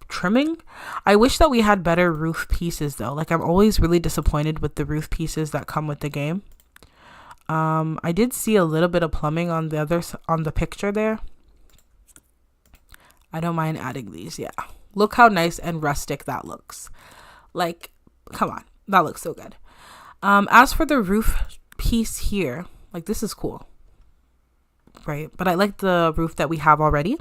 trimming. I wish that we had better roof pieces though. Like, I'm always really disappointed with the roof pieces that come with the game. I did see a little bit of plumbing on the picture there. I don't mind adding these. Yeah, look how nice and rustic that looks. Like, come on, that looks so good. As for the roof piece here, like, this is cool, right? But I like the roof that we have already.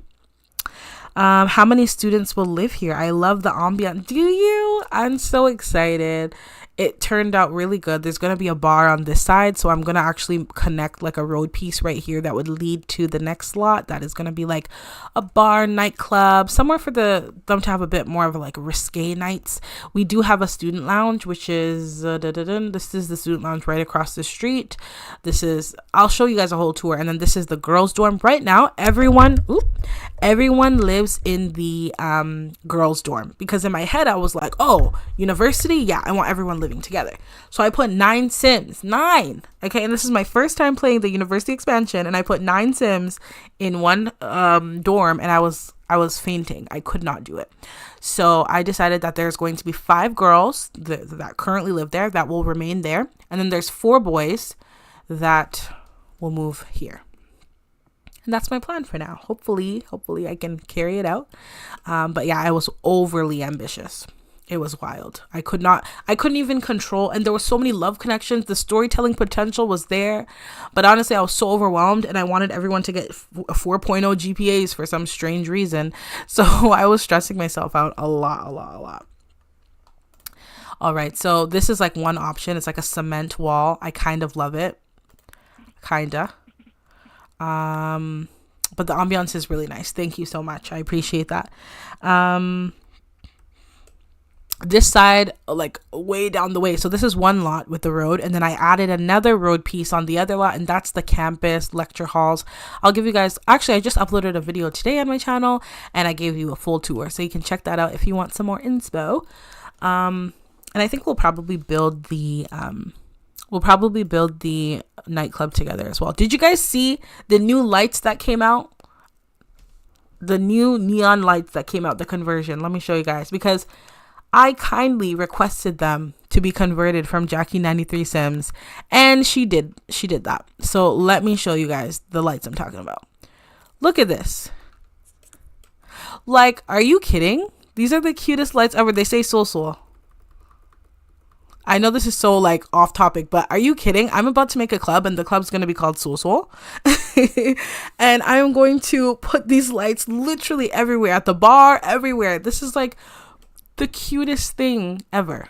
How many students will live here? I love the ambiance. Do you? I'm so excited. It turned out really good. There's going to be a bar on this side, so I'm going to actually connect like a road piece right here that would lead to the next lot. That is going to be like a bar, nightclub, somewhere for them to have a bit more of like risque nights. We do have a student lounge, which is this is the student lounge right across the street. I'll show you guys a whole tour, and then this is the girls' dorm. Right now, everyone lives in the girls' dorm, because in my head I was like, oh, university, yeah, I want everyone living together. So I put 9 Sims, 9. Okay, and this is my first time playing the university expansion, and I put 9 Sims in one dorm, and I was fainting. I could not do it. So I decided that there's going to be 5 girls that currently live there that will remain there, and then there's 4 boys that will move here. And that's my plan for now. Hopefully I can carry it out. But yeah, I was overly ambitious. It was wild. I couldn't even control, and there were so many love connections. The storytelling potential was there, but honestly, I was so overwhelmed, and I wanted everyone to get 4.0 GPAs for some strange reason. So I was stressing myself out a lot. All right, so this is like one option. It's like a cement wall. I kind of love it. Kinda. But the ambiance is really nice. Thank you so much. I appreciate that. This side, like way down the way, so this is one lot with the road, and then I added another road piece on the other lot, and that's the campus lecture halls. I'll give you guys, actually I just uploaded a video today on my channel, and I gave you a full tour, so you can check that out if you want some more inspo. And I think we'll probably build the nightclub together as well. Did you guys see the new lights that came out? The new neon lights that came out, the conversion. Let me show you guys, because I kindly requested them to be converted from Jackie93 Sims, and she did that. So let me show you guys the lights I'm talking about. Look at this. Like, are you kidding? These are the cutest lights ever. They say Soul Soul. I know this is so like off topic, but are you kidding? I'm about to make a club and the club's going to be called Soul Soul. And I'm going to put these lights literally everywhere, at the bar, everywhere. This is like the cutest thing ever.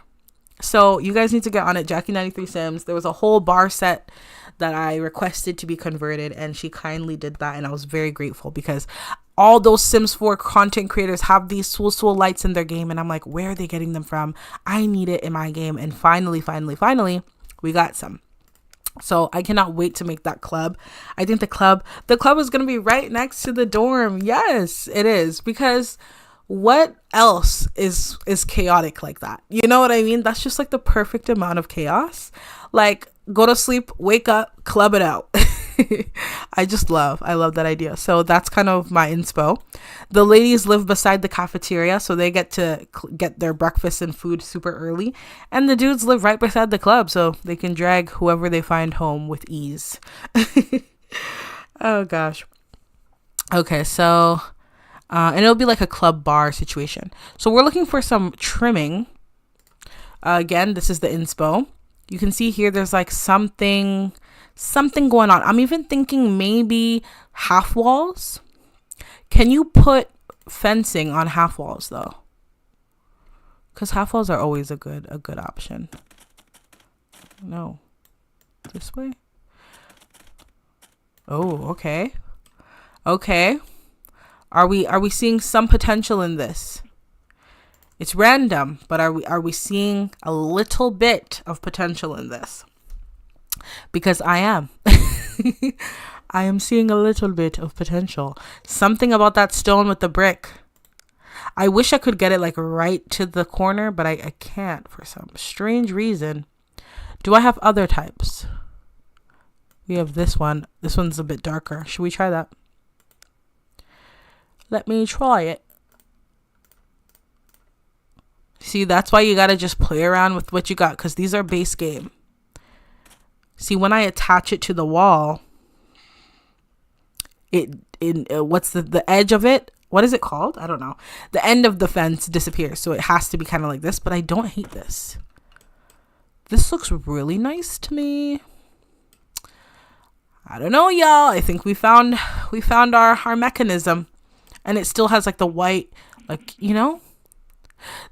So you guys need to get on it. Jackie93 Sims. There was a whole bar set that I requested to be converted, and she kindly did that, and I was very grateful because all those Sims 4 content creators have these Soul Soul lights in their game, and I'm like, where are they getting them from? I need it in my game. And finally, we got some. So I cannot wait to make that club. I think the club is going to be right next to the dorm. Yes, it is, because what else is chaotic like that? You know what I mean? That's just like the perfect amount of chaos. Like, go to sleep, wake up, club it out. I love that idea. So that's kind of my inspo. The ladies live beside the cafeteria, so they get to get their breakfast and food super early, and the dudes live right beside the club, so they can drag whoever they find home with ease. Oh gosh. Okay, so and it'll be like a club bar situation. So we're looking for some trimming. Again, this is the inspo. You can see here there's like something going on. I'm even thinking maybe half walls. Can you put fencing on half walls though? Because half walls are always a good option. No. This way? Oh, okay. Okay. Are we seeing some potential in this? It's random, but are we seeing a little bit of potential in this? Because I am. I am seeing a little bit of potential. Something about that stone with the brick. I wish I could get it like right to the corner, but I can't for some strange reason. Do I have other types? We have this one. This one's a bit darker. Should we try that? Let me try it. See, that's why you gotta just play around with what you got, because these are base game. See, when I attach it to the wall, what's the edge of it? What is it called? I don't know. The end of the fence disappears, so it has to be kind of like this, but I don't hate this. This looks really nice to me. I don't know, y'all. I think we found our mechanism, and it still has like the white, like, you know.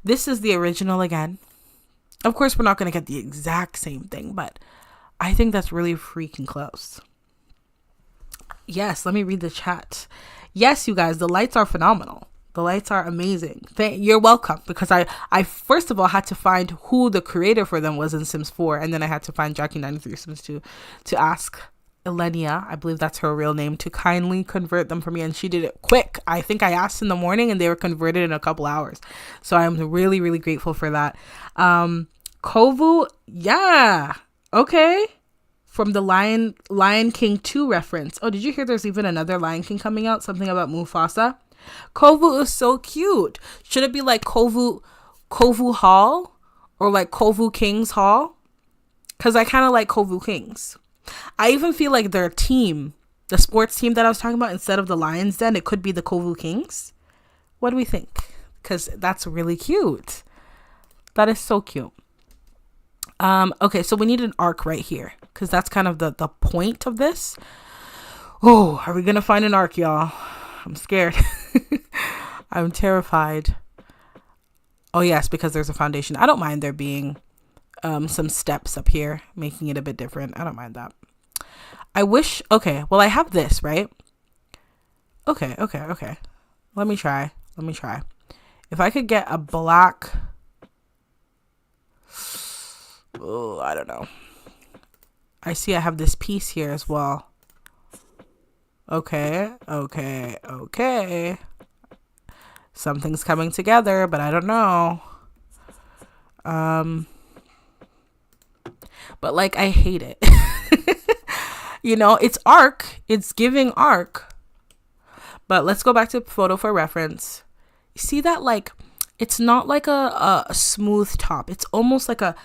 This is the original again. Of course, we're not going to get the exact same thing, but I think that's really freaking close. Yes, let me read the chat. Yes, you guys, the lights are phenomenal. The lights are amazing. You're welcome, because I first of all had to find who the creator for them was in Sims 4, and then I had to find Jackie93 Sims 2 to ask Elenia, I believe that's her real name, to kindly convert them for me, and she did it quick. I think I asked in the morning and they were converted in a couple hours, so I'm really, really grateful for that. Kovu, yeah, okay, from the Lion King 2 reference. Oh, did you hear there's even another Lion King coming out? Something about Mufasa. Kovu is so cute. Should it be like Kovu Hall or like Kovu Kings Hall? Because I kind of like Kovu Kings. I even feel like their team, the sports team that I was talking about, instead of the Lions Den, it could be the Kovu Kings. What do we think? Because that's really cute. That is so cute. Okay, so we need an arc right here, because that's kind of the point of this. Oh, are we going to find an arc, y'all? I'm scared. I'm terrified. Oh, yes, because there's a foundation. I don't mind there being some steps up here, making it a bit different. I don't mind that. I wish, okay, well, I have this, right? Okay. Let me try. If I could get a black, oh, I don't know. I see I have this piece here as well. Okay. Something's coming together, but I don't know. But like, I hate it. You know, it's arc. It's giving arc. But let's go back to photo for reference. You see that, like, it's not like a smooth top. It's almost like a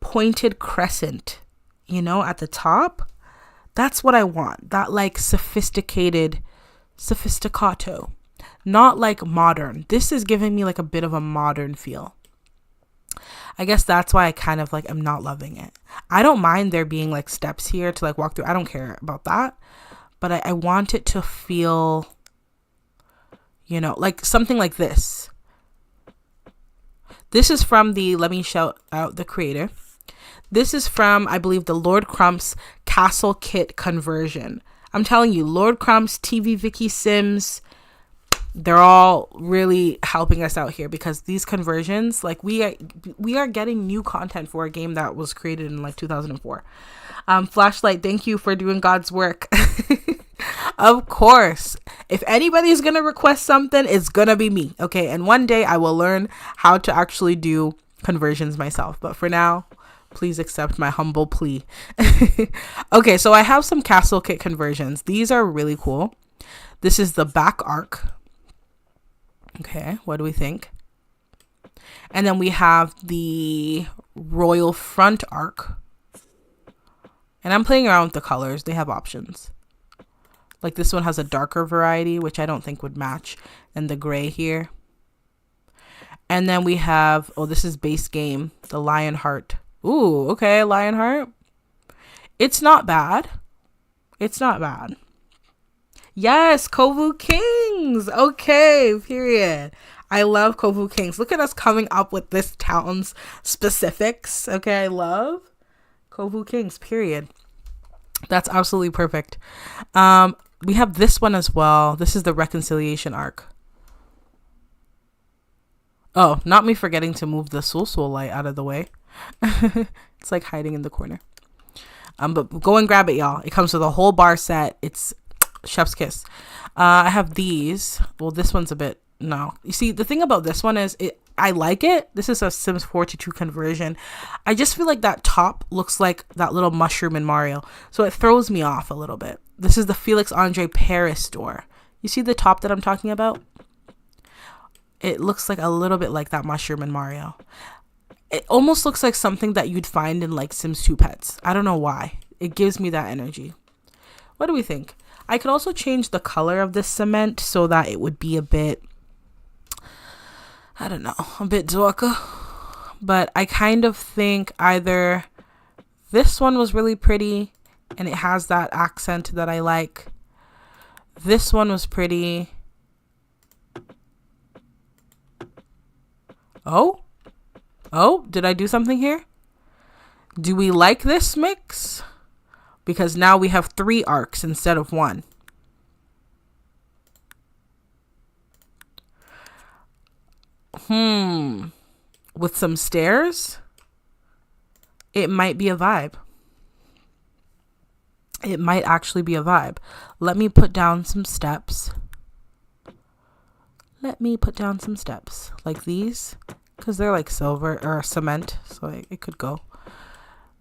pointed crescent, you know, at the top. That's what I want. That like sophisticato. not like modern. This is giving me like a bit of a modern feel. I guess that's why I kind of like am not loving it. I don't mind there being like steps here to like walk through. I don't care about that. But I want it to feel, you know, like something like this. This is from let me shout out the creator. This is from, I believe, the Lord Crump's Castle Kit conversion. I'm telling you, Lord Crump's, TV Vicky Sims, they're all really helping us out here, because these conversions, like we are getting new content for a game that was created in like 2004. Flashlight, thank you for doing God's work. Of course, if anybody's gonna request something, it's gonna be me. Okay, and one day I will learn how to actually do conversions myself, but for now, please accept my humble plea. Okay, so I have some Castle Kit conversions. These are really cool. This is the back arc. Okay, what do we think? And then we have the royal front arc. And I'm playing around with the colors. They have options. Like this one has a darker variety, which I don't think would match, and the gray here. And then we have, oh, this is base game, the Lionheart. Ooh, okay, Lionheart. It's not bad. It's not bad. Yes, Kovu Kings. Okay, period. I love Kovu Kings. Look at us coming up with this town's specifics. Okay, I love Kovu Kings, period. That's absolutely perfect. We have this one as well. This is the reconciliation arc. Oh, not me forgetting to move the Soul light out of the way. It's like hiding in the corner. But go and grab it, y'all. It comes with a whole bar set. It's chef's kiss. I have these. Well, this one's a bit, no. You see, the thing about this one is I like it. This is a Sims 42 conversion. I just feel like that top looks like that little mushroom in Mario. So it throws me off a little bit. This is the Felix Andre Paris door. You see the top that I'm talking about? It looks like a little bit like that mushroom in Mario. It almost looks like something that you'd find in like Sims 2 pets. I don't know why. It gives me that energy. What do we think? I could also change the color of this cement so that it would be a bit, I don't know, a bit darker. But I kind of think either this one was really pretty and it has that accent that I like. This one was pretty. Oh, did I do something here? Do we like this mix? Because now we have 3 arcs instead of 1. With some stairs, it might be a vibe. It might actually be a vibe. Let me put down some steps. Let me put down some steps like these, because they're like silver or cement, so it could go.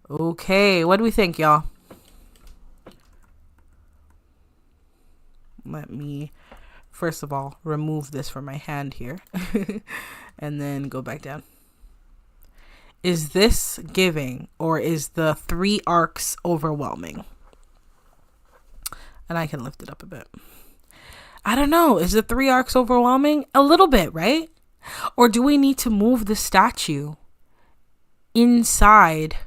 Okay, what do we think, y'all? Let me, first of all, remove this from my hand here and then go back down. Is this giving, or is the 3 arcs overwhelming? And I can lift it up a bit. I don't know. Is the 3 arcs overwhelming? A little bit, right? Or do we need to move the statue inside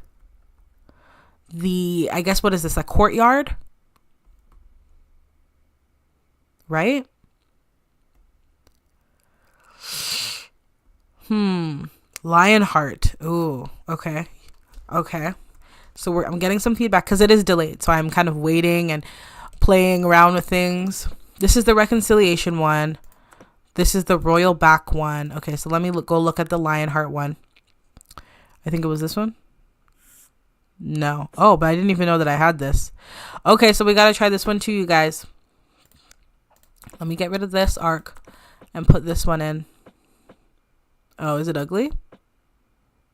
the, I guess, what is this, a courtyard? Right? Lionheart. Ooh, okay. So I'm getting some feedback because it is delayed. So I'm kind of waiting and playing around with things. This is the reconciliation one. This is the royal back one. Okay, so let me go look at the Lionheart one. I think it was this one. No. Oh, but I didn't even know that I had this. Okay, so we got to try this one too, you guys. Let me get rid of this arc and put this one in. Oh, is it ugly?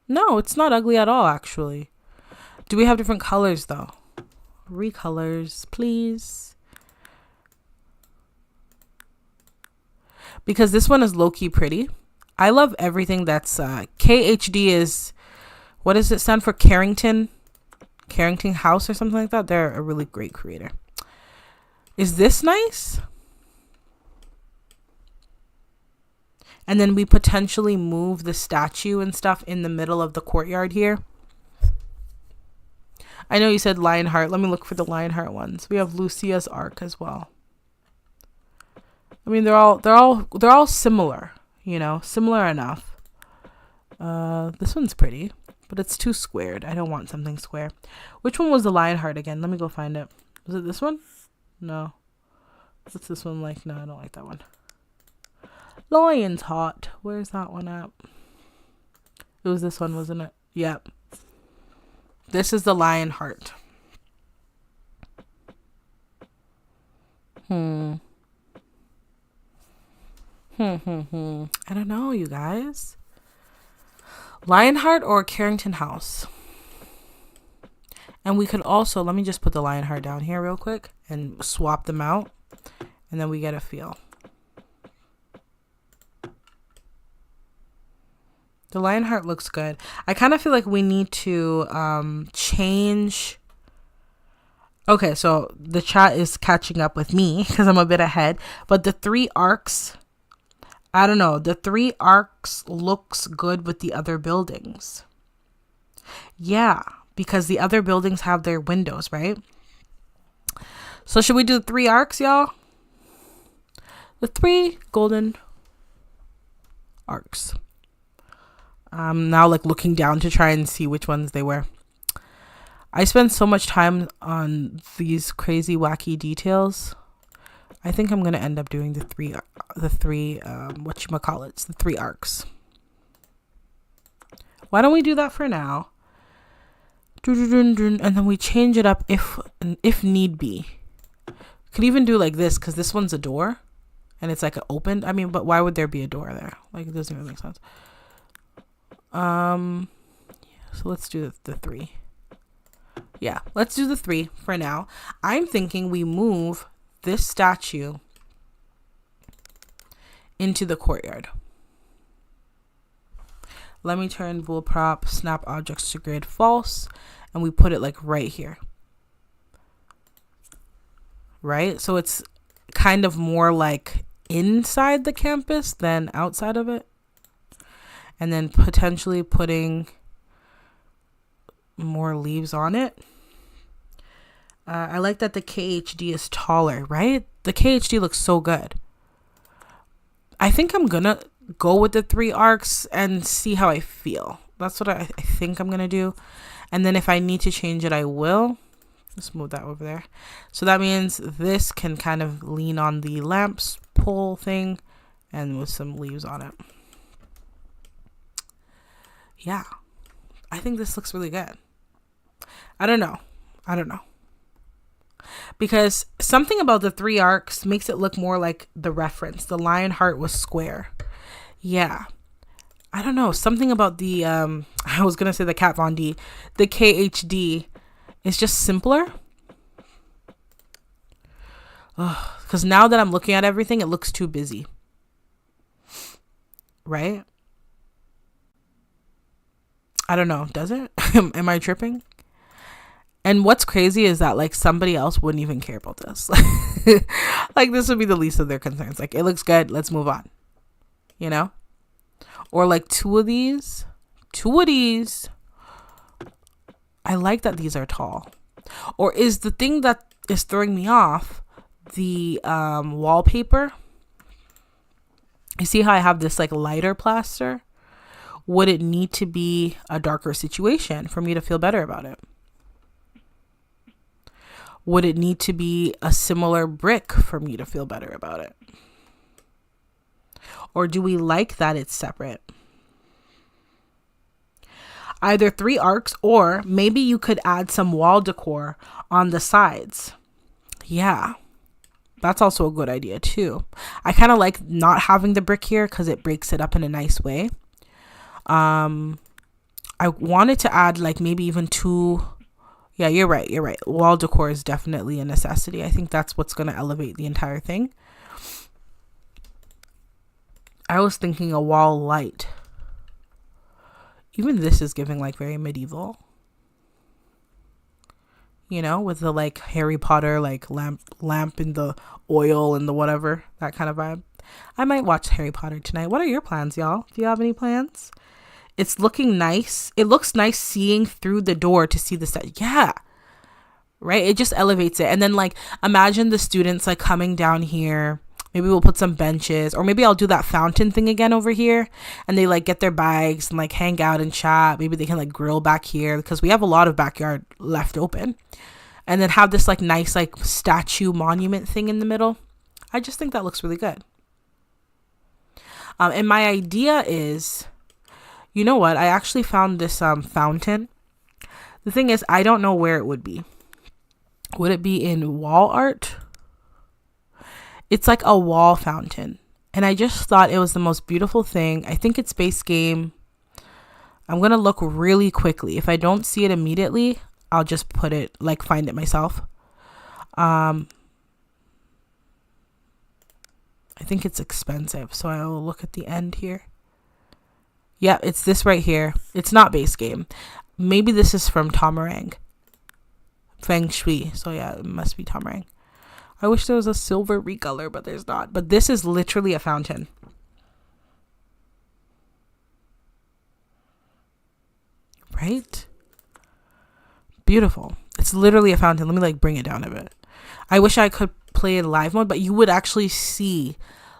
No, it's not ugly at all, actually. Do we have different colors, though? Recolors, please. Because this one is low-key pretty. I love everything that's... KHD is... What does it stand for? Carrington House or something like that? They're a really great creator. Is this nice? And then we potentially move the statue and stuff in the middle of the courtyard here. I know you said Lionheart. Let me look for the Lionheart ones. We have Lucia's Arc as well. I mean, they're all similar, you know, similar enough. This one's pretty, but it's too squared. I don't want something square. Which one was the Lionheart again? Let me go find it. Was it this one? No. What's this one like? No, I don't like that one. Lion's Heart. Where's that one at? It was this one, wasn't it? Yep. This is the Lionheart. I don't know, you guys. Lionheart or Carrington House? And we could also, let me just put the Lionheart down here real quick and swap them out. And then we get a feel. The Lionheart looks good. I kind of feel like we need to change. Okay, so the chat is catching up with me because I'm a bit ahead. But the 3 arcs, I don't know. The 3 arcs looks good with the other buildings. Yeah, because the other buildings have their windows, right? So should we do the 3 arcs, y'all? The 3 golden arcs. I'm now like looking down to try and see which ones they were. I spend so much time on these crazy wacky details. I think I'm gonna end up doing the three whatchamacallits, the 3 arcs. Why don't we do that for now? And then we change it up if need be. Could even do like this because this one's a door and it's like opened. I mean, but why would there be a door there? Like, it doesn't even make sense. So let's do the 3. Yeah, let's do the 3 for now. I'm thinking we move this statue into the courtyard. Let me turn bool prop, snap objects to grid false, and we put it like right here. Right? So it's kind of more like inside the campus than outside of it. And then potentially putting more leaves on it. I like that the KHD is taller, right? The KHD looks so good. I think I'm gonna go with the 3 arcs and see how I feel. That's what I think I'm gonna do. And then if I need to change it, I will. Let's move that over there. So that means this can kind of lean on the lamps pole thing and with some leaves on it. Yeah, I think this looks really good. I don't know. Because something about the 3 arcs makes it look more like the reference. The Lionheart was square. Yeah. I don't know. Something about the, I was going to say the Kat Von D. The KHD is just simpler. Because now that I'm looking at everything, it looks too busy. Right? I don't know. Does it? Am I tripping? And what's crazy is that like somebody else wouldn't even care about this. Like this would be the least of their concerns. Like, it looks good. Let's move on. You know? Or like two of these. I like that these are tall. Or is the thing that is throwing me off the wallpaper? You see how I have this like lighter plaster? Would it need to be a darker situation for me to feel better about it? Would it need to be a similar brick for me to feel better about it? Or do we like that it's separate? Either 3 arcs, or maybe you could add some wall decor on the sides. Yeah, that's also a good idea too. I kind of like not having the brick here because it breaks it up in a nice way. I wanted to add like maybe even 2. Yeah, you're right. Wall decor is definitely a necessity. I think that's what's going to elevate the entire thing. I was thinking a wall light. Even this is giving like very medieval. You know, with the like Harry Potter like lamp in the oil and the whatever, that kind of vibe. I might watch Harry Potter tonight. What are your plans, y'all? Do you have any plans? It's looking nice. It looks nice seeing through the door to see the set. Yeah. Right? It just elevates it. And then like imagine the students like coming down here. Maybe we'll put some benches, or maybe I'll do that fountain thing again over here, and they like get their bags and like hang out and chat. Maybe they can like grill back here because we have a lot of backyard left open, and then have this like nice like statue monument thing in the middle. I just think that looks really good. And my idea is, you know what? I actually found this fountain. The thing is, I don't know where it would be. Would it be in wall art? It's like a wall fountain. And I just thought it was the most beautiful thing. I think it's base game. I'm going to look really quickly. If I don't see it immediately, I'll just put it, like find it myself. I think it's expensive. So I will look at the end here. Yeah, it's this right here. It's not base game. Maybe this is from Tamarang. Feng Shui. So yeah, it must be Tamarang. I wish there was a silver recolor, but there's not. But this is literally a fountain. Right? Beautiful. It's literally a fountain. Let me like bring it down a bit. I wish I could play in live mode, but you would actually see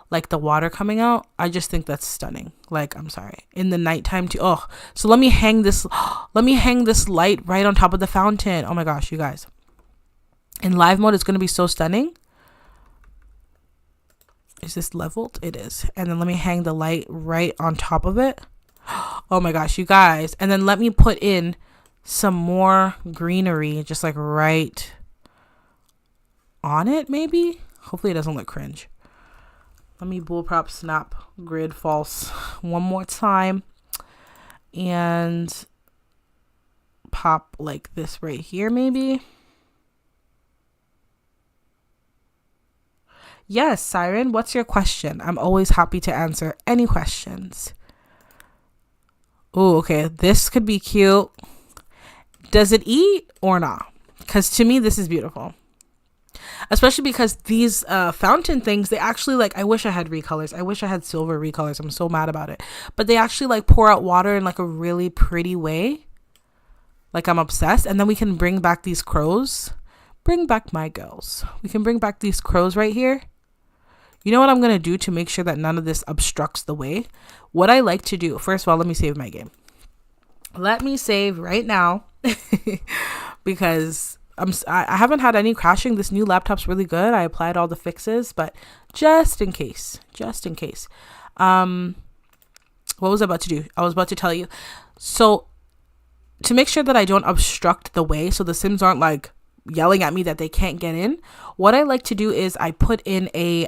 like the water coming out. I just think that's stunning. Like, I'm sorry. In the nighttime too. Oh, so let me hang this. Let me hang this light right on top of the fountain. Oh my gosh, you guys. In live mode, it's going to be so stunning. Is this leveled? It is. And then let me hang the light right on top of it. Oh my gosh, you guys. And then let me put in some more greenery just like right on it, maybe. Hopefully it doesn't look cringe. Let me bullprop snap grid false one more time. And pop like this right here, maybe. Yes, Siren, what's your question? I'm always happy to answer any questions. Oh, okay. This could be cute. Does it eat or not? Because to me, this is beautiful. Especially because these fountain things, they actually like, I wish I had recolors. I wish I had silver recolors. I'm so mad about it. But they actually like pour out water in like a really pretty way. Like I'm obsessed. And then we can bring back these crows. Bring back my girls. We can bring back these crows right here. You know what I'm going to do to make sure that none of this obstructs the way? What I like to do, first of all, let me save my game. Let me save right now because I haven't had any crashing. This new laptop's really good. I applied all the fixes, but just in case. What was I about to do? I was about to tell you. So to make sure that I don't obstruct the way, so the Sims aren't like yelling at me that they can't get in, what I like to do is I put in a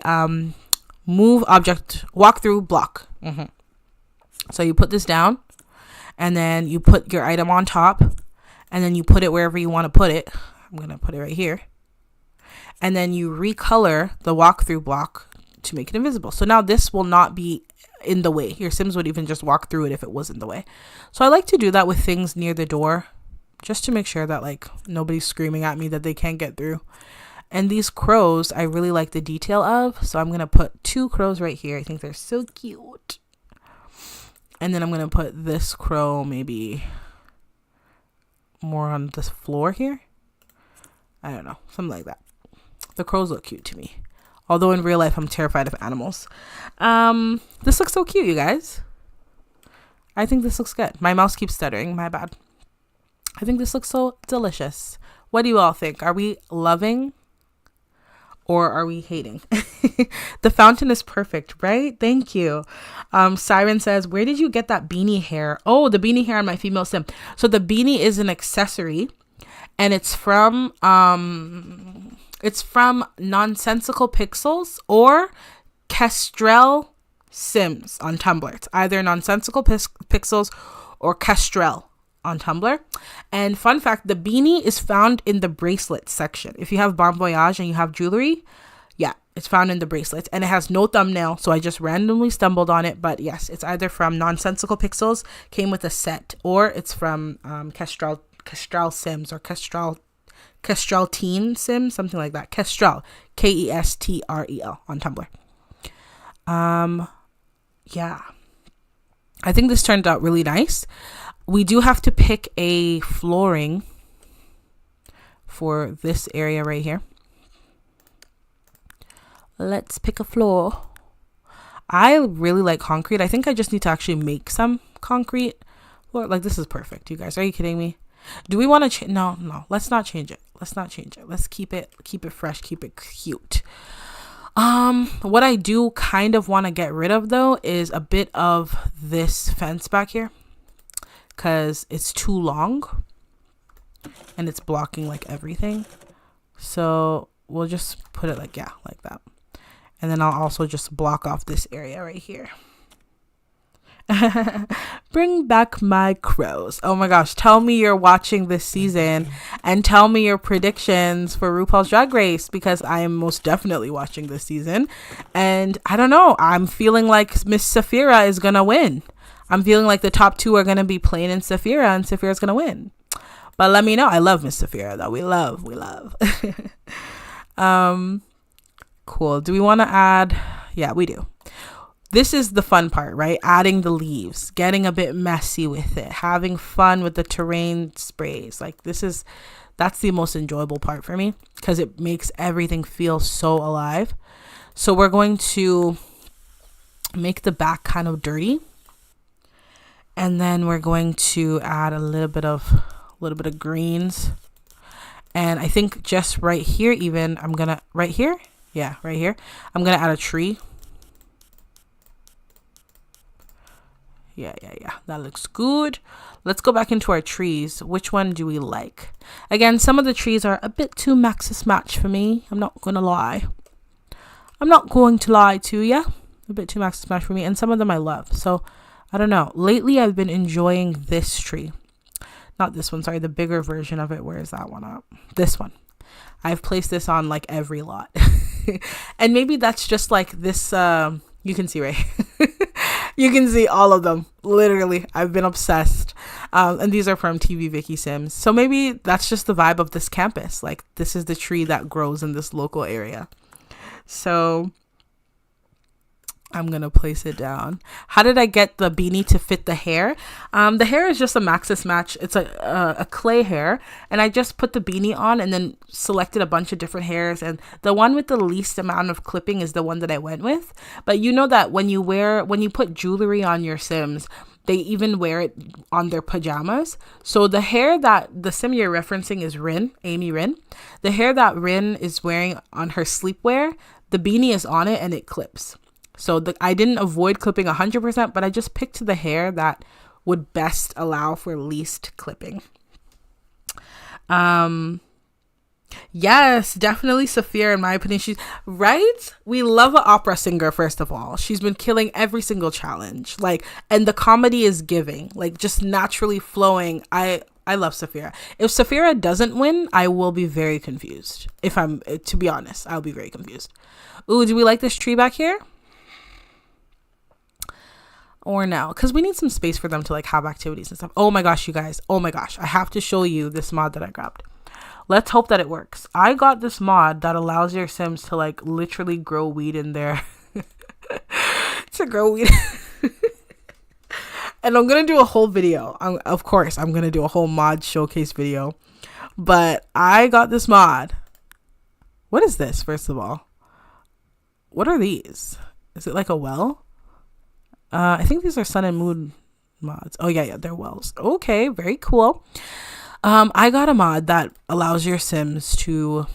move object walkthrough block. So you put this down and then you put your item on top and then you put it wherever you want to put it. I'm going to put it right here. And then you recolor the walkthrough block to make it invisible. So now this will not be in the way. Your Sims would even just walk through it if it was in the way. So I like to do that with things near the door, just to make sure that like nobody's screaming at me that they can't get through. And these crows, I really like the detail of. So I'm going to put 2 crows right here. I think they're so cute. And then I'm going to put this crow maybe more on this floor here. I don't know. Something like that. The crows look cute to me. Although in real life, I'm terrified of animals. This looks so cute, you guys. I think this looks good. My mouse keeps stuttering. My bad. I think this looks so delicious. What do you all think? Are we loving or are we hating? The fountain is perfect, right? Thank you. Siren says, where did you get that beanie hair? Oh, the beanie hair on my female Sim. So the beanie is an accessory and it's from Nonsensical Pixels or Kestrel Sims on Tumblr. It's either Nonsensical Pixels or Kestrel on Tumblr. And fun fact, the beanie is found in the bracelet section. If you have Bon Voyage and you have jewelry, yeah, it's found in the bracelets and it has no thumbnail. So I just randomly stumbled on it. But yes, it's either from Nonsensical Pixels, came with a set, or it's from Kestrel Sims or Kestrel Teen Sims, something like that. Kestrel, Kestrel on Tumblr. Yeah, I think this turned out really nice. We do have to pick a flooring for this area right here. Let's pick a floor. I really like concrete. I think I just need to actually make some concrete. Like, this is perfect, you guys. Are you kidding me? Do we want to change? No, let's not change it. Let's keep it fresh, keep it cute. What I do kind of want to get rid of though is a bit of this fence back here, because it's too long and it's blocking like everything. So we'll just put it like that. And then I'll also just block off this area right here. Bring back my crows. Oh my gosh, tell me you're watching this season and tell me your predictions for RuPaul's Drag Race, because I am most definitely watching this season. And I don't know, I'm feeling like Miss Sapphira is gonna win. I'm feeling like the top two are gonna be Plain and Sapphira, and Saphira's gonna win. But let me know. I love Miss Sapphira though. We love. Cool. Do we want to add? Yeah, we do. This is the fun part, right? Adding the leaves, getting a bit messy with it, having fun with the terrain sprays. Like, that's the most enjoyable part for me, because it makes everything feel so alive. So we're going to make the back kind of dirty, and then we're going to add a little bit of greens. And I think just right here, even right here, I'm gonna add a tree. Yeah, that looks good. Let's go back into our trees. Which one do we like? Again, some of the trees are a bit too Maxis Match for me. I'm not going to lie to you. A bit too Maxis Match for me. And some of them I love. So, I don't know. Lately, I've been enjoying this tree. Not this one, sorry. The bigger version of it. Where is that one up? This one. I've placed this on like every lot. And maybe that's just like this. You can see, right? You can see all of them. Literally, I've been obsessed. And these are from TV Vicky Sims. So maybe that's just the vibe of this campus. Like, this is the tree that grows in this local area. So I'm going to place it down. How did I get the beanie to fit the hair? The hair is just a Maxis Match. It's a clay hair. And I just put the beanie on and then selected a bunch of different hairs. And the one with the least amount of clipping is the one that I went with. But you know that when you put jewelry on your Sims, they even wear it on their pajamas. So the hair that the Sim you're referencing is Amy Rin. The hair that Rin is wearing on her sleepwear, the beanie is on it and it clips. So I didn't avoid clipping 100%, but I just picked the hair that would best allow for least clipping. Yes, definitely Saphira, in my opinion. She's right. We love an opera singer, first of all. She's been killing every single challenge. And the comedy is giving, just naturally flowing. I love Saphira. If Saphira doesn't win, I will be very confused. To be honest, I'll be very confused. Ooh, do we like this tree back here? Or no, because we need some space for them to have activities and stuff. Oh my gosh, you guys. Oh my gosh. I have to show you this mod that I grabbed. Let's hope that it works. I got this mod that allows your Sims to literally grow weed in there. To grow weed. And I'm going to do a whole video. Of course, I'm going to do a whole mod showcase video. But I got this mod. What is this, first of all? What are these? Is it like a well? I think these are sun and moon mods. Oh yeah, they're wells. Okay, very cool. I got a mod that allows your Sims to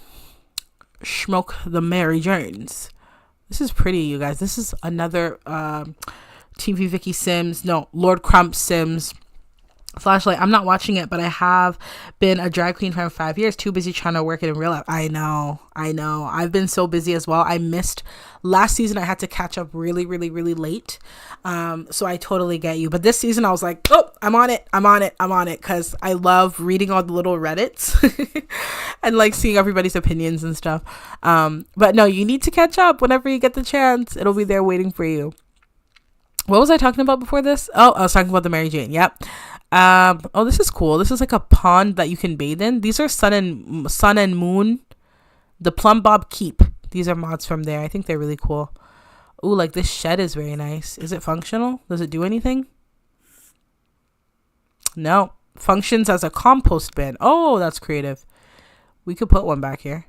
smoke the Mary Jones. This is pretty, you guys. This is another TV Vicky Sims. No, Lord Crump Sims flashlight. I'm not watching it, but I have been a drag queen for 5 years, too busy trying to work it in real life. I know. I've been so busy as well. I missed last season. I had to catch up really, really, really late. So I totally get you. But this season I was like, oh, I'm on it. Because I love reading all the little Reddits and seeing everybody's opinions and stuff. But no, you need to catch up whenever you get the chance. It'll be there waiting for you. What was I talking about before this? Oh, I was talking about the Mary Jane. Yep. Oh, this is cool. This is like a pond that you can bathe in. These are sun and moon. The Plum Bob Keep. These are mods from there. I think they're really cool. Ooh, like this shed is very nice. Is it functional? Does it do anything? No. Functions as a compost bin. Oh, that's creative. We could put one back here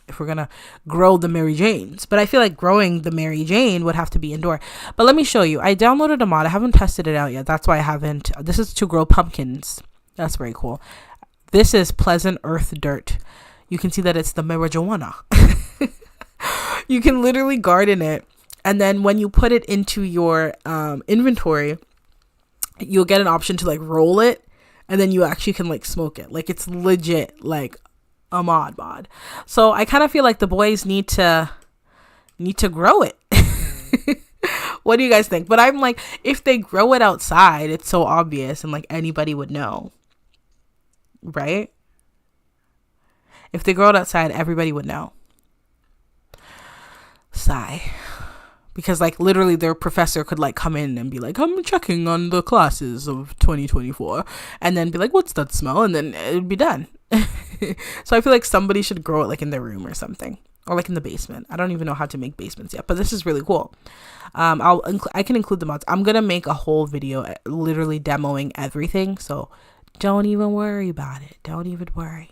if we're gonna grow the Mary Janes. But I feel like growing the Mary Jane would have to be indoor. But let me show you. I downloaded a mod. I haven't tested it out yet. That's why I haven't. This is to grow pumpkins. That's very cool. This is Pleasant Earth Dirt. You can see that it's the marijuana. You can literally garden it. And then when you put it into your inventory, you'll get an option to like roll it. And then you actually can like smoke it. Like it's legit like a mod. So I kind of feel like the boys need to grow it. What do you guys think? But I'm like, if they grow it outside, it's so obvious and like anybody would know. Right? If they grow it outside, everybody would know. Sigh. Because like literally their professor could like come in and be like, I'm checking on the classes of 2024, and then be like, what's that smell? And then it would be done. So I feel like somebody should grow it like in their room or something, or like in the basement. I don't even know how to make basements yet, but this is really cool. I can include the mods. I'm gonna make a whole video literally demoing everything, so don't even worry about it. Don't even worry.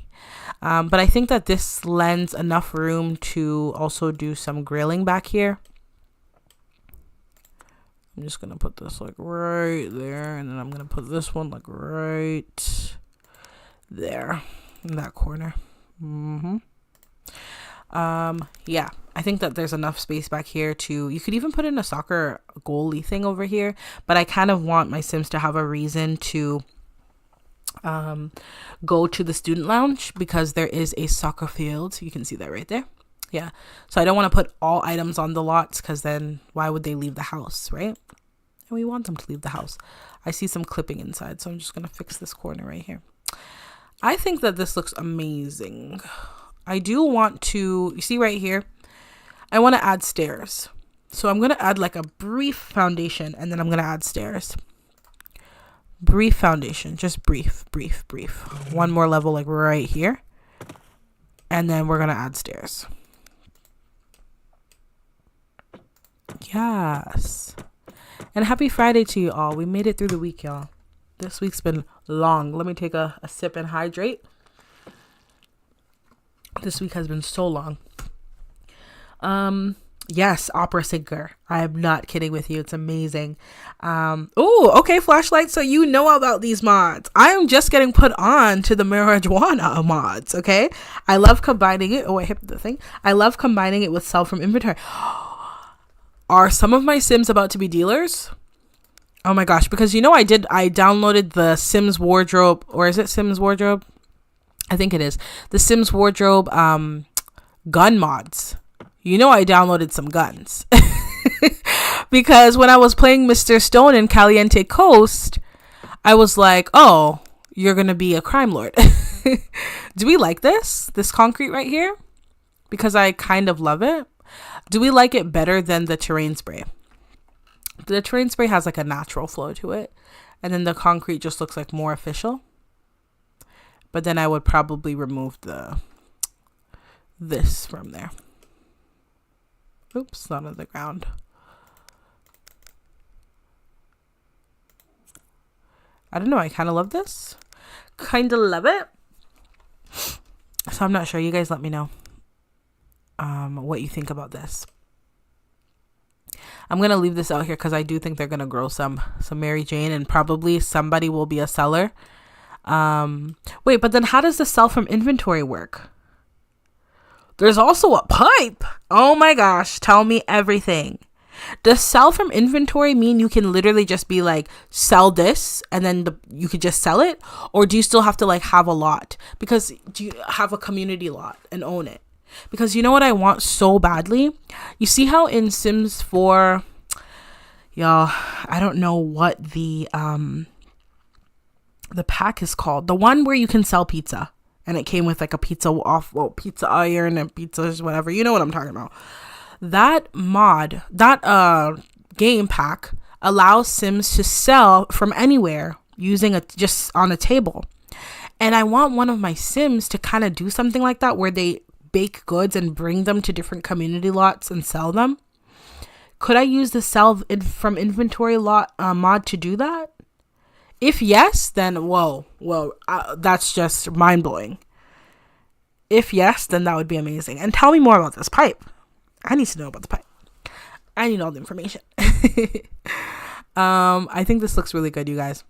But I think that this lends enough room to also do some grilling back here. I'm just going to put this like right there. And then I'm going to put this one like right there in that corner. Yeah, I think that there's enough space back here to, you could even put in a soccer goalie thing over here. But I kind of want my Sims to have a reason to go to the student lounge, because there is a soccer field. You can see that right there. Yeah, so I don't want to put all items on the lots, because then why would they leave the house, right? And we want them to leave the house. I see some clipping inside, so I'm just going to fix this corner right here. I think that this looks amazing. I do want to, you see right here, I want to add stairs. So I'm going to add like a brief foundation, and then I'm going to add stairs. Brief foundation, just brief. One more level like right here. And then we're going to add stairs. Yes. And happy Friday to you all. We made it through the week, y'all. This week's been long. Let me take a sip and hydrate. This week has been so long. Yes, opera singer. I am not kidding with you. It's amazing. Oh, okay, flashlight. So you know about these mods. I am just getting put on to the marijuana mods, okay? I love combining it. Oh, I hit the thing. I love combining it with sell from inventory. Are some of my Sims about to be dealers? Oh my gosh, because you know I downloaded the Sims Wardrobe, or is it Sims Wardrobe? I think it is. The Sims Wardrobe gun mods. You know I downloaded some guns. Because when I was playing Mr. Stone in Caliente Coast, I was like, oh, you're going to be a crime lord. Do we like this? This concrete right here? Because I kind of love it. Do we like it better than the terrain spray? The terrain spray has like a natural flow to it. And then the concrete just looks like more official. But then I would probably remove this from there. Oops, not on the ground. I don't know. I kind of love this. Kind of love it. So I'm not sure. You guys let me know what you think about this. I'm going to leave this out here because I do think they're going to grow some Mary Jane, and probably somebody will be a seller. Wait, but then how does the sell from inventory work? There's also a pipe. Oh my gosh. Tell me everything. Does sell from inventory mean you can literally just be like, sell this, and then you could just sell it? Or do you still have to like have a lot? Because do you have a community lot and own it? Because you know what I want so badly? You see how in Sims 4, y'all, I don't know what the pack is called. The one where you can sell pizza. And it came with like a pizza iron and pizzas, whatever. You know what I'm talking about. That mod, that game pack allows Sims to sell from anywhere using just on a table. And I want one of my Sims to kind of do something like that, where they bake goods and bring them to different community lots and sell them. Could I use the from inventory lot mod to do that? If yes, then whoa, that's just mind blowing. If yes, then that would be amazing. And tell me more about this pipe. I need to know about the pipe. I need all the information. I think this looks really good, you guys.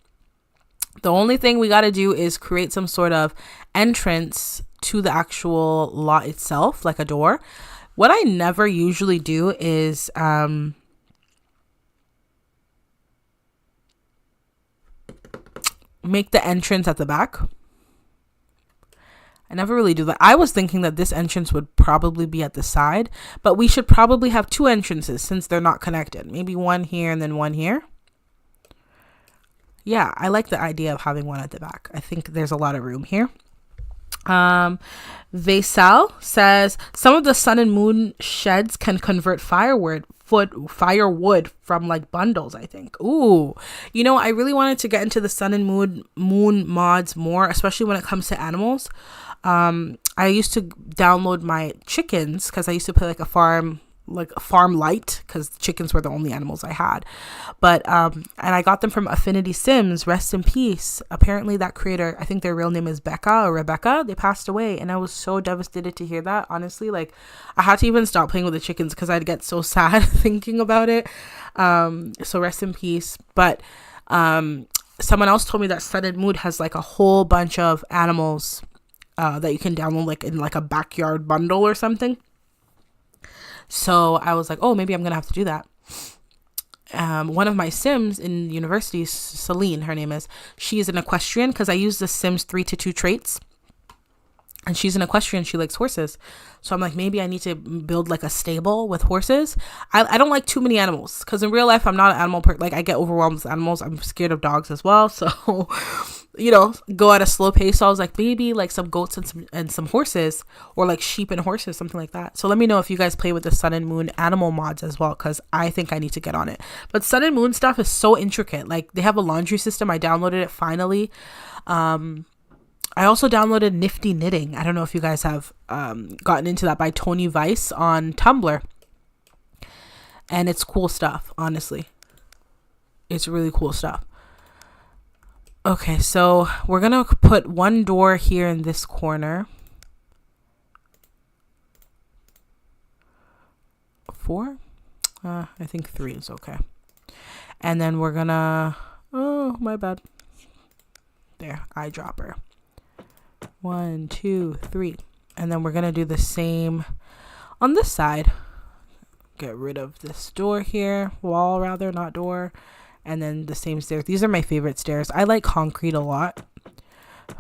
The only thing we got to do is create some sort of entrance to the actual lot itself, like a door. What I never usually do is make the entrance at the back. I never really do that. I was thinking that this entrance would probably be at the side, but we should probably have two entrances since they're not connected. Maybe one here and then one here. Yeah, I like the idea of having one at the back. I think there's a lot of room here. Vaisal says some of the sun and moon sheds can convert firewood from like bundles, I think. Ooh, you know, I really wanted to get into the sun and moon mods more, especially when it comes to animals. I used to download my chickens because I used to play like a farm light because chickens were the only animals I had. But and I got them from Affinity Sims, rest in peace. Apparently that creator, I think their real name is Becca or Rebecca, they passed away, and I was so devastated to hear that. Honestly, like I had to even stop playing with the chickens because I'd get so sad thinking about it. So rest in peace. But someone else told me that Sun and Moon has like a whole bunch of animals that you can download like in like a backyard bundle or something. So I was like, oh, maybe I'm going to have to do that. One of my Sims in university, Celine, her name is, she's an equestrian because I use the Sims 3-2 traits. And she's an equestrian. She likes horses. So I'm like, maybe I need to build like a stable with horses. I don't like too many animals because in real life, I'm not an animal like I get overwhelmed with animals. I'm scared of dogs as well. So, you know, go at a slow pace. So I was like, maybe like some goats and some horses, or like sheep and horses, something like that. So let me know if you guys play with the Sun and Moon animal mods as well, because I think I need to get on it. But Sun and Moon stuff is so intricate. Like they have a laundry system. I downloaded it finally. I also downloaded Nifty Knitting. I don't know if you guys have gotten into that, by Tony Weiss on Tumblr. And it's cool stuff, honestly. It's really cool stuff. Okay, so we're going to put one door here in this corner. 4? I think 3 is okay. And then we're going to... Oh, my bad. There, eyedropper. 1, 2, 3. And then we're going to do the same on this side. Get rid of this door here. Wall, rather, not door. And then the same stairs. These are my favorite stairs. I like concrete a lot.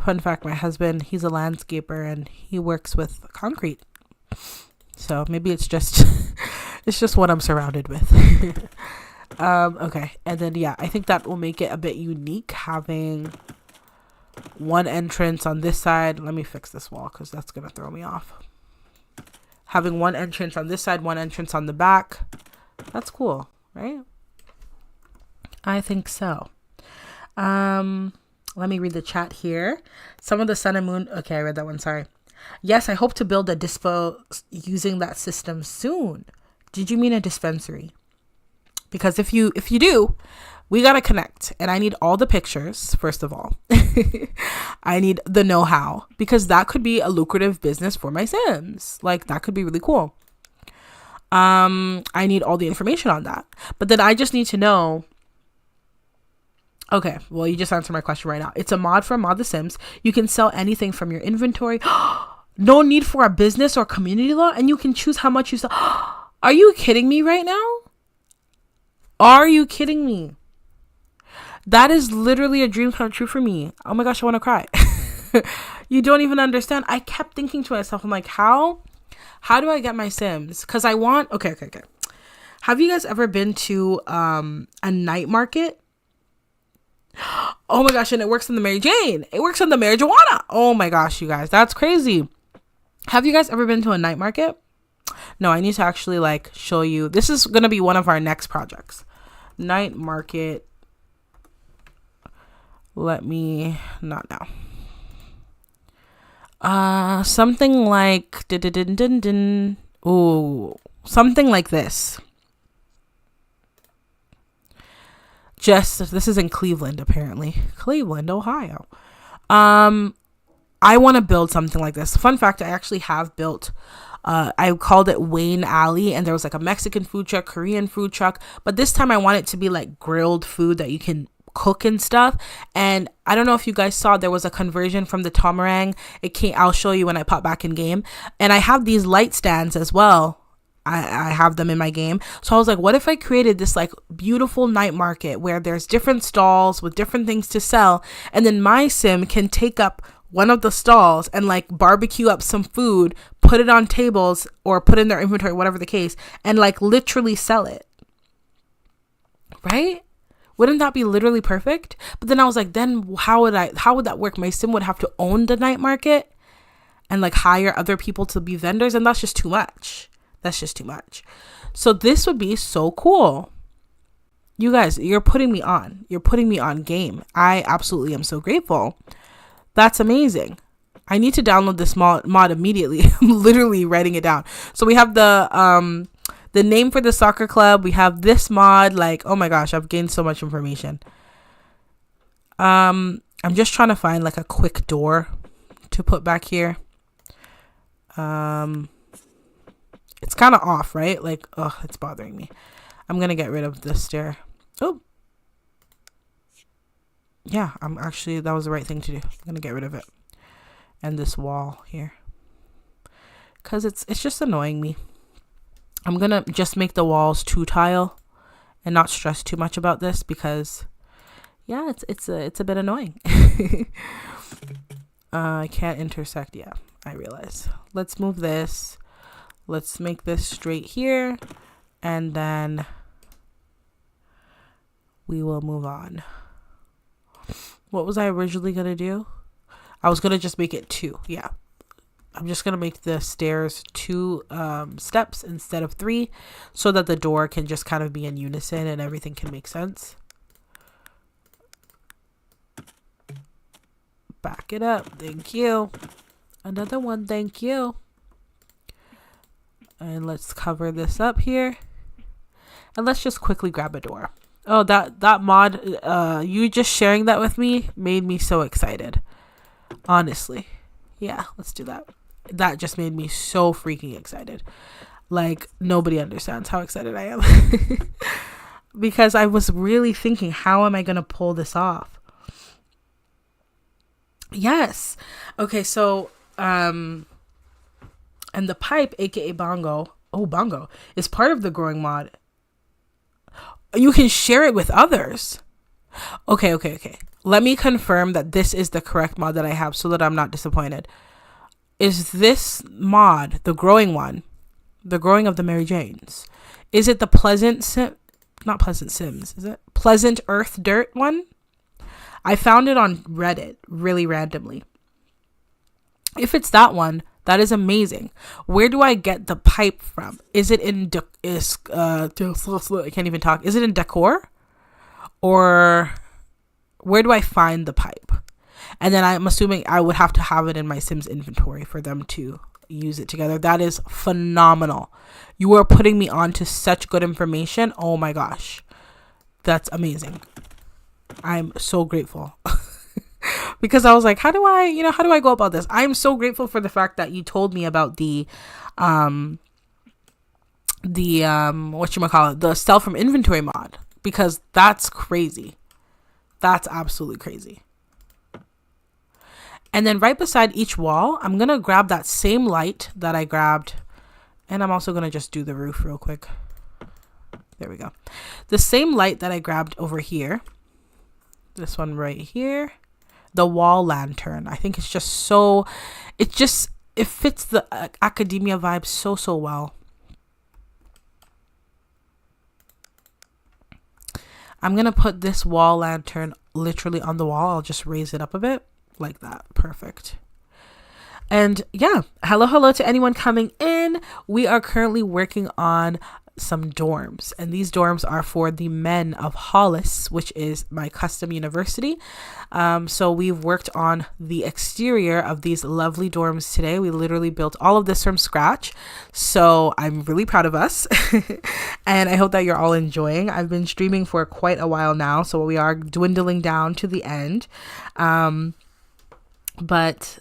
Fun fact, my husband, he's a landscaper and he works with concrete. So maybe it's just it's just what I'm surrounded with. Okay. And then, yeah, I think that will make it a bit unique having one entrance on this side. Let me fix this wall because that's going to throw me off. Having one entrance on this side, one entrance on the back. That's cool, right? I think so. Let me read the chat here. Some of the Sun and Moon. Okay, I read that one. Sorry. Yes, I hope to build a dispo using that system soon. Did you mean a dispensary? Because if you do, we got to connect, and I need all the pictures. First of all, I need the know-how, because that could be a lucrative business for my Sims. Like that could be really cool. I need all the information on that, but then I just need to know. Okay, well, you just answered my question right now. It's a mod from Mod the Sims. You can sell anything from your inventory. No need for a business or community law, and you can choose how much you sell. Are you kidding me right now? Are you kidding me? That is literally a dream come true for me. Oh my gosh, I want to cry. You don't even understand. I kept thinking to myself, I'm like, how do I get my Sims? Because I want, okay. Have you guys ever been to a night market? Oh my gosh, and it works in the Mary Jane. It works in the marijuana. Oh my gosh, you guys, that's crazy. Have you guys ever been to a night market? No, I need to actually like show you. This is going to be one of our next projects. Night market. Let me, not now. Something like, ooh, something like this. This is in Cleveland, apparently. Cleveland, Ohio. I want to build something like this. Fun fact, I actually have built, I called it Wayne Alley, and there was like a Mexican food truck, Korean food truck, but this time I want it to be like grilled food that you can cook and stuff. And I don't know if you guys saw, there was a conversion from the Tomarang. I'll show you when I pop back in game. And I have these light stands as well. I have them in my game. So I was like, what if I created this like beautiful night market where there's different stalls with different things to sell, and then my sim can take up one of the stalls and like barbecue up some food, put it on tables or put in their inventory, whatever the case, and like literally sell it. Right? Wouldn't that be literally perfect? But then I was like, then how would that work? My sim would have to own the night market and like hire other people to be vendors, and that's just too much. That's just too much. So this would be so cool. You guys, you're putting me on. You're putting me on game. I absolutely am so grateful. That's amazing. I need to download this mod immediately. I'm literally writing it down. So we have the name for the soccer club. We have this mod. Like, oh my gosh, I've gained so much information. I'm just trying to find like a quick door to put back here. It's kind of off, right? Like, oh, it's bothering me. I'm going to get rid of this stair. Oh. Yeah, that was the right thing to do. I'm going to get rid of it. And this wall here. Because it's just annoying me. I'm going to just make the walls 2-tile and not stress too much about this because, yeah, it's a bit annoying. I can't intersect. Yeah, I realize. Let's move this. Let's make this straight here, and then we will move on. What was I originally going to do? I was going to just make it 2. Yeah. I'm just going to make the stairs 2 steps instead of 3 so that the door can just kind of be in unison and everything can make sense. Back it up. Thank you. Another one. Thank you. And let's cover this up here. And let's just quickly grab a door. Oh, that mod, you just sharing that with me made me so excited. Honestly. Yeah, let's do that. That just made me so freaking excited. Like, nobody understands how excited I am. Because I was really thinking, how am I going to pull this off? Yes. Okay, so, and the pipe, aka bongo, is part of the growing mod. You can share it with others. Okay. Let me confirm that this is the correct mod that I have so that I'm not disappointed. Is this mod, the growing one, the growing of the Mary Janes, is it the not Pleasant Sims, is it? Pleasant Earth Dirt one? I found it on Reddit really randomly. If it's that one, that is amazing. Where do I get the pipe from? Is it in I can't even talk. Is it in decor? Or where do I find the pipe? And then I'm assuming I would have to have it in my Sims inventory for them to use it together. That is phenomenal. You are putting me on to such good information. Oh my gosh. That's amazing. I'm so grateful. Because I was like, how do I go about this? I'm so grateful for the fact that you told me about the sell from inventory mod, because that's crazy. That's absolutely crazy. And then right beside each wall, I'm going to grab that same light that I grabbed. And I'm also going to just do the roof real quick. There we go. The same light that I grabbed over here. This one right here. The wall lantern. I think it's just so, it fits the academia vibe so well. I'm going to put this wall lantern literally on the wall. I'll just raise it up a bit like that. Perfect. And yeah, hello to anyone coming in. We are currently working on some dorms, and these dorms are for the men of Hollis, which is my custom university. So we've worked on the exterior of these lovely dorms today. We literally built all of this from scratch, so I'm really proud of us. And I hope that you're all enjoying. I've been streaming for quite a while now, so we are dwindling down to the end. But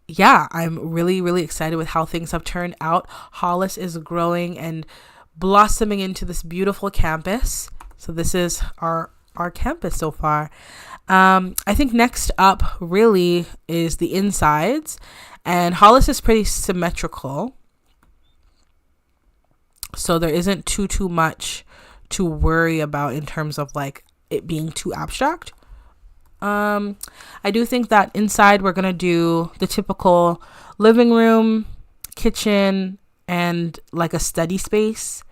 yeah, I'm really, really excited with how things have turned out. Hollis is growing and blossoming into this beautiful campus. So this is our campus so far. I think next up really is the insides, and Hollis is pretty symmetrical, so there isn't too much to worry about in terms of like it being too abstract. I do think that inside we're gonna do the typical living room, kitchen, and like a study space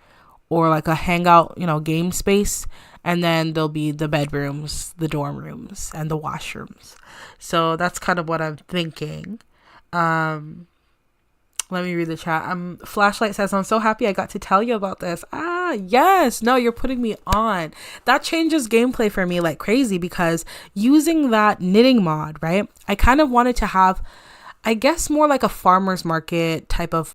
or like a hangout, game space. And then there'll be the bedrooms, the dorm rooms, and the washrooms. So that's kind of what I'm thinking. Let me read the chat. Flashlight says, I'm so happy I got to tell you about this. Yes. No, you're putting me on. That changes gameplay for me like crazy, because using that knitting mod, right? I kind of wanted to have, I guess, more like a farmer's market type of